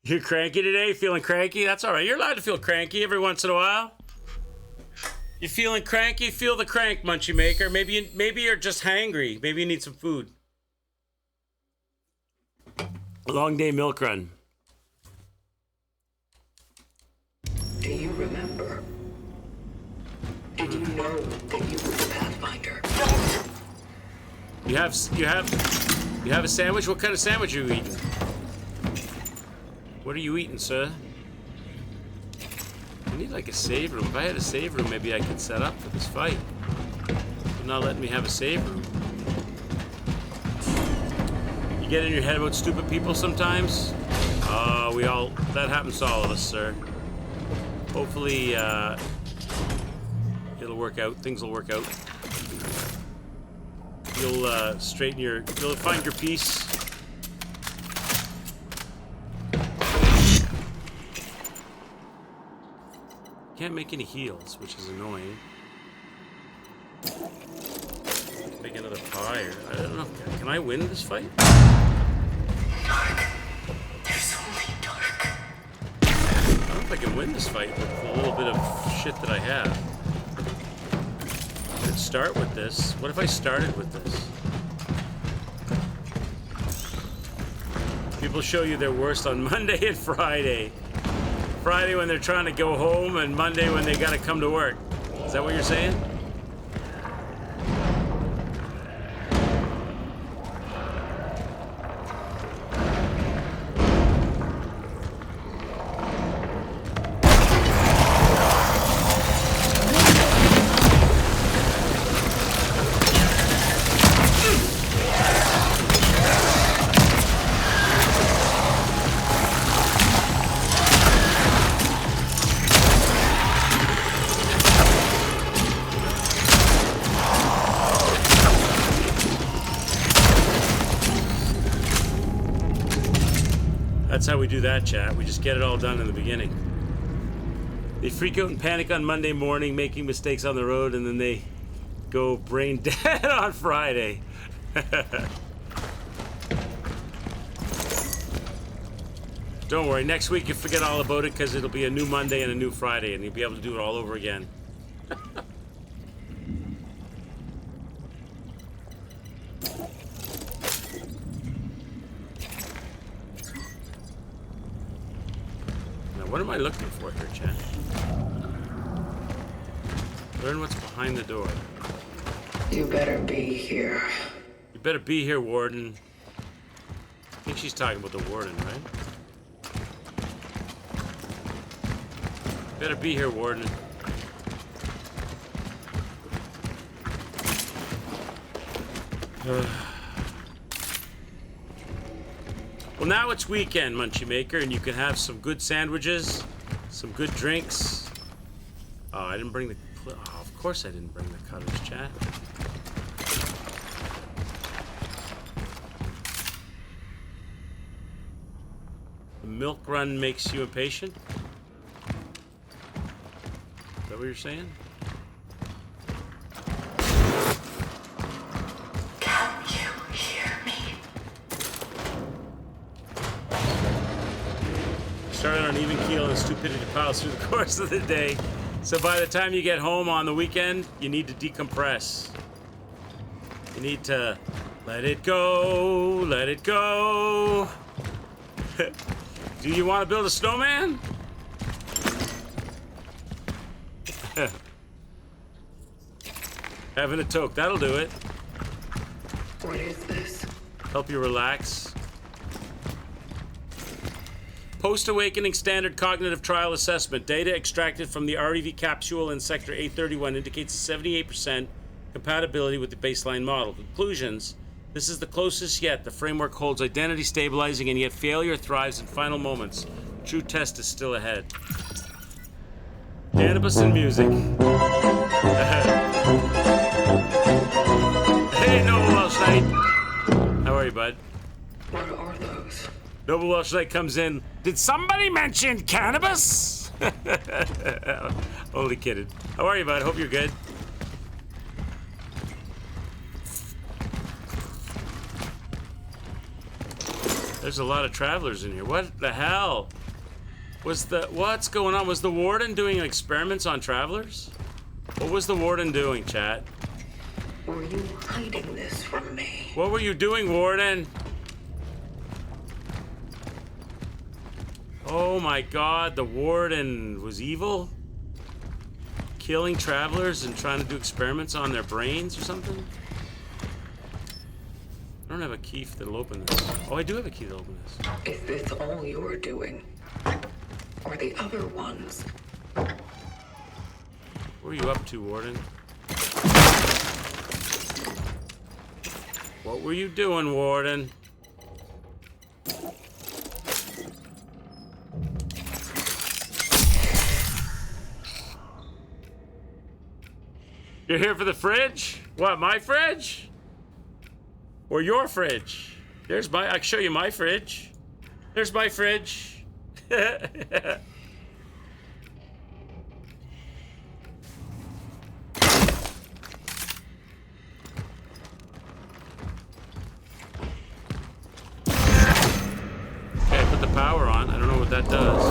You're cranky today? Feeling cranky? That's all right. You're allowed to feel cranky every once in a while. You feeling cranky? Feel the crank, Munchie Maker. Maybe you're just hangry. Maybe you need some food. Long day milk run. Do you remember? Did you know that you were the Pathfinder? You have a sandwich? What kind of sandwich are you eating? What are you eating, sir? I need like a save room. If I had a save room, maybe I could set up for this fight. They're not letting me have a save room. You get in your head about stupid people sometimes? That happens to all of us, sir. Hopefully, it'll work out. Things will work out. You'll you'll find your peace. Can't make any heals, which is annoying. Make another fire. I don't know. Can I win this fight? Dark. There's only dark. I don't know if I can win this fight with a little bit of shit that I have. I could start with this. What if I started with this? People show you their worst on Monday and Friday. Friday when they're trying to go home, and Monday when they gotta come to work. Is that what you're saying? That's how we do that, chat. We just get it all done in the beginning. They freak out and panic on Monday morning, making mistakes on the road, and then they go brain dead on Friday. Don't worry, next week you forget all about it because it'll be a new Monday and a new Friday, and you'll be able to do it all over again. What am I looking for here, chat? Learn what's behind the door. You better be here. You better be here, Warden. I think she's talking about the Warden, right? Better be here, Warden. Well, now it's weekend, Munchie Maker, and you can have some good sandwiches, some good drinks. Oh, I didn't bring the... Oh, of course I didn't bring the cutters, chat. The milk run makes you impatient? Is that what you're saying? Can you hear me? Started on even keel and stupidity piles through the course of the day. So by the time you get home on the weekend, you need to decompress. You need to let it go, let it go. Do you want to build a snowman? Having a toke, that'll do it. What is this? Help you relax. Post-awakening standard cognitive trial assessment. Data extracted from the REV capsule in Sector 831 indicates 78% compatibility with the baseline model. Conclusions. This is the closest yet. The framework holds identity stabilizing, and yet failure thrives in final moments. True test is still ahead. Cannabis and music. Hey, Noble Welsh Knight. How are you, bud? What are those? Noble Welsh Knight comes in. Did somebody mention cannabis? Only kidding. How are you, bud? Hope you're good. There's a lot of travelers in here. What the hell? What's going on? Was the warden doing experiments on travelers? What was the warden doing, chat? Were you hiding this from me? What were you doing, warden? Oh my god, the warden was evil? Killing travelers and trying to do experiments on their brains or something? I don't have a key that'll open this. Oh, I do have a key that'll open this. Is this all you're doing? Or the other ones? What were you up to, warden? What were you doing, warden? You're here for the fridge? What, my fridge? Or your fridge? There's my, I can show you my fridge. There's my fridge. Okay, put the power on. I don't know what that does.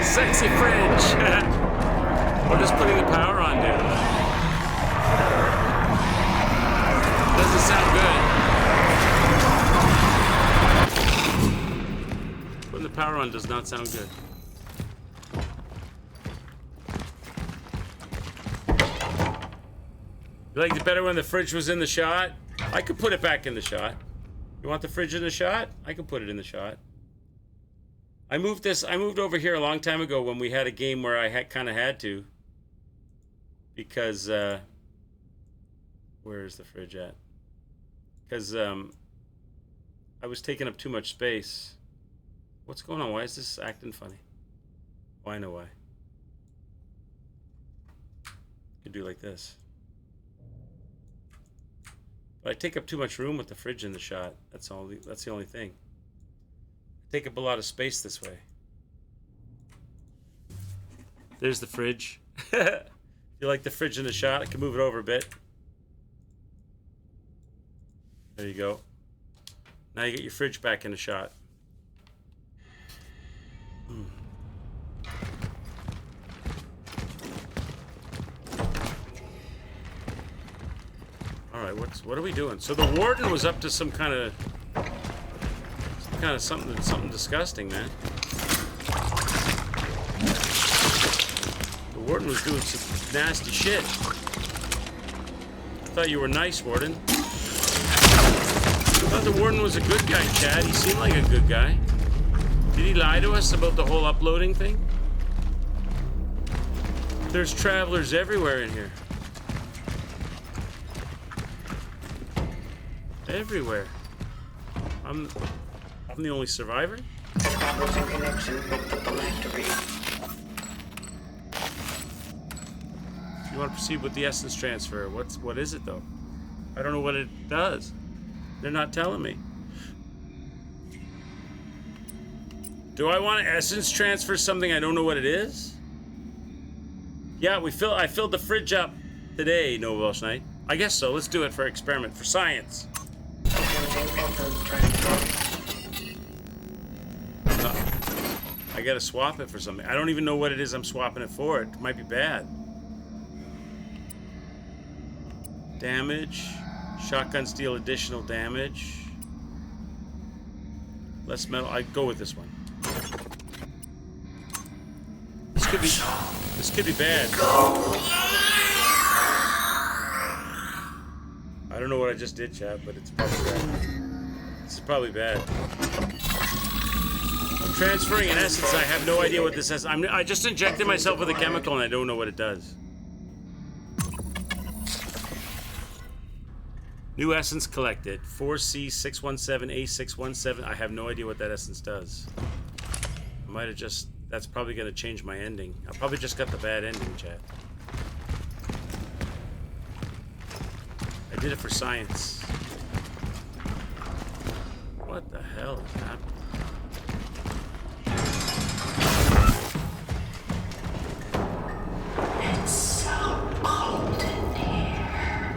Sexy fridge. We're just putting the power on, dude. Doesn't sound good. Putting the power on does not sound good. You liked it better when the fridge was in the shot? I could put it back in the shot. You want the fridge in the shot? I can put it in the shot. I moved over here a long time ago when we had a game where I kind of had to. Because, where is the fridge at? Because, I was taking up too much space. What's going on? Why is this acting funny? Oh, I know why. You could do like this. But I take up too much room with the fridge in the shot. That's the only thing. I take up a lot of space this way. There's the fridge. You like the fridge in the shot? I can move it over a bit. There you go. Now you get your fridge back in the shot. All right, what are we doing? So the warden was up to some kind of something disgusting, man. The warden was doing some nasty shit. I thought you were nice, warden. I thought the warden was a good guy, Chad. He seemed like a good guy. Did he lie to us about the whole uploading thing? There's travelers everywhere in here. Everywhere. I'm the only survivor? Establishing connection with the phylactery. You want to proceed with the essence transfer? What is it though? I don't know what it does. They're not telling me. Do I want to essence transfer something I don't know what it is? Yeah, I filled the fridge up today, No Welsh Knight. I guess so. Let's do it for experiment, for science. I gotta swap it for something. I don't even know what it is I'm swapping it for. It might be bad. Damage. Shotguns deal additional damage. Less metal. I'd go with this one. This could be bad. I don't know what I just did, chat, but it's probably bad. This is probably bad. I'm transferring an essence. I have no idea what this is. I just injected myself with a chemical and I don't know what it does. New essence collected. 4C617A617. I have no idea what that essence does. I might have just... That's probably going to change my ending. I probably just got the bad ending, chat. I did it for science. What the hell is happening? It's so cold in here.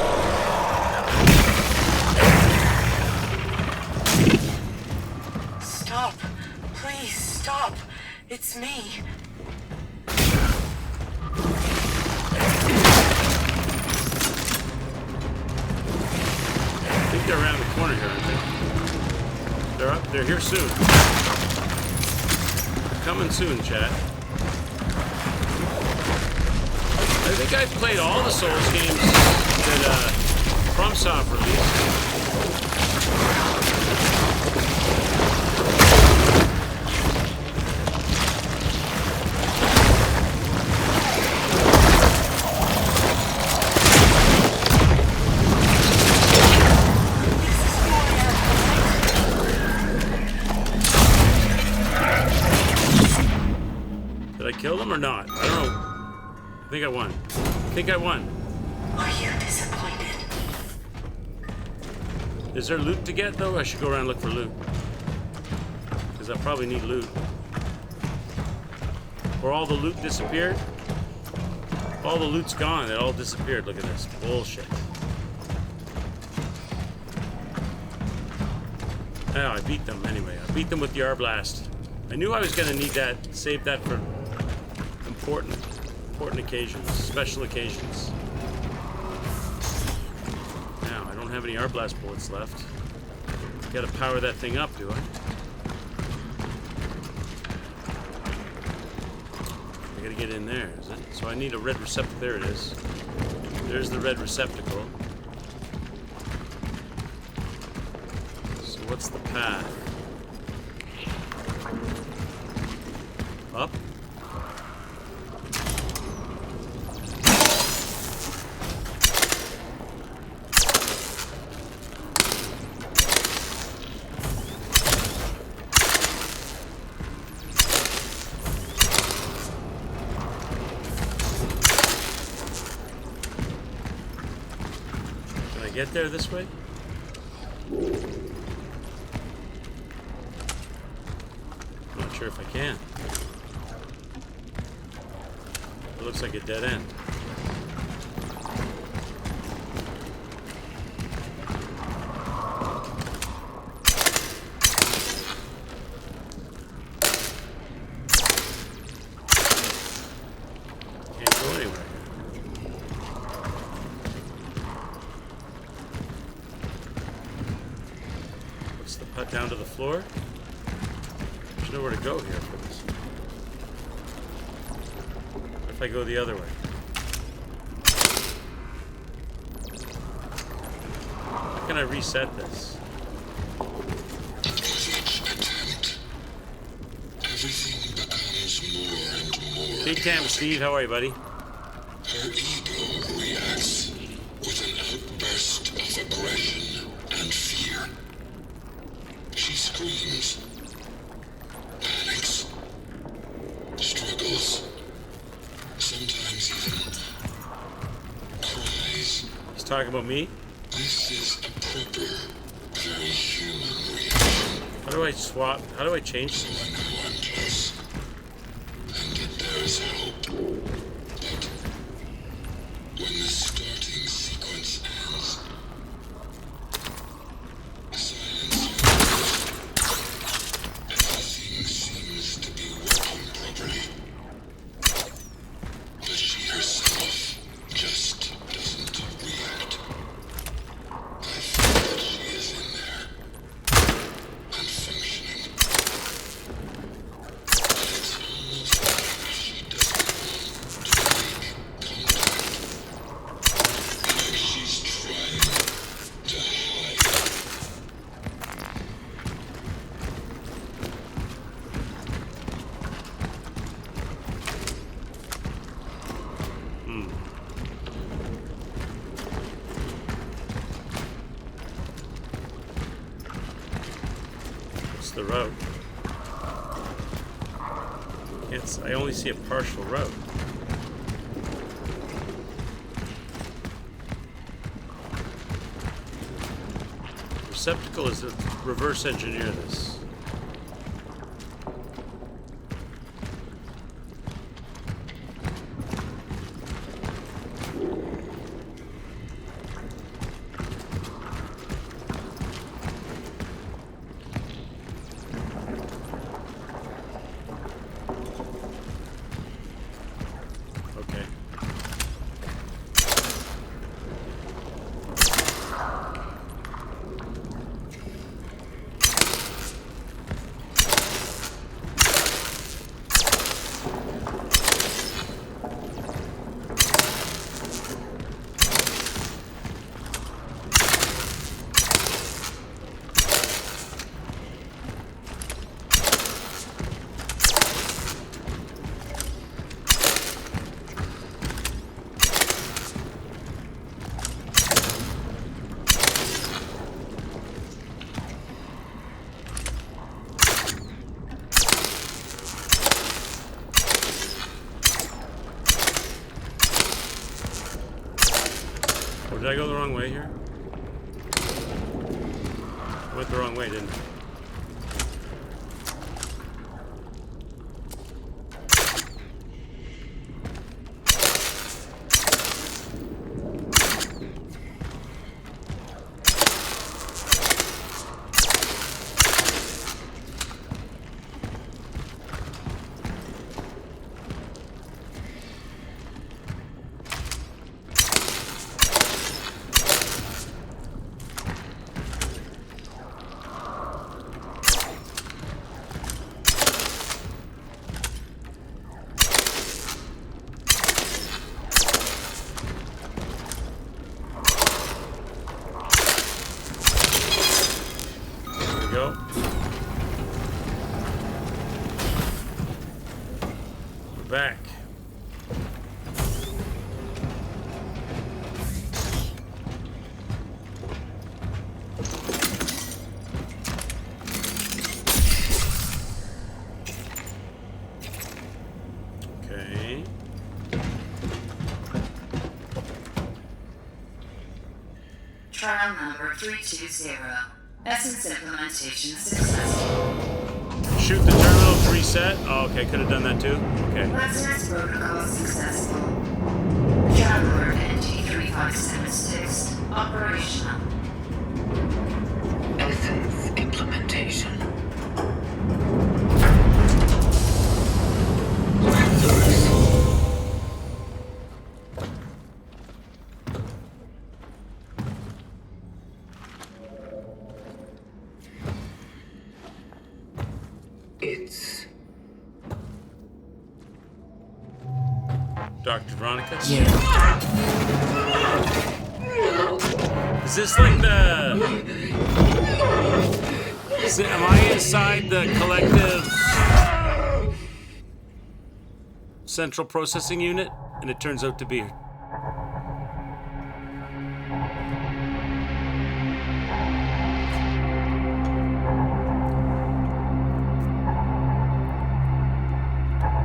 Please stop. It's me. I think they're around the corner here, aren't they? They're up. They're here soon. Coming soon, chat. I think I've played all the Souls games that FromSoft released. Did I kill them or not? I don't know. I think I won. I think I won. Are you disappointed? Is there loot to get, though? I should go around and look for loot. Because I probably need loot. Or all the loot disappeared? All the loot's gone. It all disappeared. Look at this. Bullshit. Oh, I beat them anyway. I beat them with the R-Blast. I knew I was going to need that. Save that for important occasions. Special occasions. Now, I don't have any R-Blast bullets left. Gotta power that thing up, do I? I gotta get in there, is it? So I need a red receptacle. There it is. There's the red receptacle. So what's the path? Up? Get there this way? I'm not sure if I can. It looks like a dead end. Can't go anywhere. Down to the floor. There's nowhere to go here for this. What if I go the other way? How can I reset this? Everything becomes more and more. Big Tam Steve, how are you, buddy? Her ego reacts with an outburst of aggression and fear. She screams, panics, struggles, sometimes even cries. He's talking about me? This is a proper, very human reaction. How do I swap? How do I change So this? I know I'm close, and that there is hope. But when the starting sequence ends, everything seems to be working properly. But she herself just doesn't react. I feel that she is in there and functioning. But it's almost as if she doesn't want to make contact. Like she's trying to hide. What's the route? I only see a partial route. Receptacle is to reverse engineer this. Did I go the wrong way here? I went the wrong way, didn't I? Go. We're back. Okay. Trial number 320. Essence implementation successful. Shoot the terminal to reset. Oh, okay, could have done that too. Okay. Resonance protocol successful. Dawnler NG-3576 operational. Essence implementation. It's Dr. Veronica? you. Is this like the... am I inside the collective central processing unit? And it turns out to be...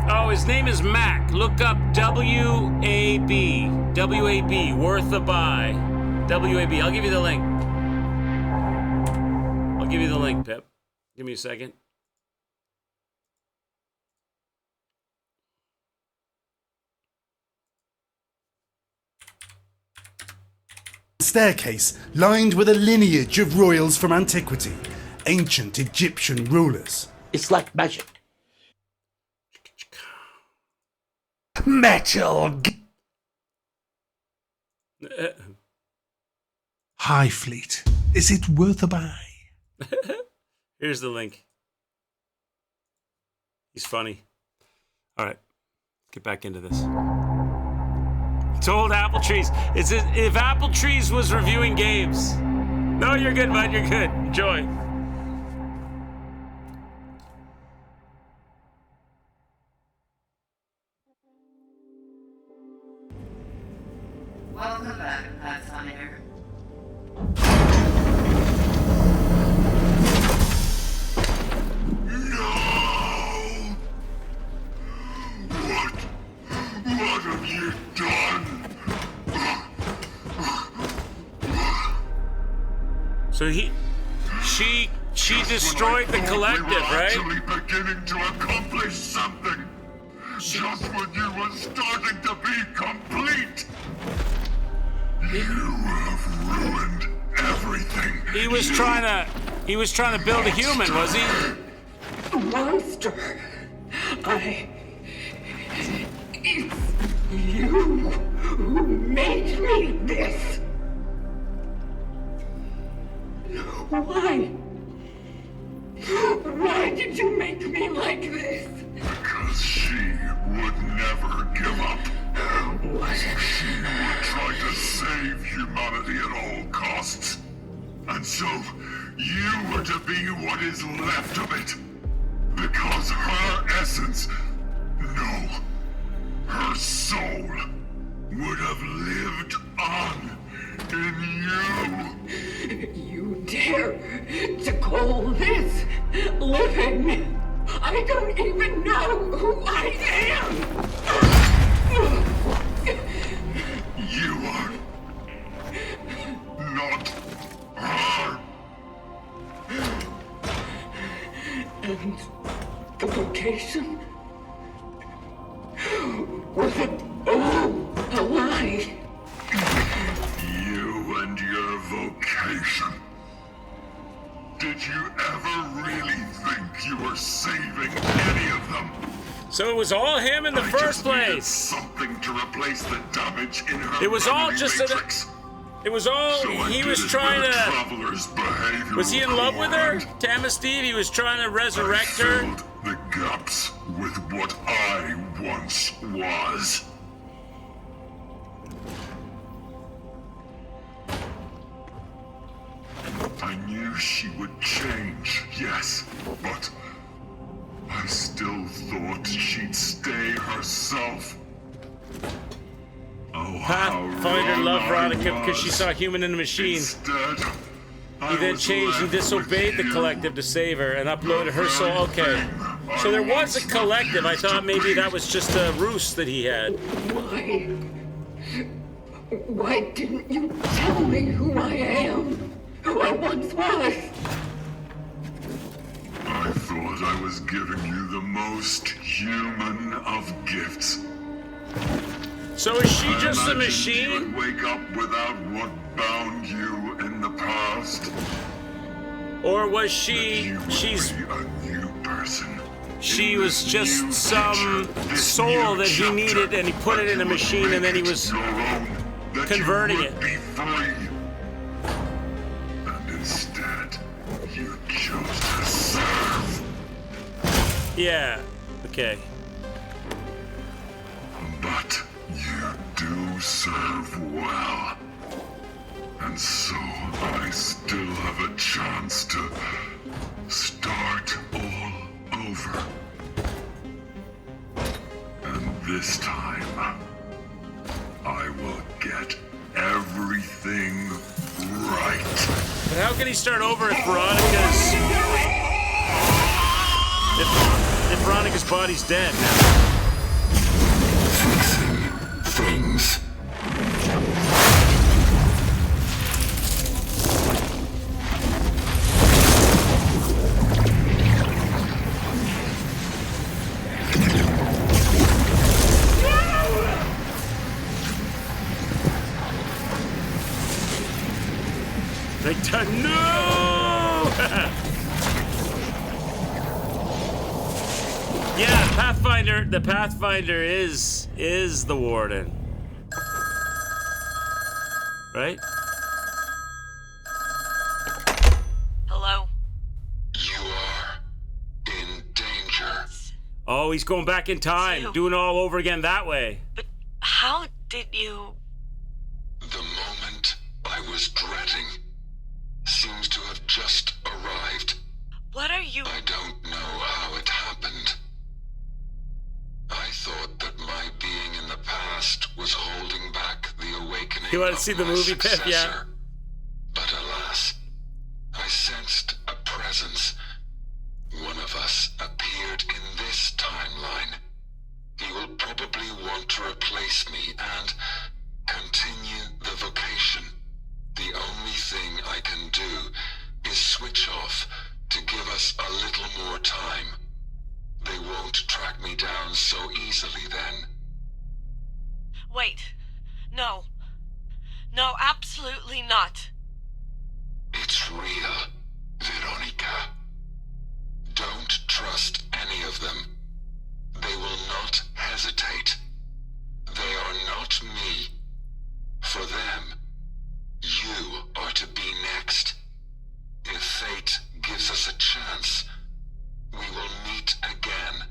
Oh, his name is Mac. Look up W-A-B. W-A-B, worth a buy. W-A-B, I'll give you the link. I'll give you the link, Pip. Give me a second. Staircase lined with a lineage of royals from antiquity, ancient Egyptian rulers. It's like magic. Metal. High Fleet. Is it worth a buy? Here's the link. He's funny. All right, get back into this. It's old Apple Trees. It's if Apple Trees was reviewing games. No, you're good, bud. You're good. Enjoy. Welcome back, Pathfinder. What have you done? So she destroyed the collective, we were right? actually beginning to accomplish something. Just when you were starting to be complete. You have ruined everything. He was trying to build a human, was he? Monster. It's you who made me this. Why? Why did you make me like this? Because she would never give up. What? She would try to save humanity at all costs. And so, you were to be what is left of it. Because her essence, no, her soul, would have lived on in you. You dare to call this living? I don't even know who I am. You are vocation? Was it all a lie? You and your vocation. Did you ever really think you were saving any of them? So it was all him in the first place. Something to replace the damage in her. It was all just matrix. It was all he was trying to. Was he in love with her, Tammy Steve? He was trying to resurrect her. Filled the gaps with what I once was. I knew she would change, yes, but I still thought she'd stay herself. Oh, Pathfinder loved Veronica because she saw human in the machine. Instead, He then changed and disobeyed the collective to save her and uploaded her soul. Okay. So there was a collective. I thought maybe that was just a ruse that he had. Why didn't you tell me who I am? Who I once was? I thought I was giving you the most human of gifts. So is she just a machine? You'd wake up without what bound you in the past. Or was she's a new person. She was just some soul that he needed and he put it in a machine and then he was converting it. And instead, you chose to serve. Yeah, okay. But you do serve well. And so I still have a chance to start all over. And this time, I will get everything right. But how can he start over if Veronica's... If Veronica's body's dead now? Things. No! Yeah, Pathfinder. The Pathfinder is the warden, right? Hello? You are in danger. Oh, he's going back in time, doing it all over again that way. But how did you... The moment I was dreading seems to have just arrived. What are you... I don't know how it happened. I thought that my being in the past was holding back the awakening. You want to see the movie, Pip? Yeah. But alas, I sensed a presence. One of us appeared in this timeline. He will probably want to replace me and continue the vocation. The only thing I can do is switch off to give us a little more time. They won't track me down so easily then. Wait. No. No, absolutely not. It's real, Veronica. Don't trust any of them. They will not hesitate. They are not me. For them, you are to be next. If fate gives us a chance, we will meet again.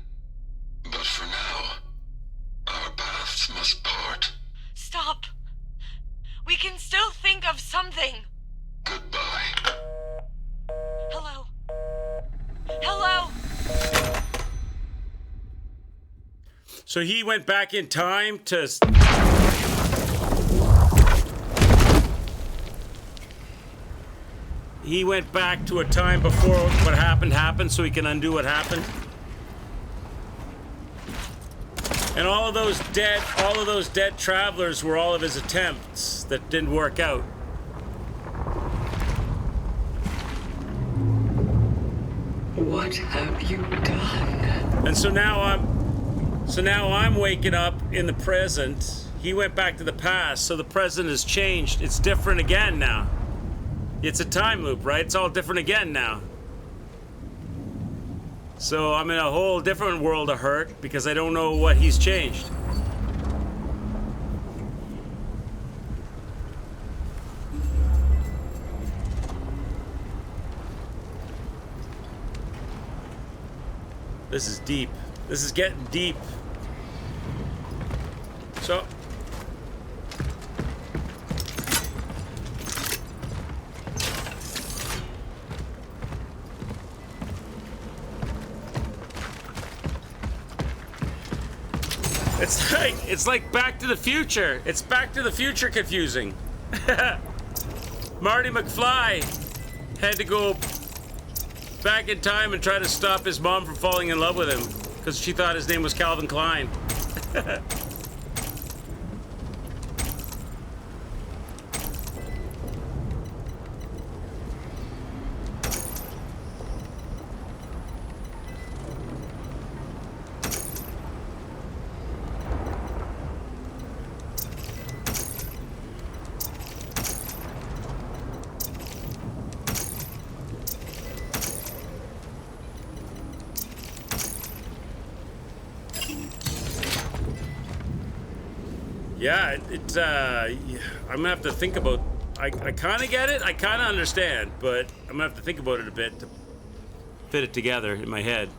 But for now, our paths must part. Stop. We can still think of something. Goodbye. Hello? Hello? So he went back in time to... He went back to a time before what happened so he can undo what happened. And all of those dead travelers were all of his attempts that didn't work out. What have you done? And so now I'm waking up in the present. He went back to the past, so the present has changed. It's different again now. It's a time loop, right? It's all different again now. So I'm in a whole different world of hurt because I don't know what he's changed. This is deep. This is getting deep. So it's like Back to the Future. It's Back to the Future confusing. Marty McFly had to go back in time and try to stop his mom from falling in love with him because she thought his name was Calvin Klein. Yeah, I'm gonna have to think about. I kind of get it. I kind of understand, but I'm gonna have to think about it a bit to fit it together in my head.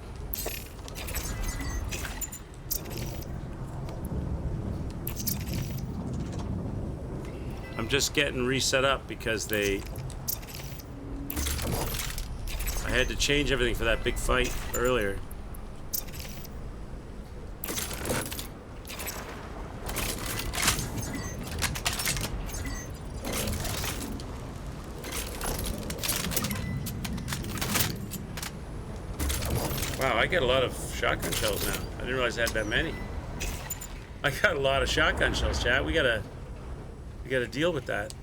I'm just getting reset up because I had to change everything for that big fight earlier. Wow, I get a lot of shotgun shells now. I didn't realize I had that many. I got a lot of shotgun shells, chat. We gotta deal with that.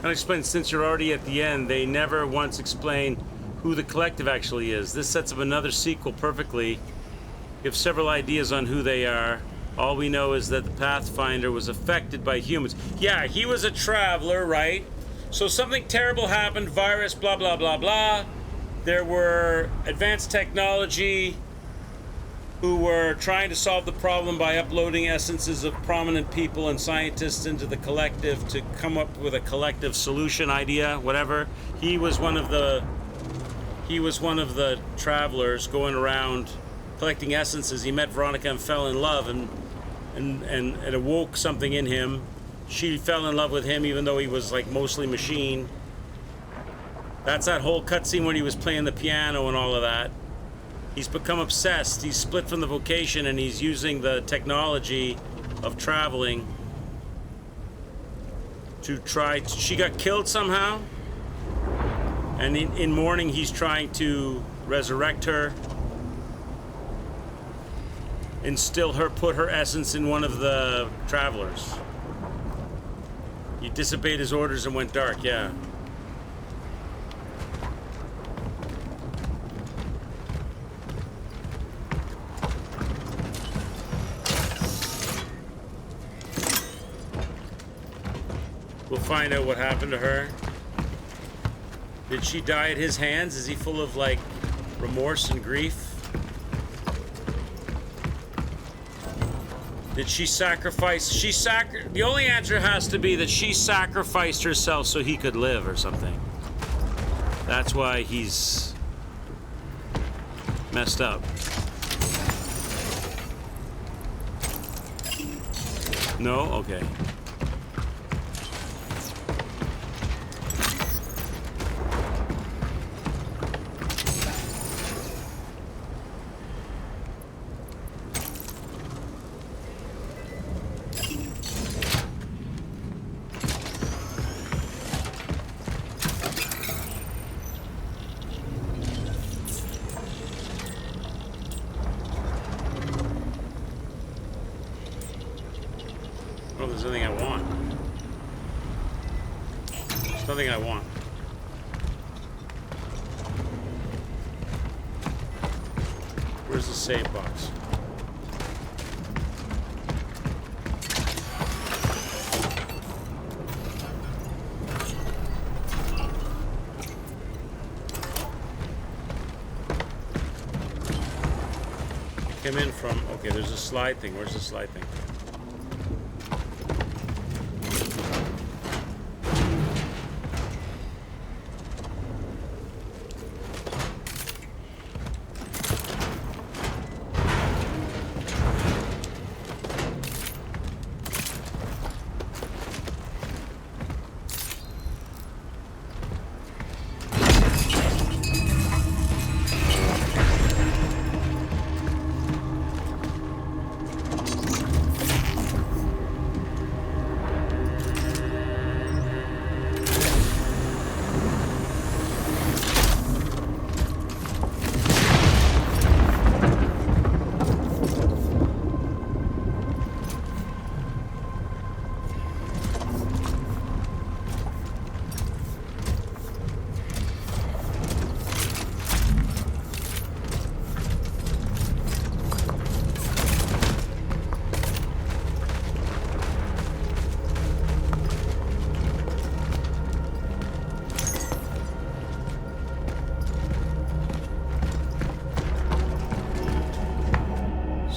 Explain, since you're already at the end, they never once explain who the collective actually is. This sets up another sequel perfectly. We have several ideas on who they are. All we know is that the Pathfinder was affected by humans. Yeah, he was a traveler, right? So something terrible happened, virus, blah, blah, blah, blah. There were advanced technology who were trying to solve the problem by uploading essences of prominent people and scientists into the collective to come up with a collective solution idea, whatever. He was one of the travelers going around collecting essences. He met Veronica and fell in love, and it awoke something in him. she fell in love with him even though he was like mostly machine. That's that whole cutscene when he was playing the piano and all of that. He's become obsessed. He's split from the vocation and he's using the technology of traveling to try. She got killed somehow. And in mourning, he's trying to resurrect her. Instill her, put her essence in one of the travelers. He disobeyed his orders and went dark, yeah. We'll find out what happened to her. Did she die at his hands? Is he full of, like, remorse and grief? Did she sacrifice? The only answer has to be that she sacrificed herself so he could live or something. That's why he's messed up. No? Okay. Oh, there's nothing I want. There's nothing I want. Where's the save box? Came in from, okay, there's a slide thing. Where's the slide thing?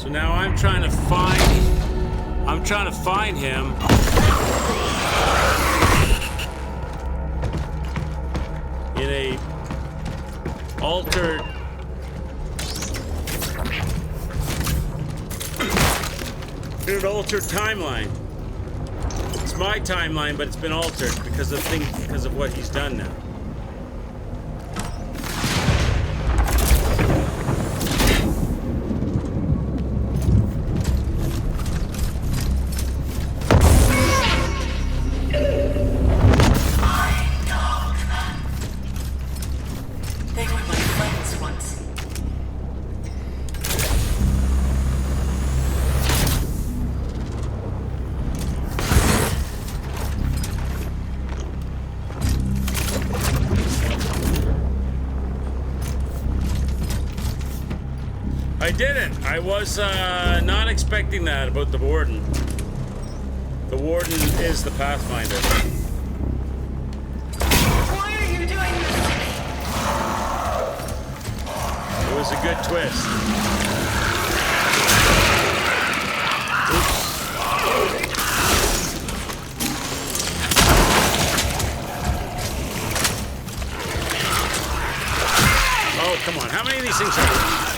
So now I'm trying to find him. In a altered timeline. It's my timeline, but it's been altered because of what he's done now. I didn't. I was not expecting that about the warden. The warden is the Pathfinder. Why are you doing this to me? It was a good twist. Oh, come on. How many of these things are there?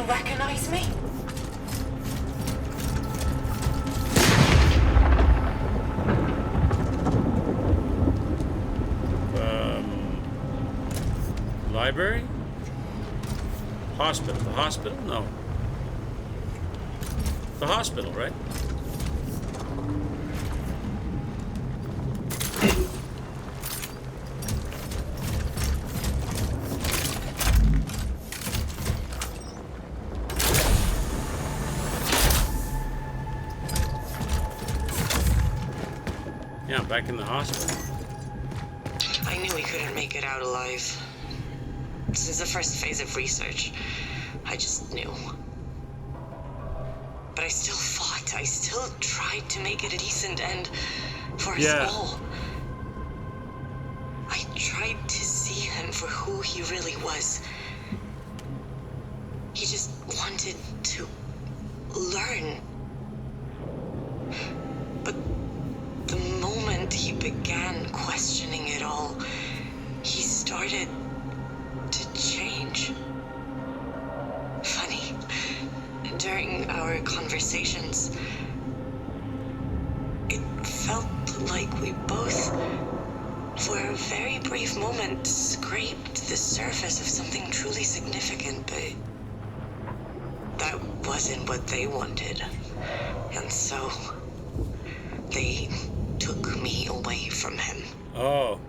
recognize me? Library? Hospital. The hospital? No. The hospital, right? Yeah, back in the hospital. I knew we couldn't make it out alive. Since the first phase of research, I just knew. But I still fought. I still tried to make it a decent end for us all. I tried to see him for who he really was. He just wanted to learn. But the moment he began questioning it all, he started to change. Funny, during our conversations, it felt like we both, for a very brief moment, scraped the surface of something truly significant, but that wasn't what they wanted. And so, they took me away from him. Oh.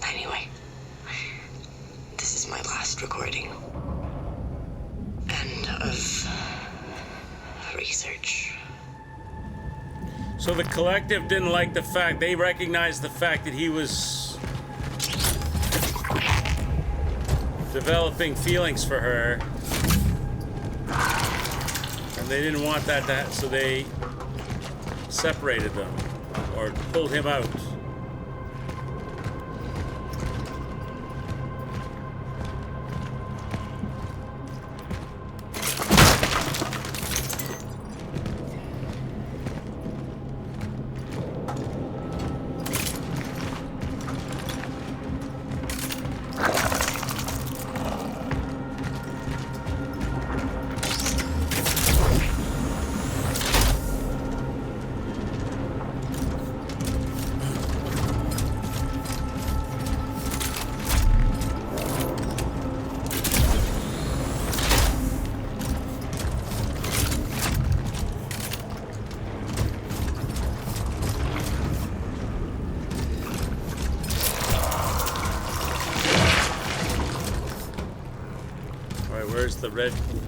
Anyway, this is my last recording. End of research. So the collective didn't like the fact, they recognized the fact that he was developing feelings for her. And they didn't want that to happen, so they separated them or pulled him out.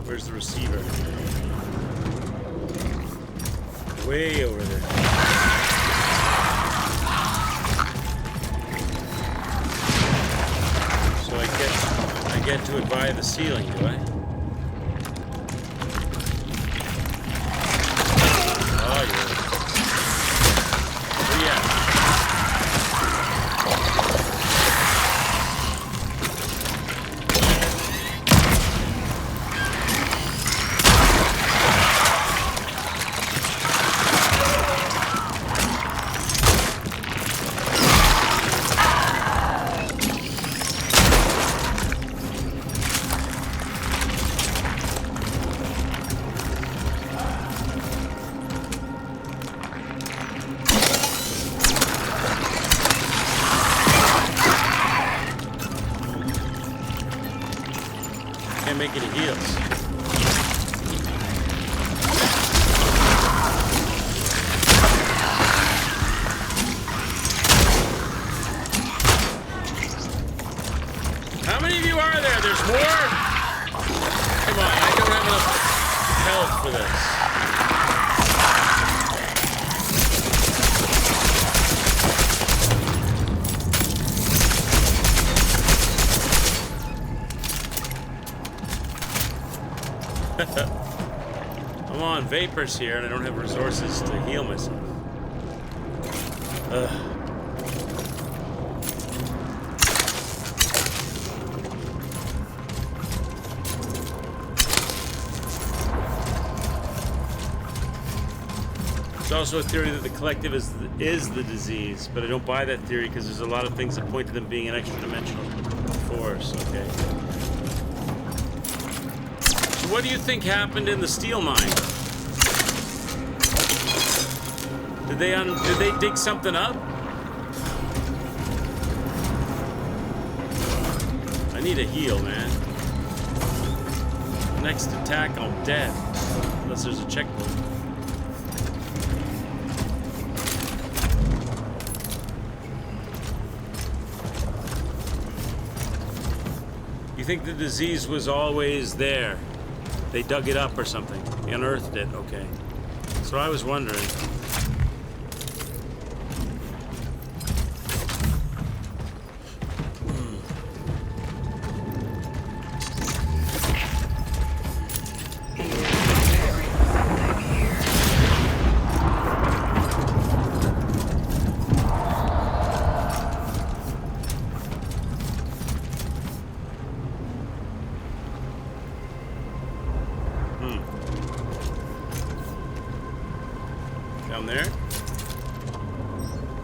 Where's the receiver? Way over there. So I get to it via the ceiling, do I? Oh yeah. Oh yeah. Make any heals. How many of you are there? There's more? Come on, I don't have enough health for this. I'm on vapors here and I don't have resources to heal myself. Ugh. There's also a theory that the collective is the disease, but I don't buy that theory because there's a lot of things that point to them being an extra dimensional force, okay? So what do you think happened in the steel mine? Did they dig something up? I need a heal, man. Next attack, I'm dead. Unless there's a checkpoint. You think the disease was always there? They dug it up or something. They unearthed it, okay. So I was wondering. Down there?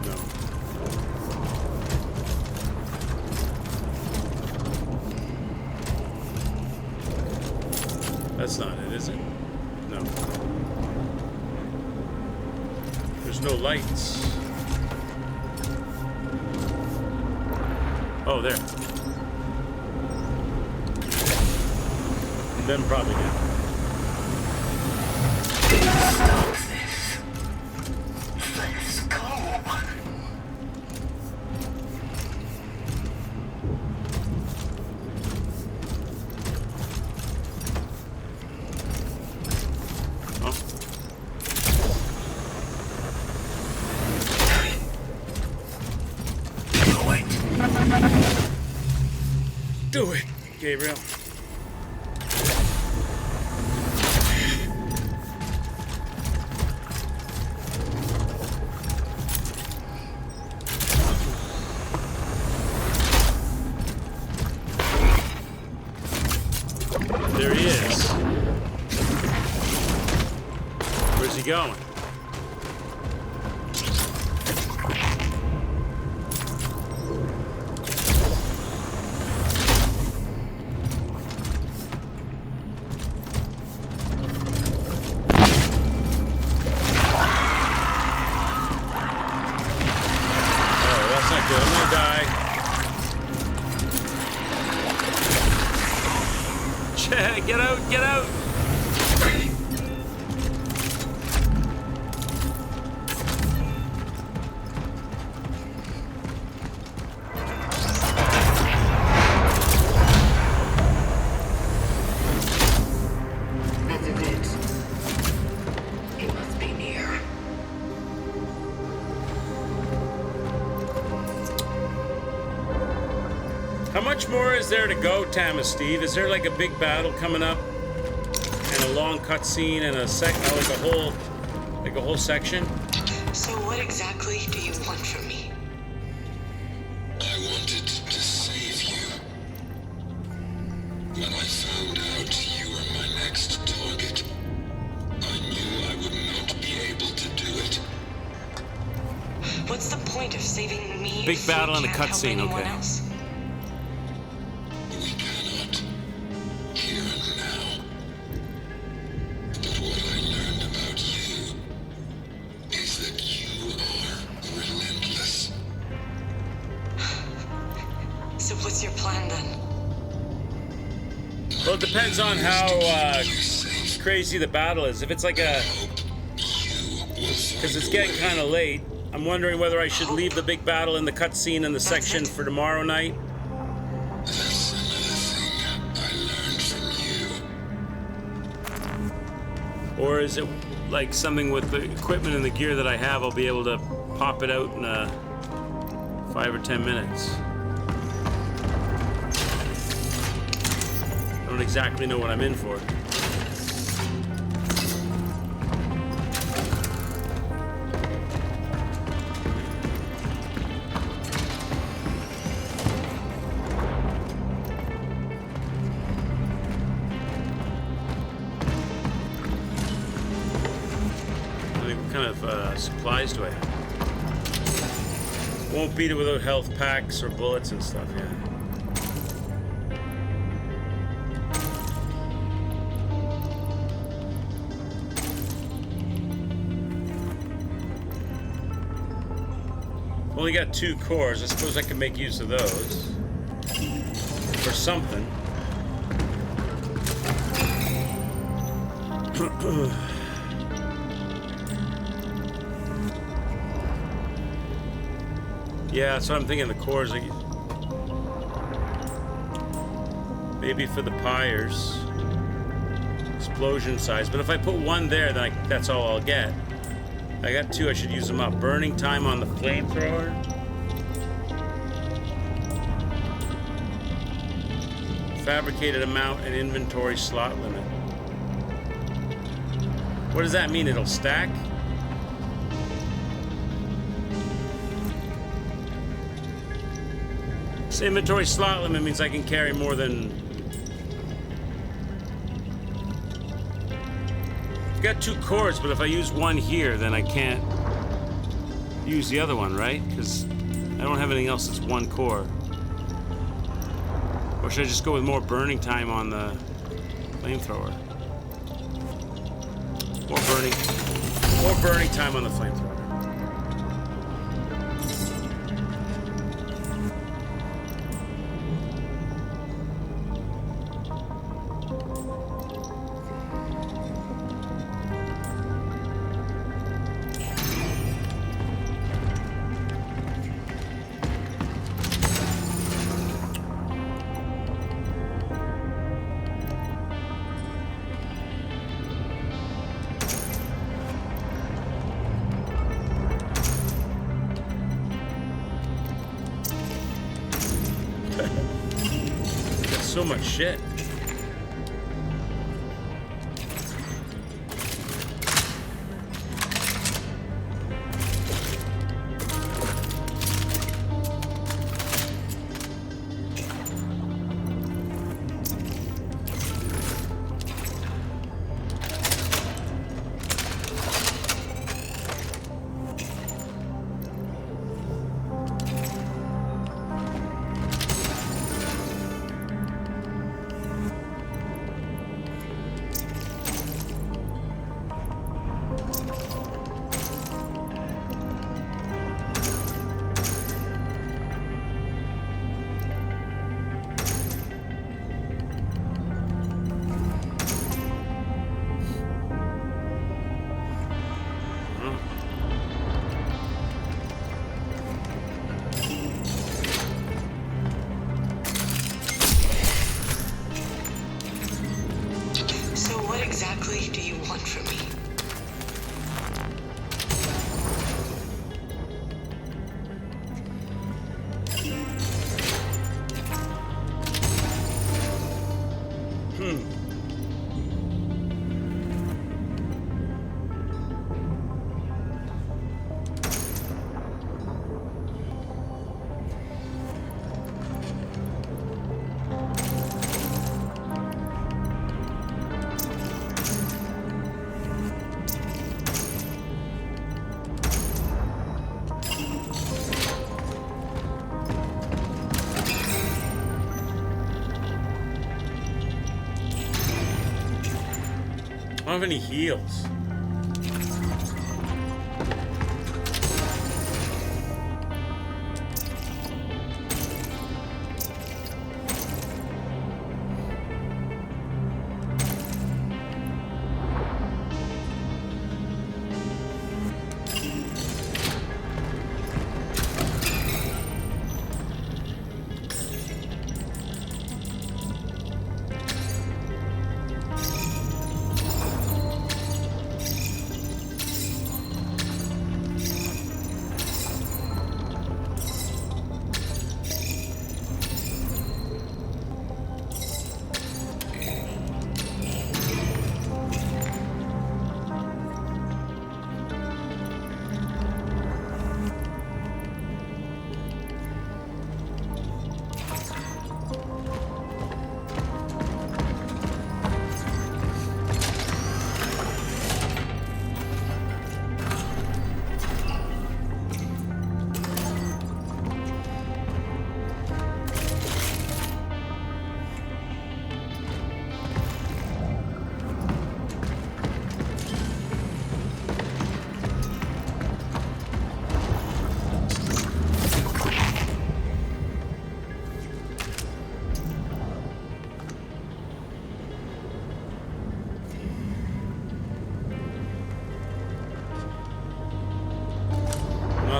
No. That's not it, is it? No. There's no lights. Oh, there. Then probably did. Do it, Gabriel. There he is. Where's he going? Get out, get out! That's it. It must be near. How much more is there to go, Thomas Steve? Is there like a big battle coming up? And a long cutscene and a like a whole section? So what exactly do you want from me? I wanted to save you. When I found out you were my next target, I knew I would not be able to do it. What's the point of saving me? Big battle and a cutscene, okay. Else? We cannot. Here and now. But what I learned about you is that you are relentless. So what's your plan then? Well, it depends on how crazy the battle is. If it's like a... Because it's getting kind of late. I'm wondering whether I should leave the big battle and the cutscene in the section for tomorrow night. That's another thing I learned from you. Or is it like something with the equipment and the gear that I have, I'll be able to pop it out in 5 or 10 minutes. I don't exactly know what I'm in for. What kind of supplies do I have? Won't beat it without health packs or bullets and stuff, yeah. Only got 2 cores. I suppose I can make use of those for something. Yeah, that's what I'm thinking. The cores, like, maybe for the pyres, explosion size. But if I put 1 there, then that's all I'll get. I got 2. I should use them up. Burning time on the flamethrower. Fabricated amount and inventory slot limit. What does that mean? It'll stack? So inventory slot limit means I can carry more than... I've got 2 cores, but if I use 1 here, then I can't use the other one, right? Because I don't have anything else that's 1 core. Or should I just go with more burning time on the flamethrower? More burning time on the flamethrower. So much shit. exactly do you want from me? I don't have any heals.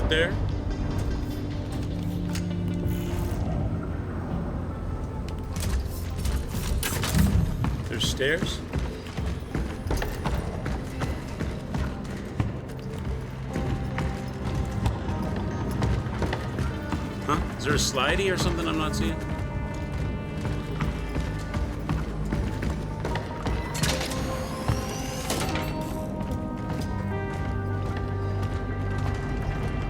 out there. There's stairs. Huh? Is there a slidey or something I'm not seeing?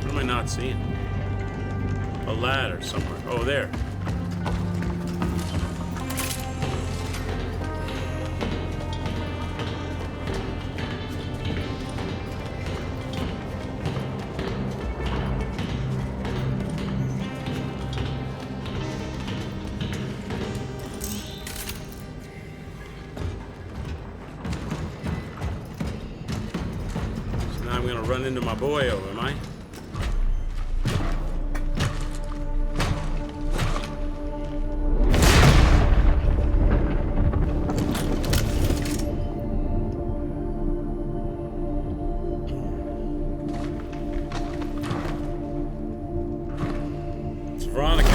What am I not seeing? A ladder somewhere. Oh, there. I'm gonna run into my boyo, am I? It's Veronica.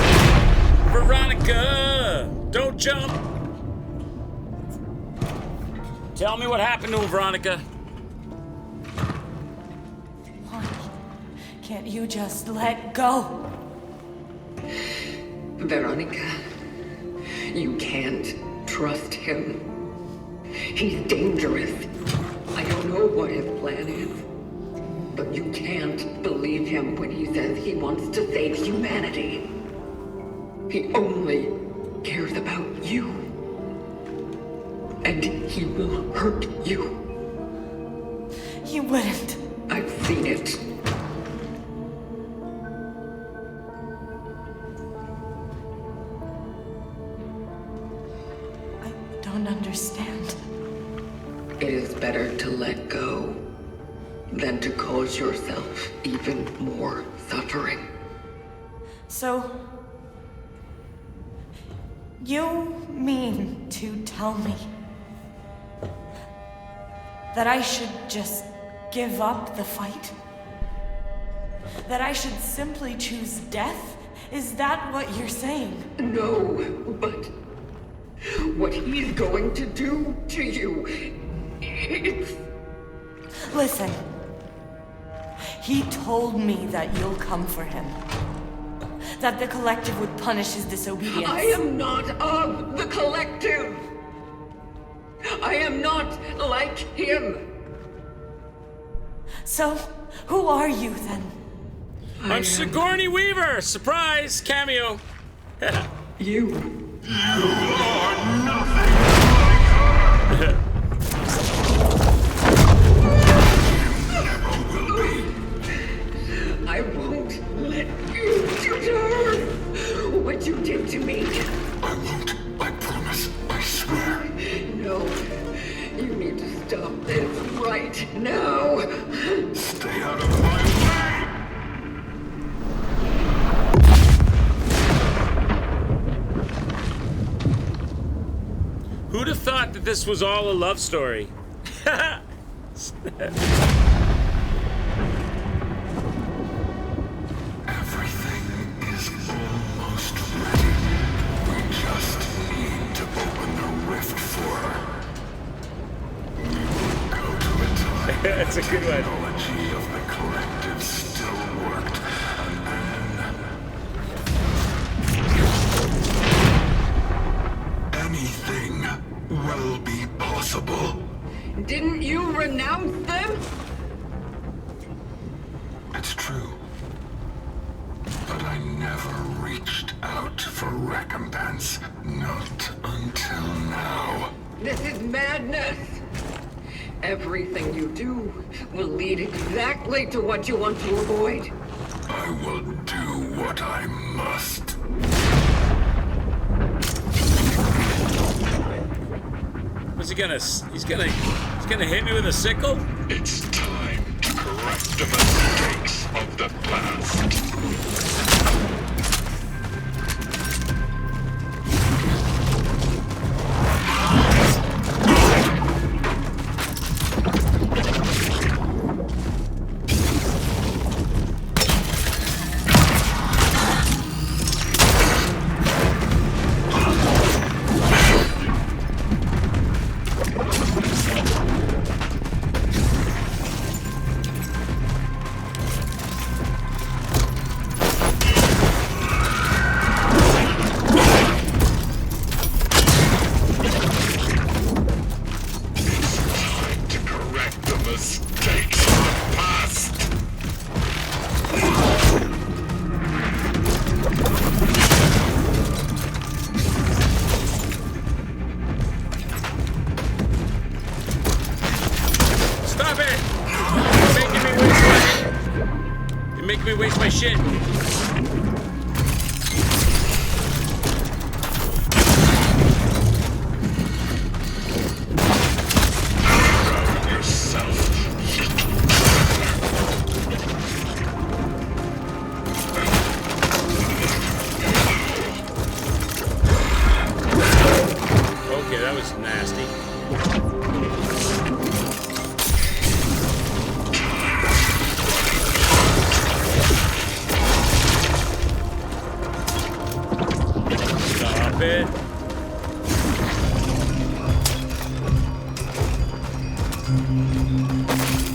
Veronica! Don't jump! Tell me what happened to him, Veronica. Can't you just let go? Veronica, you can't trust him. He's dangerous. I don't know what his plan is, but you can't believe him when he says he wants to save humanity. He only cares about you. And he will hurt you. He wouldn't. I've seen it. Understand. It is better to let go than to cause yourself even more suffering. So, you mean to tell me that I should just give up the fight? That I should simply choose death? Is that what you're saying? No, but what he's going to do to you, it's... Listen. He told me that you'll come for him. That the Collective would punish his disobedience. I am not of the Collective. I am not like him. So, who are you then? I'm Sigourney Weaver! Surprise! Cameo! You. You are nothing like her! You never will be. I won't let you do to her what you did to me. I won't. I promise. I swear. No. You need to stop this right now. Stay out of my way! Who'd have thought that this was all a love story? Everything is almost ready. We just need to open the rift for her. Go to a time That's a good one. technology of the Collective still worked, and then anything will be possible. Didn't you renounce them? It's true. But I never reached out for recompense. Not until now. This is madness. Everything you do will lead exactly to what you want to avoid. I will do what I must. What's he gonna? He's gonna hit me with a sickle? It's time to correct the mistakes of the past. me waste my shit. Okay, that was nasty. Stop it.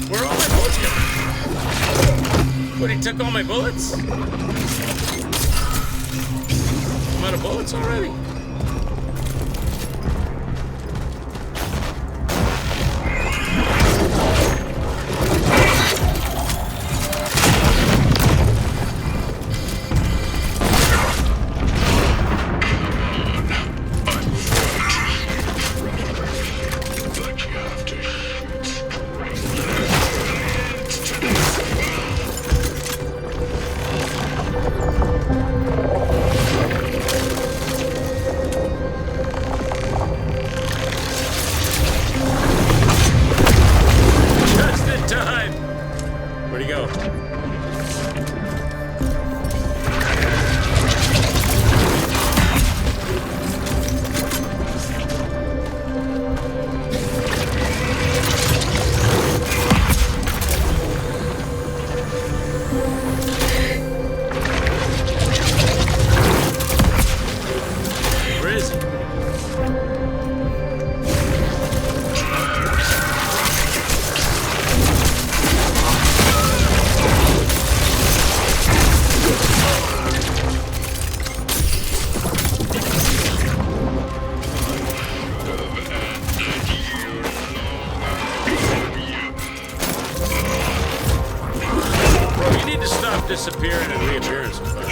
Where are all my bullets going? What, he took all my bullets? I'm out of bullets already. Just in time. Where'd he go? Where is he? Bro, you need to stop disappearing and reappearing sometimes.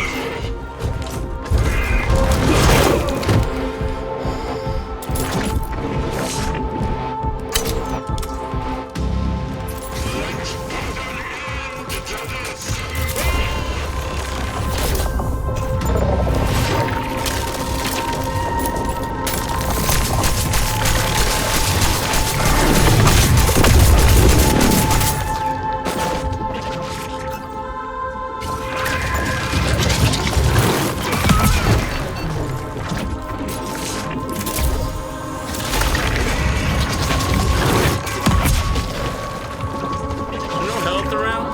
No health around?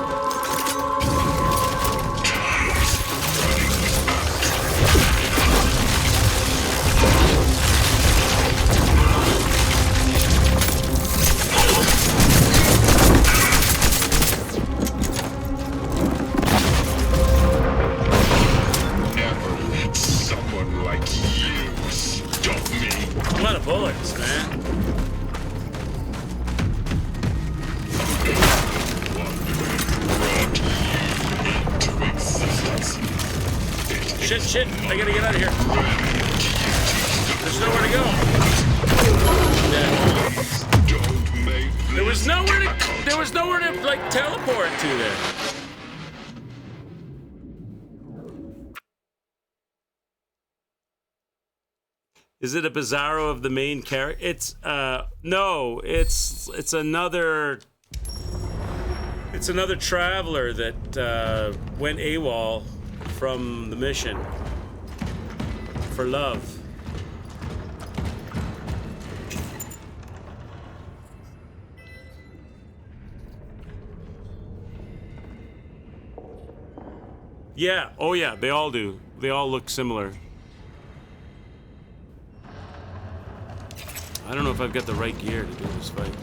Never let someone like you stop me. I'm out of bullets, man. To existence. Shit, I gotta get out of here. There's nowhere to go. Yeah. Don't make There was nowhere to like teleport to there. Is it a Bizarro of the main character? It's no, it's another traveler that went AWOL from the mission for love. Yeah, oh yeah, they all do. They all look similar. I don't know if I've got the right gear to do this fight.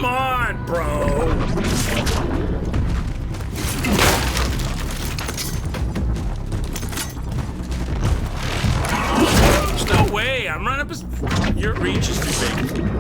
Come on, bro. There's no way. I'm running up. Your reach is too big.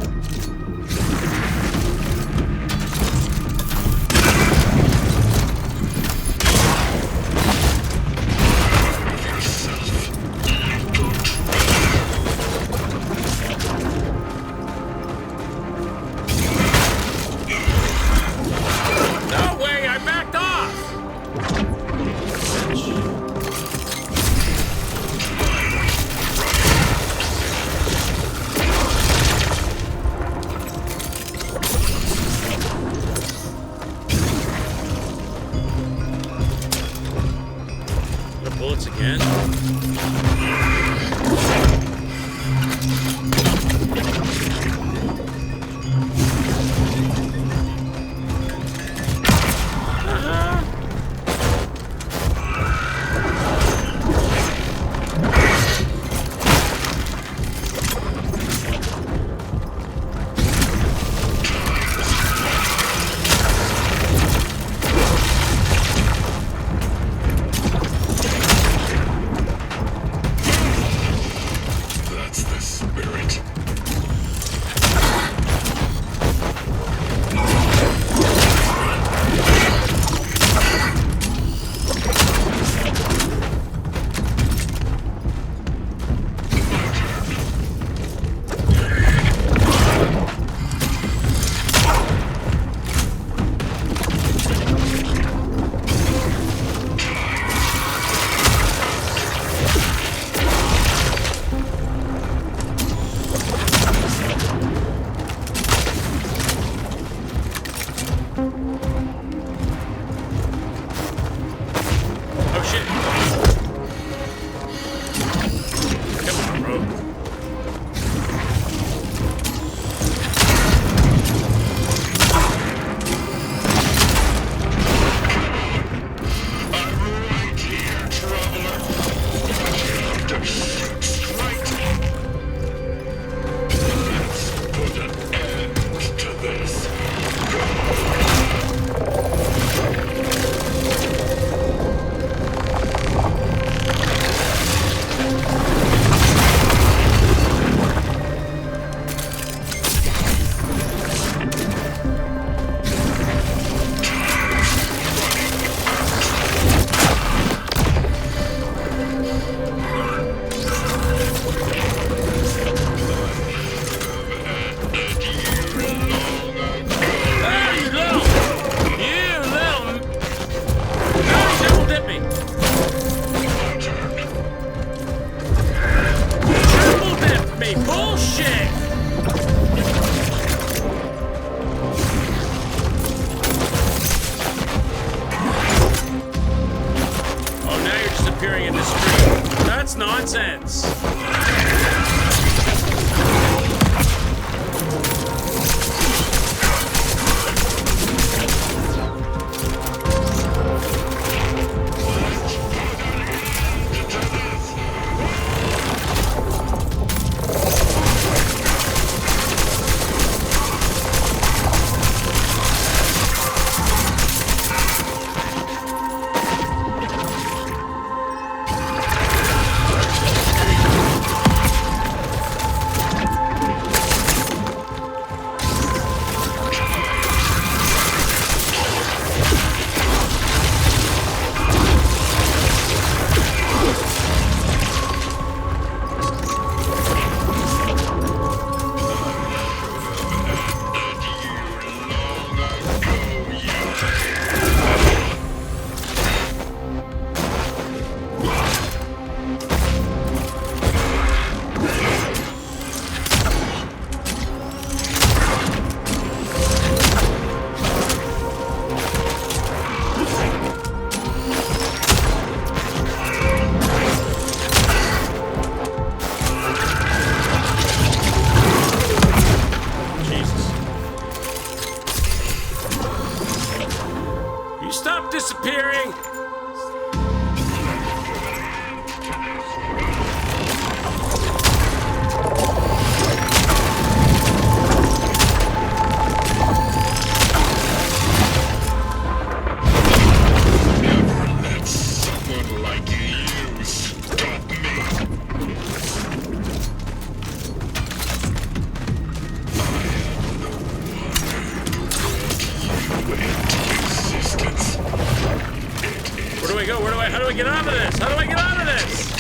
get out of this? How do I get out of this?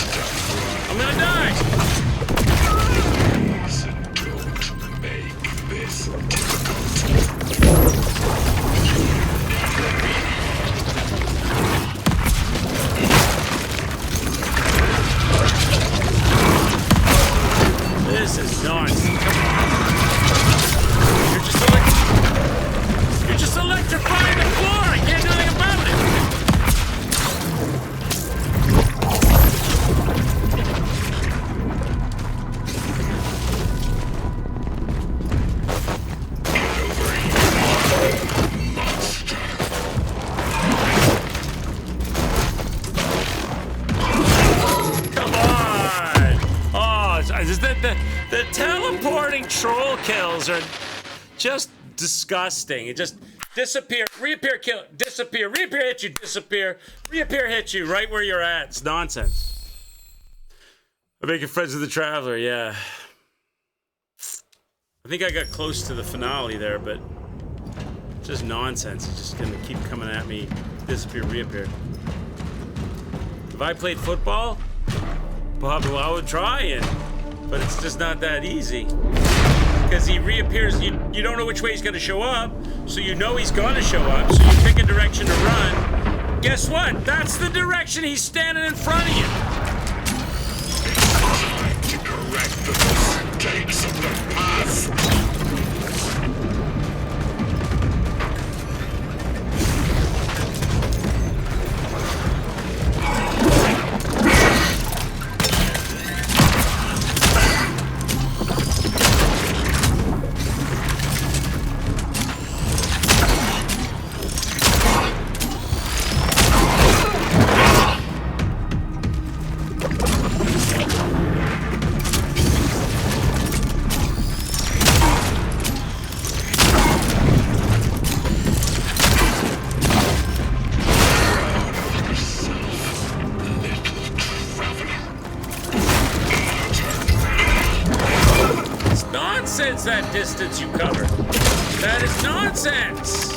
I'm gonna die. Don't make this difficult. This is nonsense. You're just electrifying the floor. I can't do anything about it. Come on. Oh, the teleporting troll kills are just disgusting. It just disappear, reappear, kill, disappear, reappear, hit you, disappear, reappear, hit you, right where you're at. It's nonsense. I'm making friends with the Traveler, yeah. I think I got close to the finale there, but it's just nonsense. It's just gonna keep coming at me, disappear, reappear. If I played football, well, I would try but it's just not that easy. Because he reappears, you don't know which way he's gonna show up, so you know he's gonna show up, so you pick a direction to run. Guess what? That's the direction he's standing in front of you. It's time to correct the mistakes of the past. That distance you cover. That is nonsense.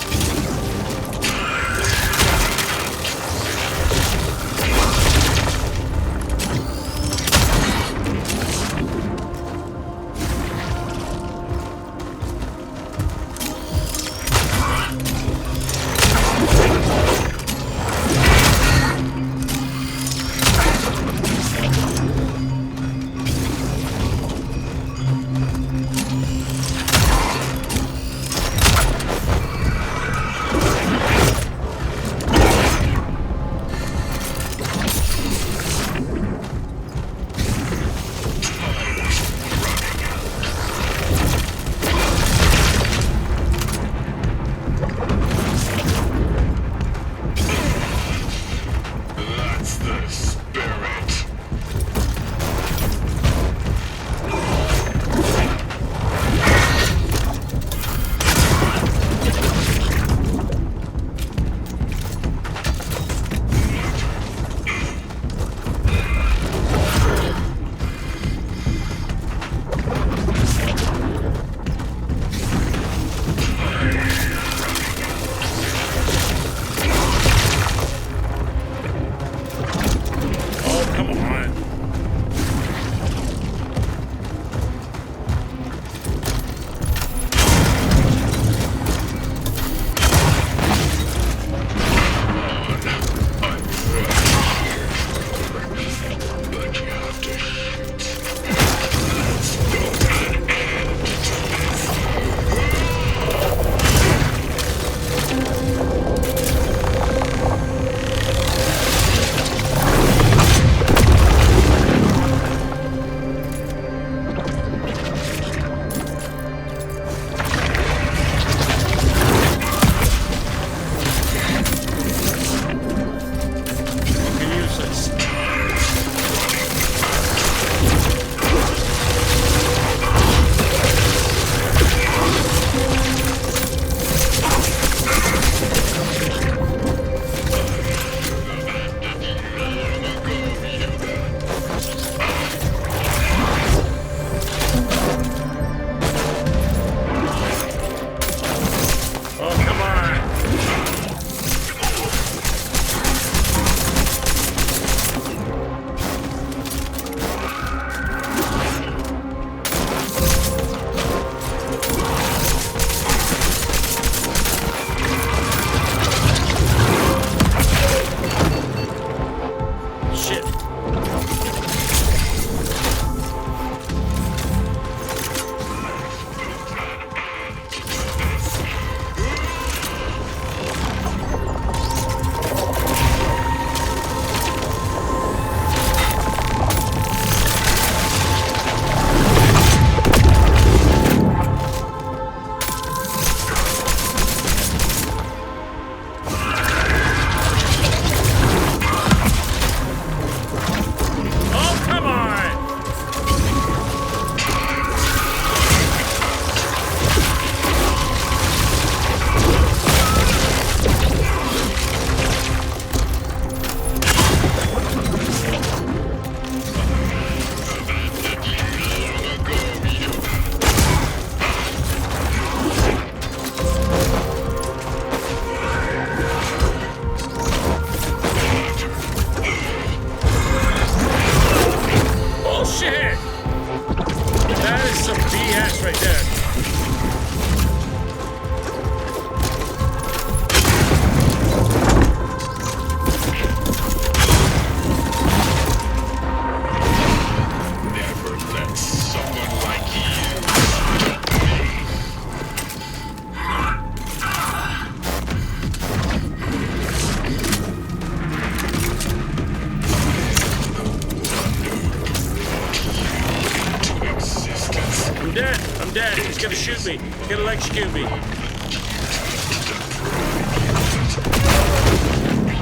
He's gonna shoot me. He's gonna electrocute me.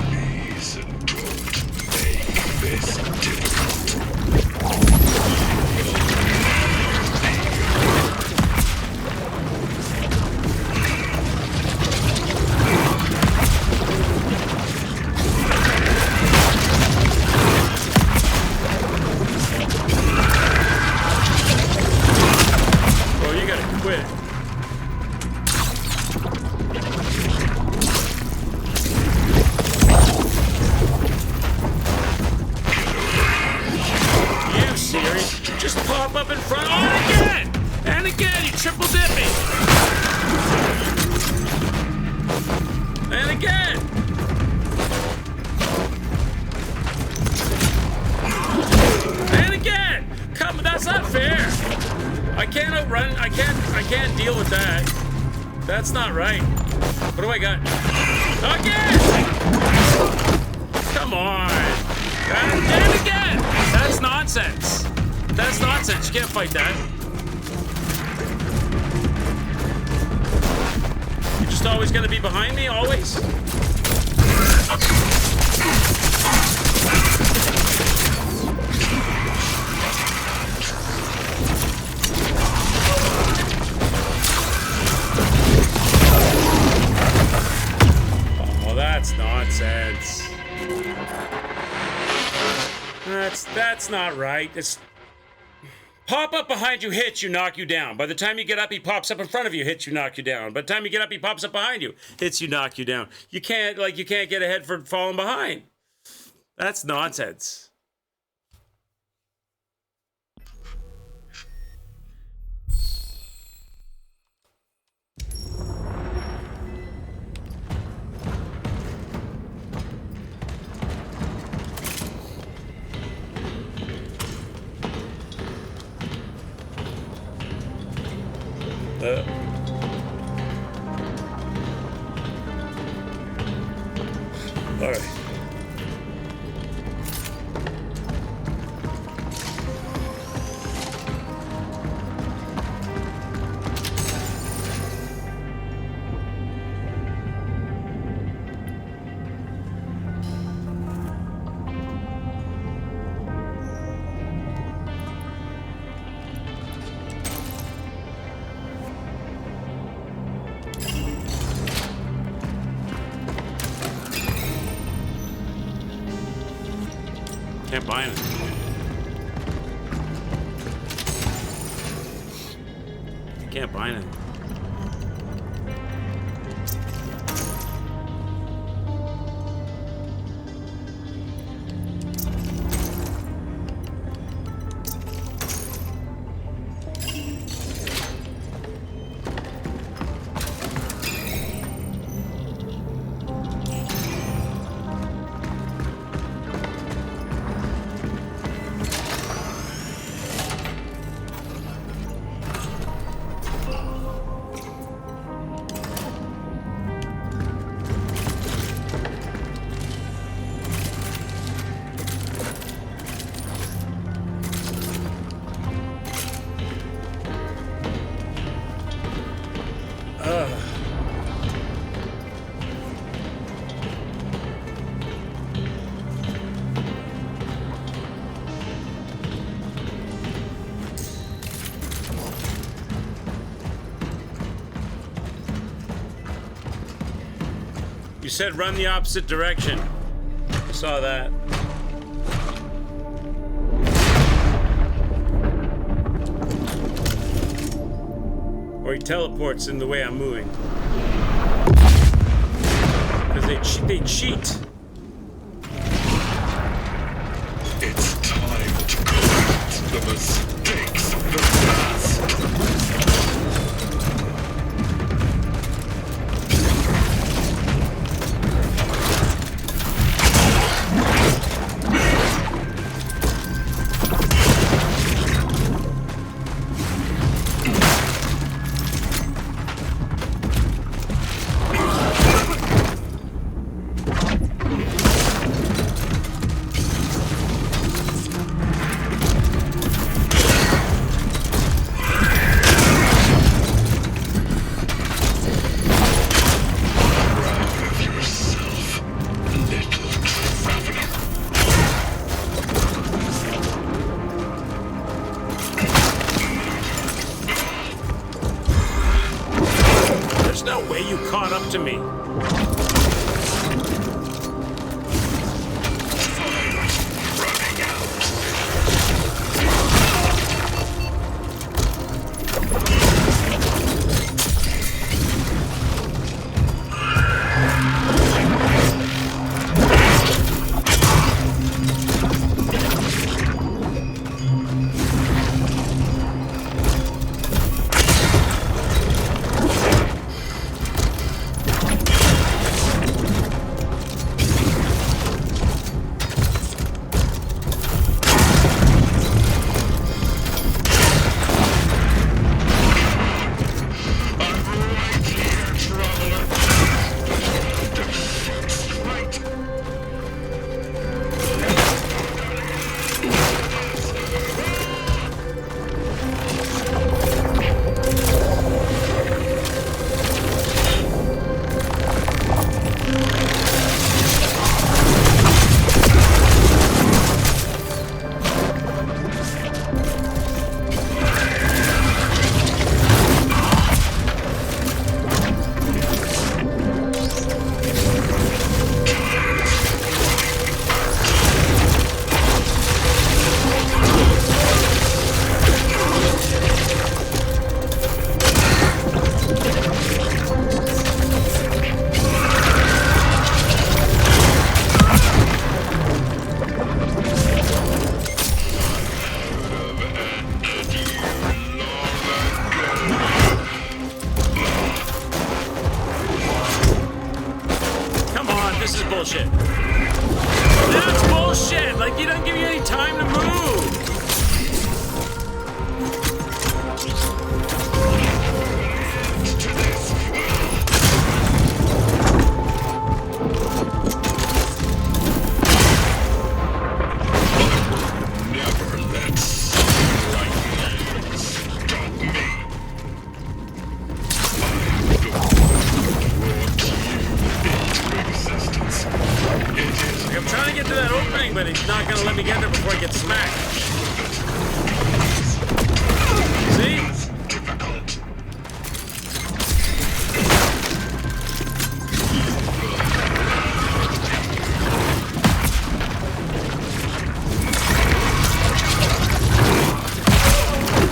Please don't make this difficult. Oh, you gotta quit. You, Siri, just pop up in front. Oh, and again! And again, you triple dip me. And again! And again! Come, that's not fair. I can't outrun. I can't deal with that. That's not right. What do I got? Again! Come on! And again! That's nonsense. That's nonsense. You can't fight that. You're just always gonna be behind me, always. Oh, that's nonsense. That's not right. It's pop up behind you, hits you, knock you down. By the time you get up, he pops up in front of you, hits you, knock you down. By the time you get up, he pops up behind you, hits you, knock you down. You can't get ahead for falling behind. That's nonsense. All right. Can't buy anything. Can't buy anything. You said run the opposite direction. I saw that. Or he teleports in the way I'm moving. Because they cheat. It's time to correct the mistakes of the past. There's no way you caught up to me. Bullshit. That's bullshit! Like, he doesn't give you any time to move! Never let lightning stop me. I'm trying to get to that opening, but he's not gonna let me get there before I get smacked. See?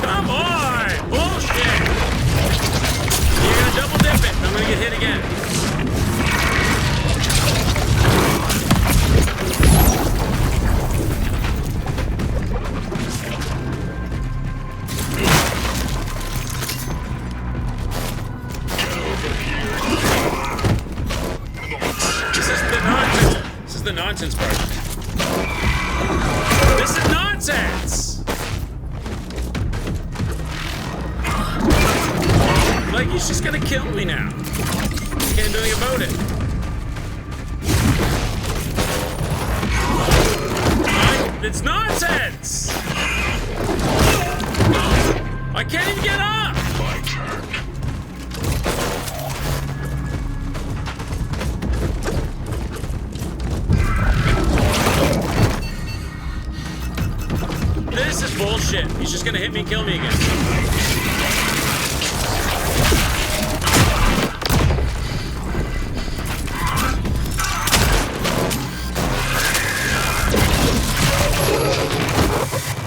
Come on! Bullshit! You're gonna double dip it. I'm gonna get hit again. The nonsense part. This is nonsense! Like, he's just gonna kill me now. Can't do anything about it. It's nonsense! I can't even get up! My turn. This is bullshit. He's just gonna hit me and kill me again.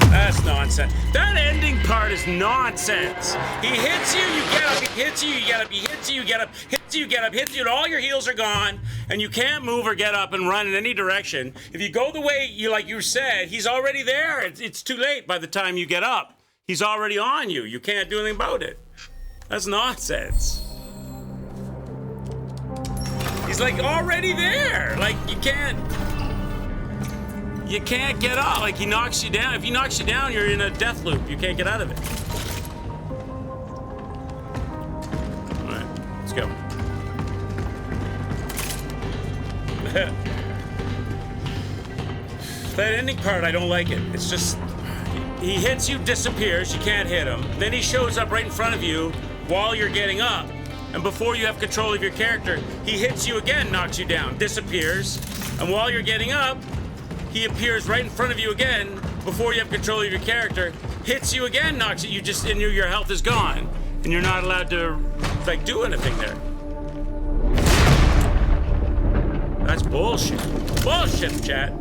That's nonsense. That ending part is nonsense. He hits you, you get up. He hits you, you get up. He hits you, you get up. Hits you, you get up. Hits you, and all your heals are gone, and you can't move or get up and run in any direction. If you go the way you, like you said, he's already there. It's too late by the time you get up. He's already on you. You can't do anything about it. That's nonsense. He's like already there. Like you can't get up. Like he knocks you down. If he knocks you down, you're in a death loop. You can't get out of it. All right, let's go. That ending part, I don't like it. It's just, he hits you, disappears, you can't hit him. Then he shows up right in front of you while you're getting up. And before you have control of your character, he hits you again, knocks you down, disappears. And while you're getting up, he appears right in front of you again before you have control of your character, hits you again, knocks you, and your health is gone. And you're not allowed to, like, do anything there. That's bullshit. Bullshit, chat.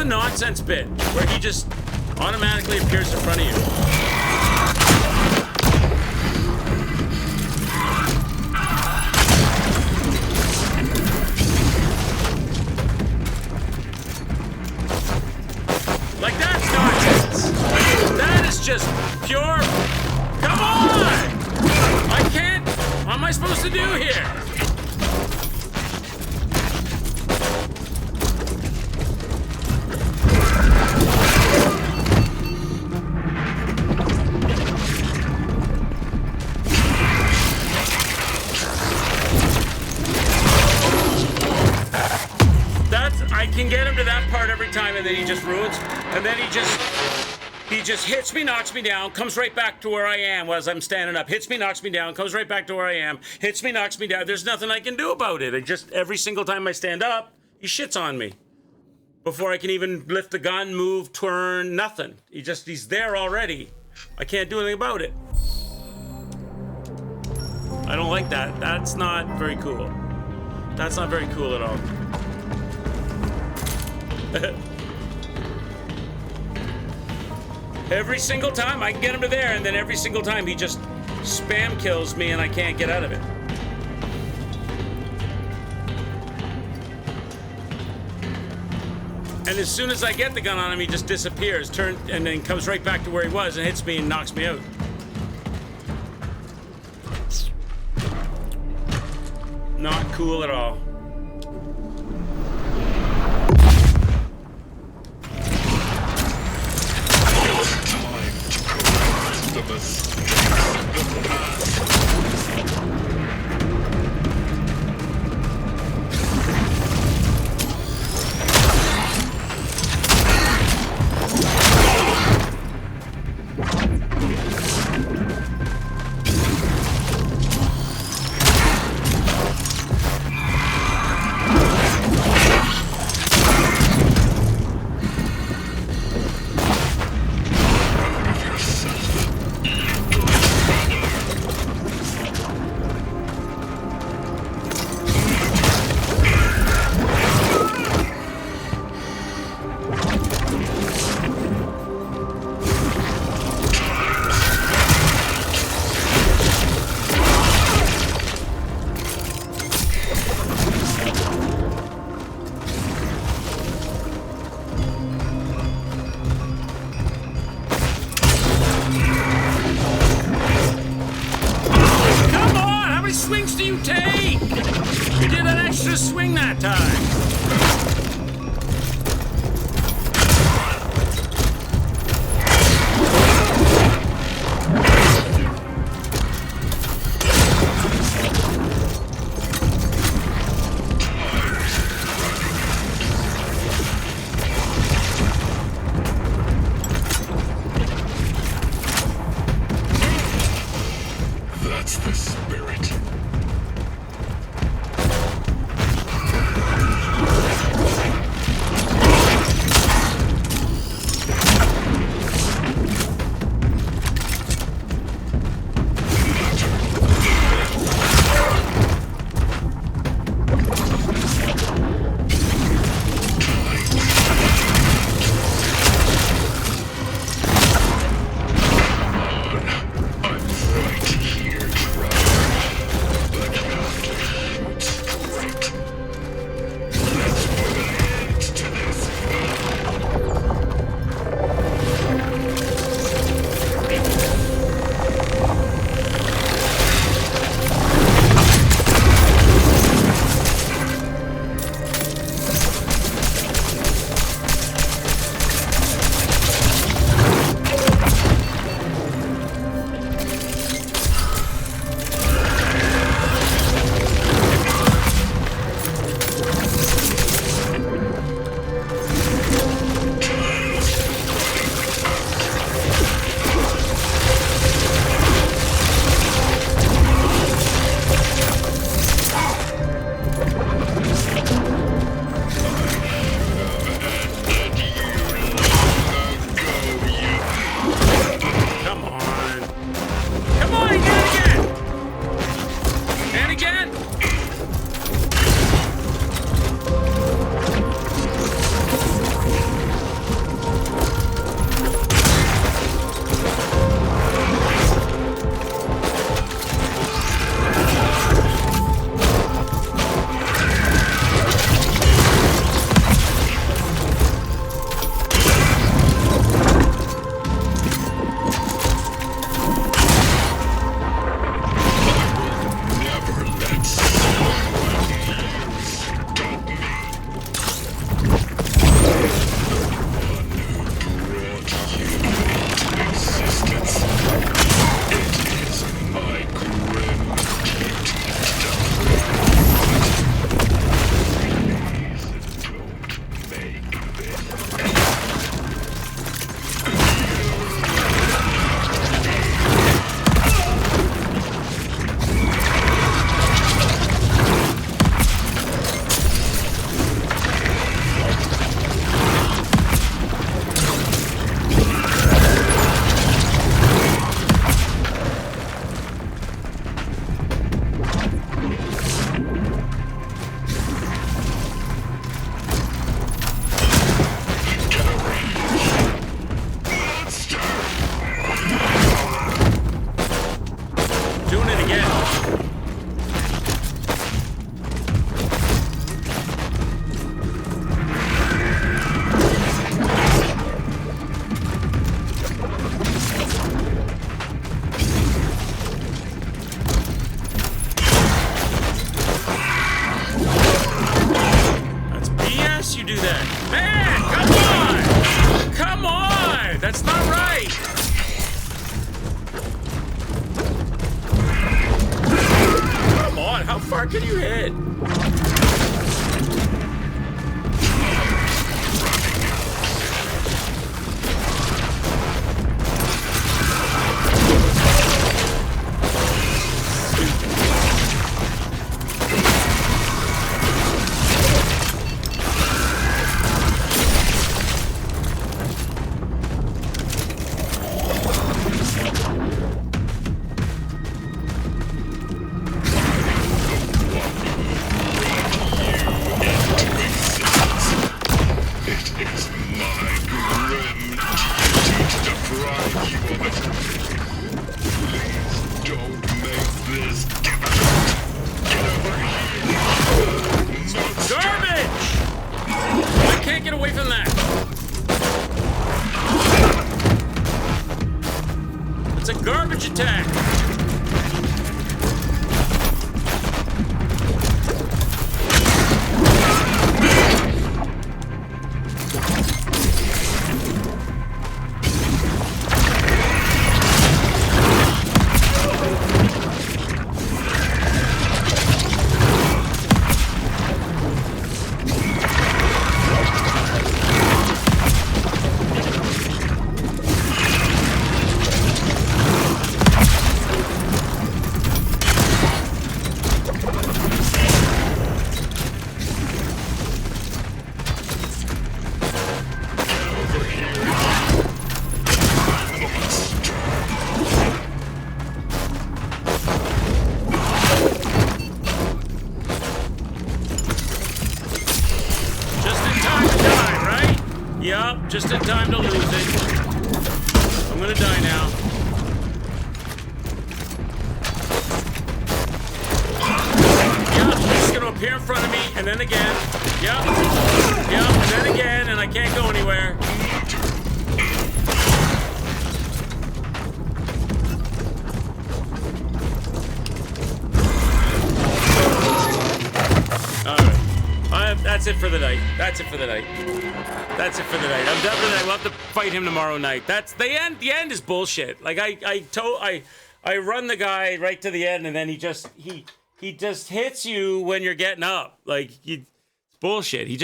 the nonsense bit where he just automatically appears in front of you? Like, that's nonsense. That is just pure... Come on! I can't... What am I supposed to do here? I can get him to that part every time, and then he just ruins. And then he just hits me, knocks me down, comes right back to where I am as I'm standing up. Hits me, knocks me down, comes right back to where I am. Hits me, knocks me down. There's nothing I can do about it. Every single time I stand up, he shits on me. Before I can even lift the gun, move, turn, nothing. He's there already. I can't do anything about it. I don't like that. That's not very cool. That's not very cool at all. Every single time I can get him to there, and then every single time he just spam kills me and I can't get out of it. And as soon as I get the gun on him, he just disappears, and then comes right back to where he was and hits me and knocks me out. Not cool at all. Swing that time. That's the spirit. It is my grim duty to deprive you of it. Please don't make this difficult. Get over here. Garbage! I can't get away from that. It's a garbage attack. Just in time to lose it. I'm gonna die now. Yep, he's gonna appear in front of me, and then again. Yep, and then again, and I can't go anywhere. That's it for the night. That's it for the night. That's it for the night. I'm done for the night. We'll have to fight him tomorrow night. That's the end. The end is bullshit. Like I run the guy right to the end, and then he just hits you when you're getting up. Like it's bullshit. You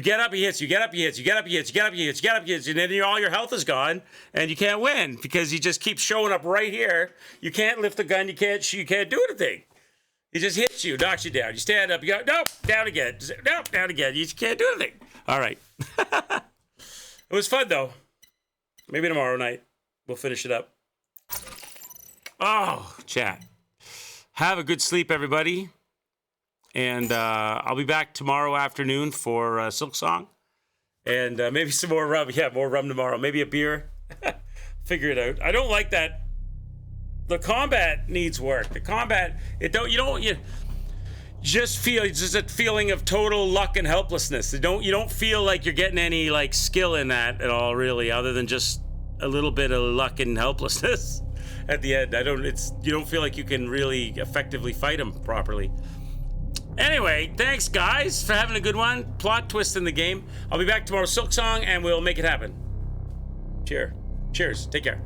get up, he hits. You get up, he hits. You get up, he hits. You get up, he hits. You get up, he hits. And then all your health is gone, and you can't win because he just keeps showing up right here. You can't lift the gun. You can't do anything. He just hits you, knocks you down. You stand up, you go, nope, down again. Nope, down again. You just can't do anything. All right. It was fun, though. Maybe tomorrow night we'll finish it up. Oh, chat. Have a good sleep, everybody. And I'll be back tomorrow afternoon for Silk Song. And maybe some more rum. Yeah, more rum tomorrow. Maybe a beer. Figure it out. I don't like that. The combat needs work. The combat, you just feel, it's just a feeling of total luck and helplessness. You don't feel like you're getting any like skill in that at all, really, other than just a little bit of luck and helplessness at the end. You don't feel like you can really effectively fight them properly. Anyway, thanks guys for having a good one. Plot twist in the game. I'll be back tomorrow, Silk Song, and we'll make it happen. Cheers. Take care.